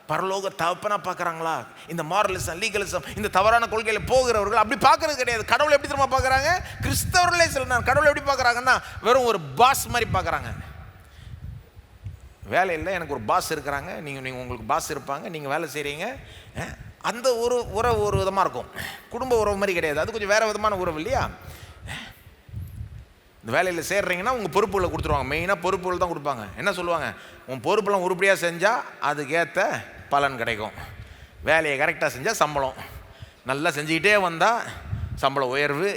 பரலோக தகப்பனா பார்க்குறாங்களா? இந்த மாரலிசம், லீகலிசம், இந்த தவறான கொள்கையில் போகிறவர்கள் அப்படி பார்க்கறது கிடையாது. கடவுளை எப்படி தெரியுமா பார்க்குறாங்க? கிறிஸ்தவர்களே சொல்லுறாங்க. கடவுளை எப்படி பார்க்குறாங்கன்னா வெறும் ஒரு பாஸ் மாதிரி பார்க்குறாங்க. வேலை இல்லை, எனக்கு ஒரு பாஸ் இருக்கிறாங்க, நீங்கள் உங்களுக்கு பாஸ் இருப்பாங்க, நீங்கள் வேலை செய்கிறீங்க. அந்த ஒரு உறவு ஒரு விதமாக இருக்கும். குடும்ப உறவு மாதிரி கிடையாது. அது கொஞ்சம் வேறு விதமான உறவு இல்லையா? இந்த வேலையில் சேர்றீங்கன்னா உங்கள் பொறுப்புகளை கொடுத்துருவாங்க. மெயினாக பொறுப்புகள் தான் கொடுப்பாங்க. என்ன சொல்லுவாங்க? உன் பொறுப்பெல்லாம் உருப்படியாக செஞ்சால் அதுக்கேற்ற பலன் கிடைக்கும். வேலையை கரெக்டாக செஞ்சால் சம்பளம், நல்லா செஞ்சுக்கிட்டே வந்தால் சம்பள உயர்வு,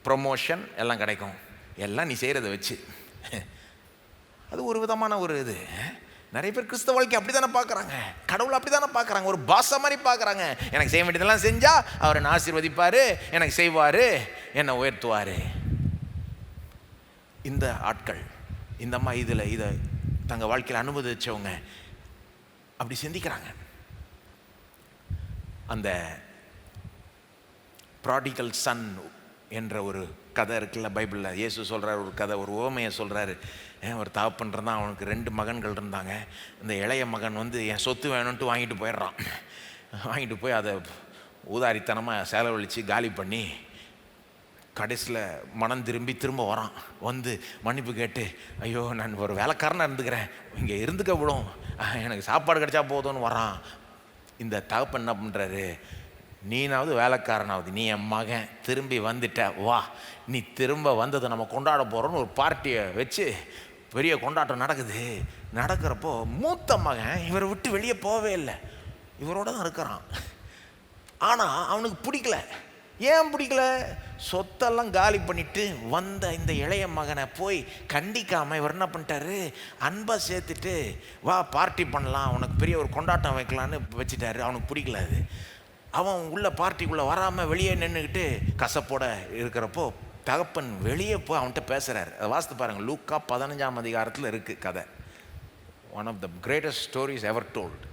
ப்ரொமோஷன் எல்லாம் கிடைக்கும். எல்லாம் நீ செய்கிறத வச்சு. அது ஒரு விதமான ஒரு இது. நிறைய பேர் கிறிஸ்தவ வாழ்க்கை அப்படி தானே பார்க்குறாங்க. கடவுளை அப்படி தானே பார்க்குறாங்க. ஒரு பாச மாதிரி பார்க்குறாங்க. எனக்கு செய்ய வேண்டியதெல்லாம் செஞ்சால் அவர் என்னை ஆசீர்வதிப்பார், எனக்கு செய்வார், என்னை உயர்த்துவார். இந்த ஆட்கள் இந்த மாதிரி இதை தங்கள் வாழ்க்கையில் அனுமதிச்சவங்க அப்படி சிந்திக்கிறாங்க. அந்த ப்ராடிகல் சன் என்ற ஒரு கதை இருக்குல்ல பைபிளில். இயேசு சொல்கிறார் ஒரு கதை, ஒரு உவமையை சொல்கிறாரு. ஒரு தகப்பன் இருந்தான், அவனுக்கு 2 மகன்கள் இருந்தாங்க. இந்த இளைய மகன் வந்து என் சொத்து வேணும்ன்ட்டு வாங்கிட்டு போயிடுறான். வாங்கிட்டு போய் அதை ஊதாரித்தனமாக செலவழித்து காலி பண்ணி கடைசியில் மனம் திரும்ப வரான். வந்து மன்னிப்பு கேட்டு, ஐயோ நான் ஒரு வேலைக்காரனாக இருந்துக்கிறேன், இங்கே இருந்துக்க விடும், எனக்கு சாப்பாடு கிடைச்சா போதும்னு வரான். இந்த தகப்பன் என்ன பண்ணுறாரு? நீனாவது வேலைக்காரனாவது, நீ என் மகன் திரும்பி வந்துட்ட, வா, நீ திரும்ப வந்ததை நம்ம கொண்டாட போகிறோன்னு ஒரு பார்ட்டியை வச்சு பெரிய கொண்டாட்டம் நடக்குது. நடக்கிறப்போ மூத்த மகன் இவரை விட்டு வெளியே போகவே இல்லை, இவரோட தான் இருக்கிறான். ஆனால் அவனுக்கு பிடிக்கல. ஏன் பிடிக்கல? சொத்தெல்லாம் காலி பண்ணிட்டு வந்த இந்த இளைய மகனை போய் கண்டிக்காமல் இவர் என்ன பண்ணிட்டாரு? அன்பாக சேர்த்துட்டு வா பார்ட்டி பண்ணலாம், உனக்கு பெரிய ஒரு கொண்டாட்டம் வைக்கலான்னு வச்சுட்டாரு. அவனுக்கு பிடிக்கல அது. அவன் உள்ள பார்ட்டிக்குள்ளே வராமல் வெளியே நின்றுக்கிட்டு கசப்போட இருக்கிறப்போ தகப்பன் வெளியே போய் அவன்கிட்ட பேசுகிறார். அதை வாசித்து பாருங்கள். லூக்கா 15ஆம் அதிகாரத்தில் இருக்குது கதை. One of the greatest stories ever told.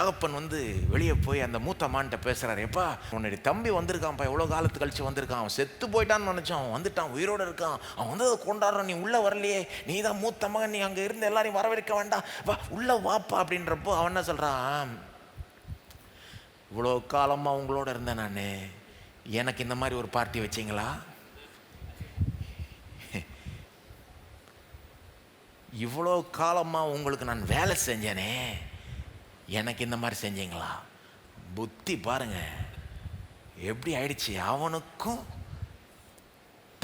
தகப்பன் வந்து வெளியே போய் அந்த மூத்த மான்கிட்ட பேசுகிறாரு, எப்பா உன்னுடைய தம்பி வந்திருக்கான்ப்பா, எவ்வளோ காலத்து கழிச்சு வந்திருக்கான், அவன் செத்து போயிட்டான்னு நினச்சான், அவன் வந்துட்டான், உயிரோடு இருக்கான், அவன் வந்து அதை கொண்டாடுறான், நீ உள்ளே வரலையே, நீ தான் மூத்த மகன், நீ அங்கே இருந்து எல்லாரையும் வரவேற்க வேண்டாம், வா உள்ளே வாப்பா அப்படின்றப்போ அவன் என்ன சொல்கிறான், இவ்வளோ காலமாக உங்களோட இருந்தேன் நான், எனக்கு இந்த மாதிரி ஒரு பார்ட்டி வச்சிங்களா, இவ்வளோ காலமாக உங்களுக்கு நான் வேலை செஞ்சேனே, எனக்கு இந்த மாதிரி செஞ்சீங்களா. புத்தி பாருங்க எப்படி ஆயிடுச்சு. அவனுக்கும்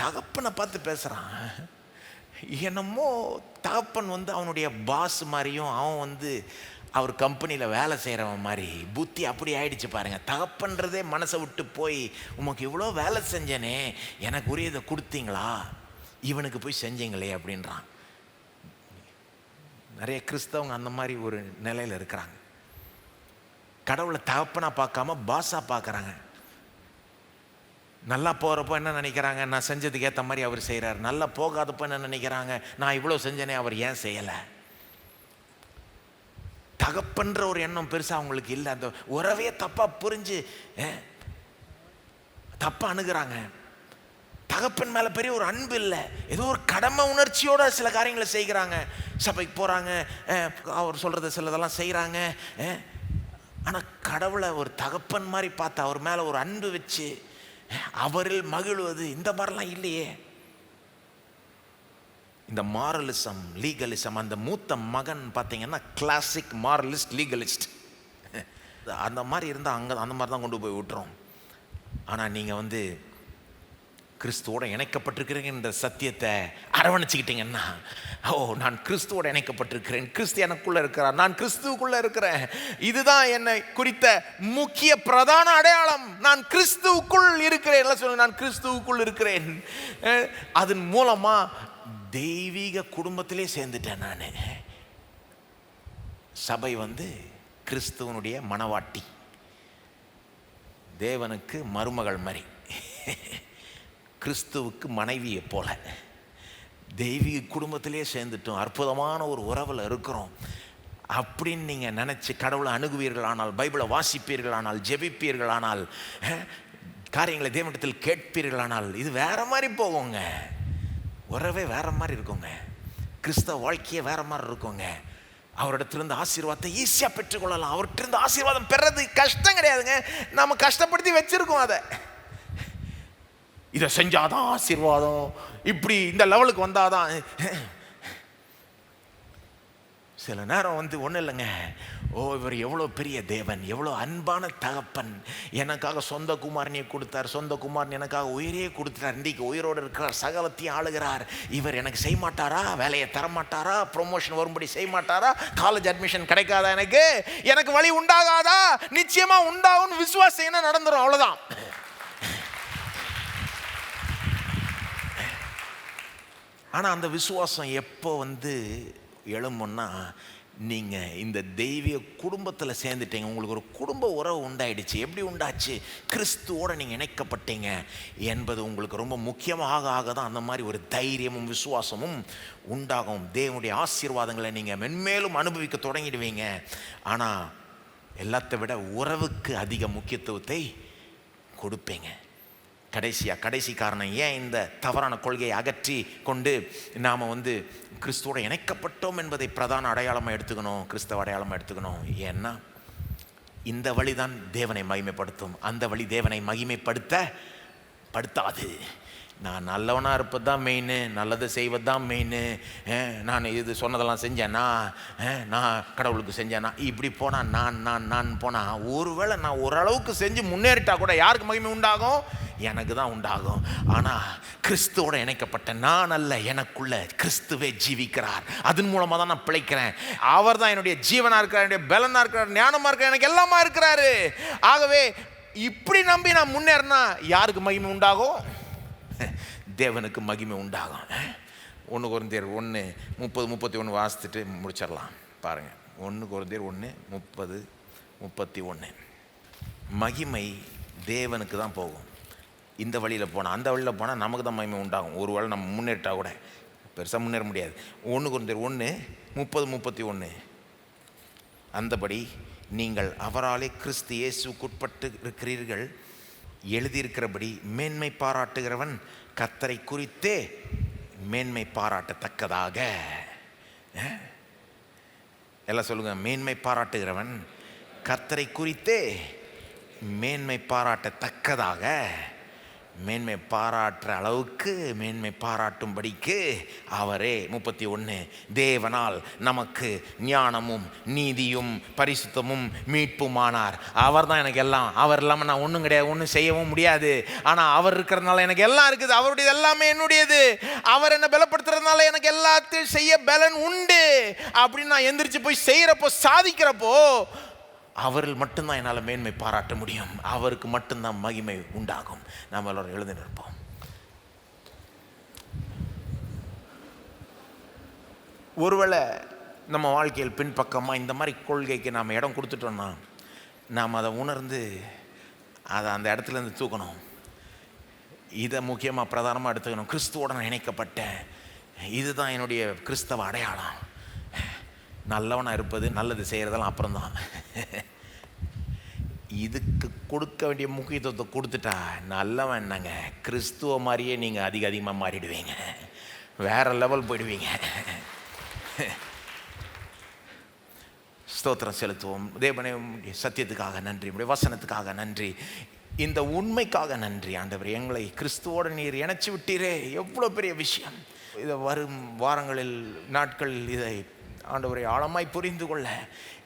தகப்பனை பார்த்து பேசுகிறான். என்னமோ தகப்பன் வந்து அவனுடைய பாஸ் மாதிரியும், அவன் வந்து அவர் கம்பெனியில் வேலை செய்கிறவன் மாதிரி புத்தி அப்படி ஆயிடுச்சு பாருங்க. தகப்பன்றதே மனசை விட்டு போய், உமக்கு இவ்வளோ வேலை செஞ்சேனே, எனக்கு உரியதை கொடுத்தீங்களா, இவனுக்கு போய் செஞ்சீங்களே அப்படின்றான். நிறைய கிறிஸ்தவங்க அந்த மாதிரி ஒரு நிலையில் இருக்கிறாங்க. கடவுளை தகப்பனா பார்க்காம பாஸா பார்க்குறாங்க. நல்லா போகிறப்போ என்ன நினைக்கிறாங்க, நான் செஞ்சதுக்கு ஏற்ற மாதிரி அவர் செய்கிறார். நல்லா போகாதப்போ என்ன நினைக்கிறாங்க, நான் இவ்வளோ செஞ்சேனே அவர் ஏன் செய்யலை. தகப்பன்ற ஒரு எண்ணம் பெருசாக அவங்களுக்கு இல்லை. அந்த உறவே தப்பாக புரிஞ்சு தப்பாக அணுகிறாங்க. தகப்பன் மேலே பெரிய ஒரு அன்பு இல்லை, ஏதோ ஒரு கடமை உணர்ச்சியோட சில காரியங்களை செய்கிறாங்க. சபைக்கு போகிறாங்க, அவர் சொல்கிறத சிலதெல்லாம் செய்கிறாங்க. ஆனால் கடவுளை ஒரு தகப்பன் மாதிரி பார்த்து அவர் மேலே ஒரு அன்பு வச்சு அவரில் மகிழ்வது, இந்த மாதிரிலாம் இல்லையே. இந்த மாரலிசம், லீகலிசம், அந்த மூத்த மகன் பார்த்தீங்கன்னா கிளாசிக் மாரலிஸ்ட், லீகலிஸ்ட். அந்த மாதிரி இருந்தால் அங்கே அந்த மாதிரி தான் கொண்டு போய் விட்டுறோம். ஆனால் நீங்கள் வந்து கிறிஸ்துவோட இணைக்கப்பட்டிருக்கிறீங்க என்ற சத்தியத்தை அரவணைச்சிக்கிட்டீங்கன்னா, ஓ நான் கிறிஸ்துவோட இணைக்கப்பட்டிருக்கிறேன், கிறிஸ்து எனக்குள்ள இருக்கிறார், நான் கிறிஸ்துவுக்குள்ள இருக்கிறேன், இதுதான் என்னை குறித்த முக்கிய பிரதான அடையாளம், நான் கிறிஸ்துவுக்குள் இருக்கிறேன். சொல்லுங்க, நான் கிறிஸ்துவுக்குள் இருக்கிறேன். அதன் மூலமா தெய்வீக குடும்பத்திலே சேர்ந்துட்டேன் நான். சபை வந்து கிறிஸ்துவனுடைய மணவாட்டி, தேவனுக்கு மருமகள் மாதிரி, கிறிஸ்துவுக்கு மனைவியை போல தெய்வீக குடும்பத்திலே சேர்ந்துட்டோம், அற்புதமான ஒரு உறவில் இருக்கிறோம் அப்படின்னு நீங்கள் நினச்சி கடவுளை அணுகுவீர்களானால், பைபிளை வாசிப்பீர்களானால், ஜெபிப்பீர்களானால், காரியங்களை தேவனிடத்தில் கேட்பீர்களானால், இது வேற மாதிரி போகுங்க. உறவே வேற மாதிரி இருக்குங்க. கிறிஸ்தவ வாழ்க்கையே வேற மாதிரி இருக்குங்க. அவரிடத்திலிருந்து ஆசீர்வாதத்தை ஈஸியாக பெற்றுக்கொள்ளலாம். அவர்கிட்ட ஆசீர்வாதம் பெறது கஷ்டம் கிடையாதுங்க. நம்ம கஷ்டப்படுத்தி வச்சிருக்கோம் அதை. இதை செஞ்சாதான் ஆசீர்வாதம், இப்படி இந்த லெவலுக்கு வந்தாதான். சில நேரம் வந்து ஒன்றும் இல்லைங்க, ஓ இவர் எவ்வளோ பெரிய தேவன், எவ்வளோ அன்பான தகப்பன், எனக்காக சொந்த குமாரனையே கொடுத்தார், சொந்த குமாரன் எனக்காக உயிரையே கொடுத்துட்டார், இன்றைக்கு உயிரோடு இருக்கிறார், சகலத்தையும் ஆளுகிறார், இவர் எனக்கு செய்ய மாட்டாரா, வேலையை தர மாட்டாரா, ப்ரொமோஷன் வரும்படி செய்ய மாட்டாரா, காலேஜ் அட்மிஷன் கிடைக்காதா, எனக்கு வழி உண்டாகாதா, நிச்சயமாக உண்டாகும், விசுவாசம் என்ன நடந்துடும், அவ்வளோதான். ஆனால் அந்த விசுவாசம் எப்போ வந்து எழும்புன்னா, நீங்கள் இந்த தெய்வீக குடும்பத்தில் சேர்ந்துட்டீங்க, உங்களுக்கு ஒரு குடும்ப உறவு உண்டாயிடுச்சு. எப்படி உண்டாச்சு? கிறிஸ்துவோடு நீங்கள் இணைக்கப்பட்டீங்க என்பது உங்களுக்கு ரொம்ப முக்கியமாக ஆக தான் அந்த மாதிரி ஒரு தைரியமும் விசுவாசமும் உண்டாகும். தேவனுடைய ஆசீர்வாதங்களை நீங்கள் மென்மேலும் அனுபவிக்க தொடங்கிடுவீங்க. ஆனால் எல்லாத்தை விட உறவுக்கு அதிக முக்கியத்துவத்தை கொடுப்பீங்க. கடைசி காரணம், ஏன் இந்த தவறான கொள்கையை அகற்றி கொண்டு நாம் வந்து கிறிஸ்துவோட இணைக்கப்பட்டோம் என்பதை பிரதான அடையாளமாக எடுத்துக்கணும், கிறிஸ்தவ அடையாளமாக எடுத்துக்கணும். ஏன்னா இந்த வழிதான் தேவனை மகிமைப்படுத்தும், அந்த வழி தேவனை மகிமைப்படுத்தாது. நான் நல்லவனாக இருப்பது தான் மெயின், நல்லதை செய்வது தான் மெயின், நான் இது சொன்னதெல்லாம் செஞ்சேன்னா, நான் கடவுளுக்கு செஞ்சேன்னா, இப்படி போனால் நான் போனால், ஒருவேளை நான் ஓரளவுக்கு செஞ்சு முன்னேறிட்டா கூட யாருக்கு மகிமை உண்டாகும்? எனக்கு தான் உண்டாகும். ஆனால் கிறிஸ்துவோட இணைக்கப்பட்ட நான் அல்ல, எனக்குள்ள கிறிஸ்துவே ஜீவிக்கிறார், அதன் மூலமாக தான் நான் பிழைக்கிறேன். அவர் தான் என்னுடைய ஜீவனாக இருக்கிறார், என்னுடைய பலனாக இருக்கிறார், ஞானமாக இருக்கிறார், எனக்கு எல்லாமா இருக்கிறாரு. ஆகவே இப்படி நம்பி நான் முன்னேறினா யாருக்கு மகிமை உண்டாகும்? தேவனுக்கு மகிமை உண்டாகும். 1 கொரிந்தியர் 1:30-31 வாசித்துட்டு முடிச்சிடலாம் பாருங்க. 1 கொரிந்தியர் 1:30-31. மகிமை தேவனுக்கு தான் போகும். இந்த வழியில் போனால், அந்த வழியில் போனால் நமக்கு தான் மகிமை உண்டாகும். ஒரு வேளை நம்ம முன்னேறிட்டா கூட பெருசாக முன்னேற முடியாது. 1 கொரிந்தியர் 1:30-31. அந்தபடி நீங்கள் அவராலே கிறிஸ்து இயேசுக்குட்பட்டு இருக்கிறீர்கள். எழுதியிருக்கிறபடி மேன்மை பாராட்டுகிறவன் கர்த்தரை குறித்தே மேன்மை பாராட்டத்தக்கதாக. எல்லாம் சொல்லுங்க, மேன்மை பாராட்டுகிறவன் கர்த்தரை குறித்தே மேன்மை பாராட்டத்தக்கதாக. மேன்மை பாராட்டுற அளவுக்கு மேன்மை பாராட்டும்படிக்கு அவரே 31 தேவனால் நமக்கு ஞானமும் நீதியும் பரிசுத்தமும் மீட்புமானார். அவர் தான் எனக்கு எல்லாம். அவர் இல்லாமல் நான் ஒன்றும் கிடையாது, ஒன்றும் செய்யவும் முடியாது. ஆனால் அவர் இருக்கிறதுனால எனக்கு எல்லாம் இருக்குது. அவருடையது எல்லாமே என்னுடையது. அவர் என்னை பலப்படுத்துறதுனால எனக்கு எல்லாத்தையும் செய்ய பலன் உண்டு அப்படின்னு நான் எந்திரிச்சு போய் செய்கிறப்போ, சாதிக்கிறப்போ அவரில் மட்டும்தான் என்னால் மேன்மை பாராட்ட முடியும். அவருக்கு மட்டும்தான் மகிமை உண்டாகும். நாம் எல்லோரும் எழுதி நிற்போம். ஒருவேளை நம்ம வாழ்க்கையில் பின்பக்கமாக இந்த மாதிரி கொள்கைக்கு நாம் இடம் கொடுத்துட்டோம்னா, நாம் அதை உணர்ந்து அதை அந்த இடத்துலேருந்து தூக்கணும். இதை முக்கியமாக பிரதானமாக எடுத்துக்கணும். கிறிஸ்துவோட இணைக்கப்பட்டேன், இதுதான் என்னுடைய கிறிஸ்தவ அடையாளம். நல்லவனாக இருப்பது, நல்லது செய்கிறதெல்லாம் அப்புறம்தான். இதுக்கு கொடுக்க வேண்டிய முக்கியத்துவத்தை கொடுத்துட்டா நல்லவன் என்னங்க, கிறிஸ்துவ மாதிரியே நீங்கள் அதிகமாக மாறிடுவீங்க, வேற லெவல் போயிடுவீங்க. ஸ்தோத்திரம் செலுத்துவோம். தேவனே, சத்தியத்துக்காக நன்றி, உடைய வசனத்துக்காக நன்றி, இந்த உண்மைக்காக நன்றி. ஆண்டவர், எங்களை கிறிஸ்துவோடு நீர் இணைச்சி விட்டீரே, எவ்வளோ பெரிய விஷயம். இதை வரும் வாரங்களில், நாட்களில் இதை ஆண்டவரை ஆழமாய் புரிந்து கொள்ள,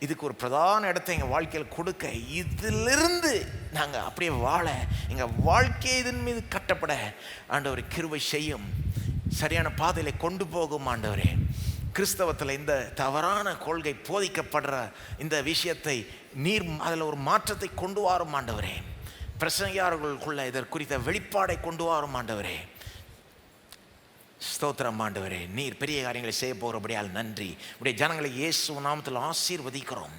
இதுக்கு ஒரு பிரதான இடத்தை எங்கள் வாழ்க்கையில் கொடுக்க, இதிலிருந்து நாங்கள் அப்படியே வாழ, எங்கள் வாழ்க்கையை இதன் மீது கட்டப்பட ஆண்டவரை கிருபை செய்யும். சரியான பாதையில் கொண்டு போகும் ஆண்டவரே. கிறிஸ்தவத்தில் இந்த தவறான கொள்கை போதிக்கப்படுற இந்த விஷயத்தை நீர் அதில் ஒரு மாற்றத்தை கொண்டு வரும் ஆண்டவரே. பிரசங்கியார்களுக்குள்ள இதற்கு குறித்த வெளிப்பாடை கொண்டு வரும் ஆண்டவரே. ஸ்தோத்திரம் ஆண்டவரே, நீர் பெரிய காரியங்களை செய்ய போகிறபடியால் நன்றி. உடைய ஜனங்களை இயேசு நாமத்தில் ஆசீர்வதிக்கிறோம்.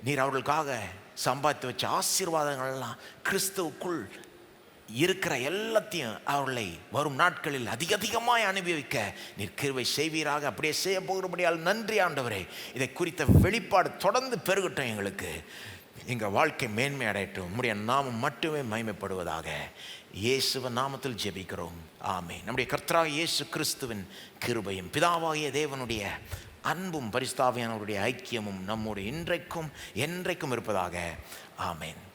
நீர் அவர்களுக்காக சம்பாதித்து வச்ச ஆசீர்வாதங்கள்லாம் கிறிஸ்துவுக்குள் இருக்கிற எல்லாத்தையும் அவர்களை வரும் நாட்களில் அதிகமாய் அனுபவிக்க நீர் கிருபை செய்வீராக. அப்படியே செய்ய போகிறபடியால் நன்றி ஆண்டவரே. இதை குறித்த வெளிப்பாடு தொடர்ந்து பெருகட்டும். எங்களுக்கு எங்கள் வாழ்க்கை மேன்மை அடையட்டும். உம்முடைய நாமம் மட்டுமே மகிமைப்படுவதாக. இயேசுவின் நாமத்தில் ஜெபிக்கிறோம், ஆமென். நம்முடைய கர்த்தராகிய இயேசு கிறிஸ்துவின் கிருபையும் பிதாவாகிய தேவனுடைய அன்பும் பரிசுத்த ஆவியானவருடைய ஐக்கியமும் நம்முடைய இன்றைக்கும் என்றைக்கும் இருப்பதாக, ஆமென்.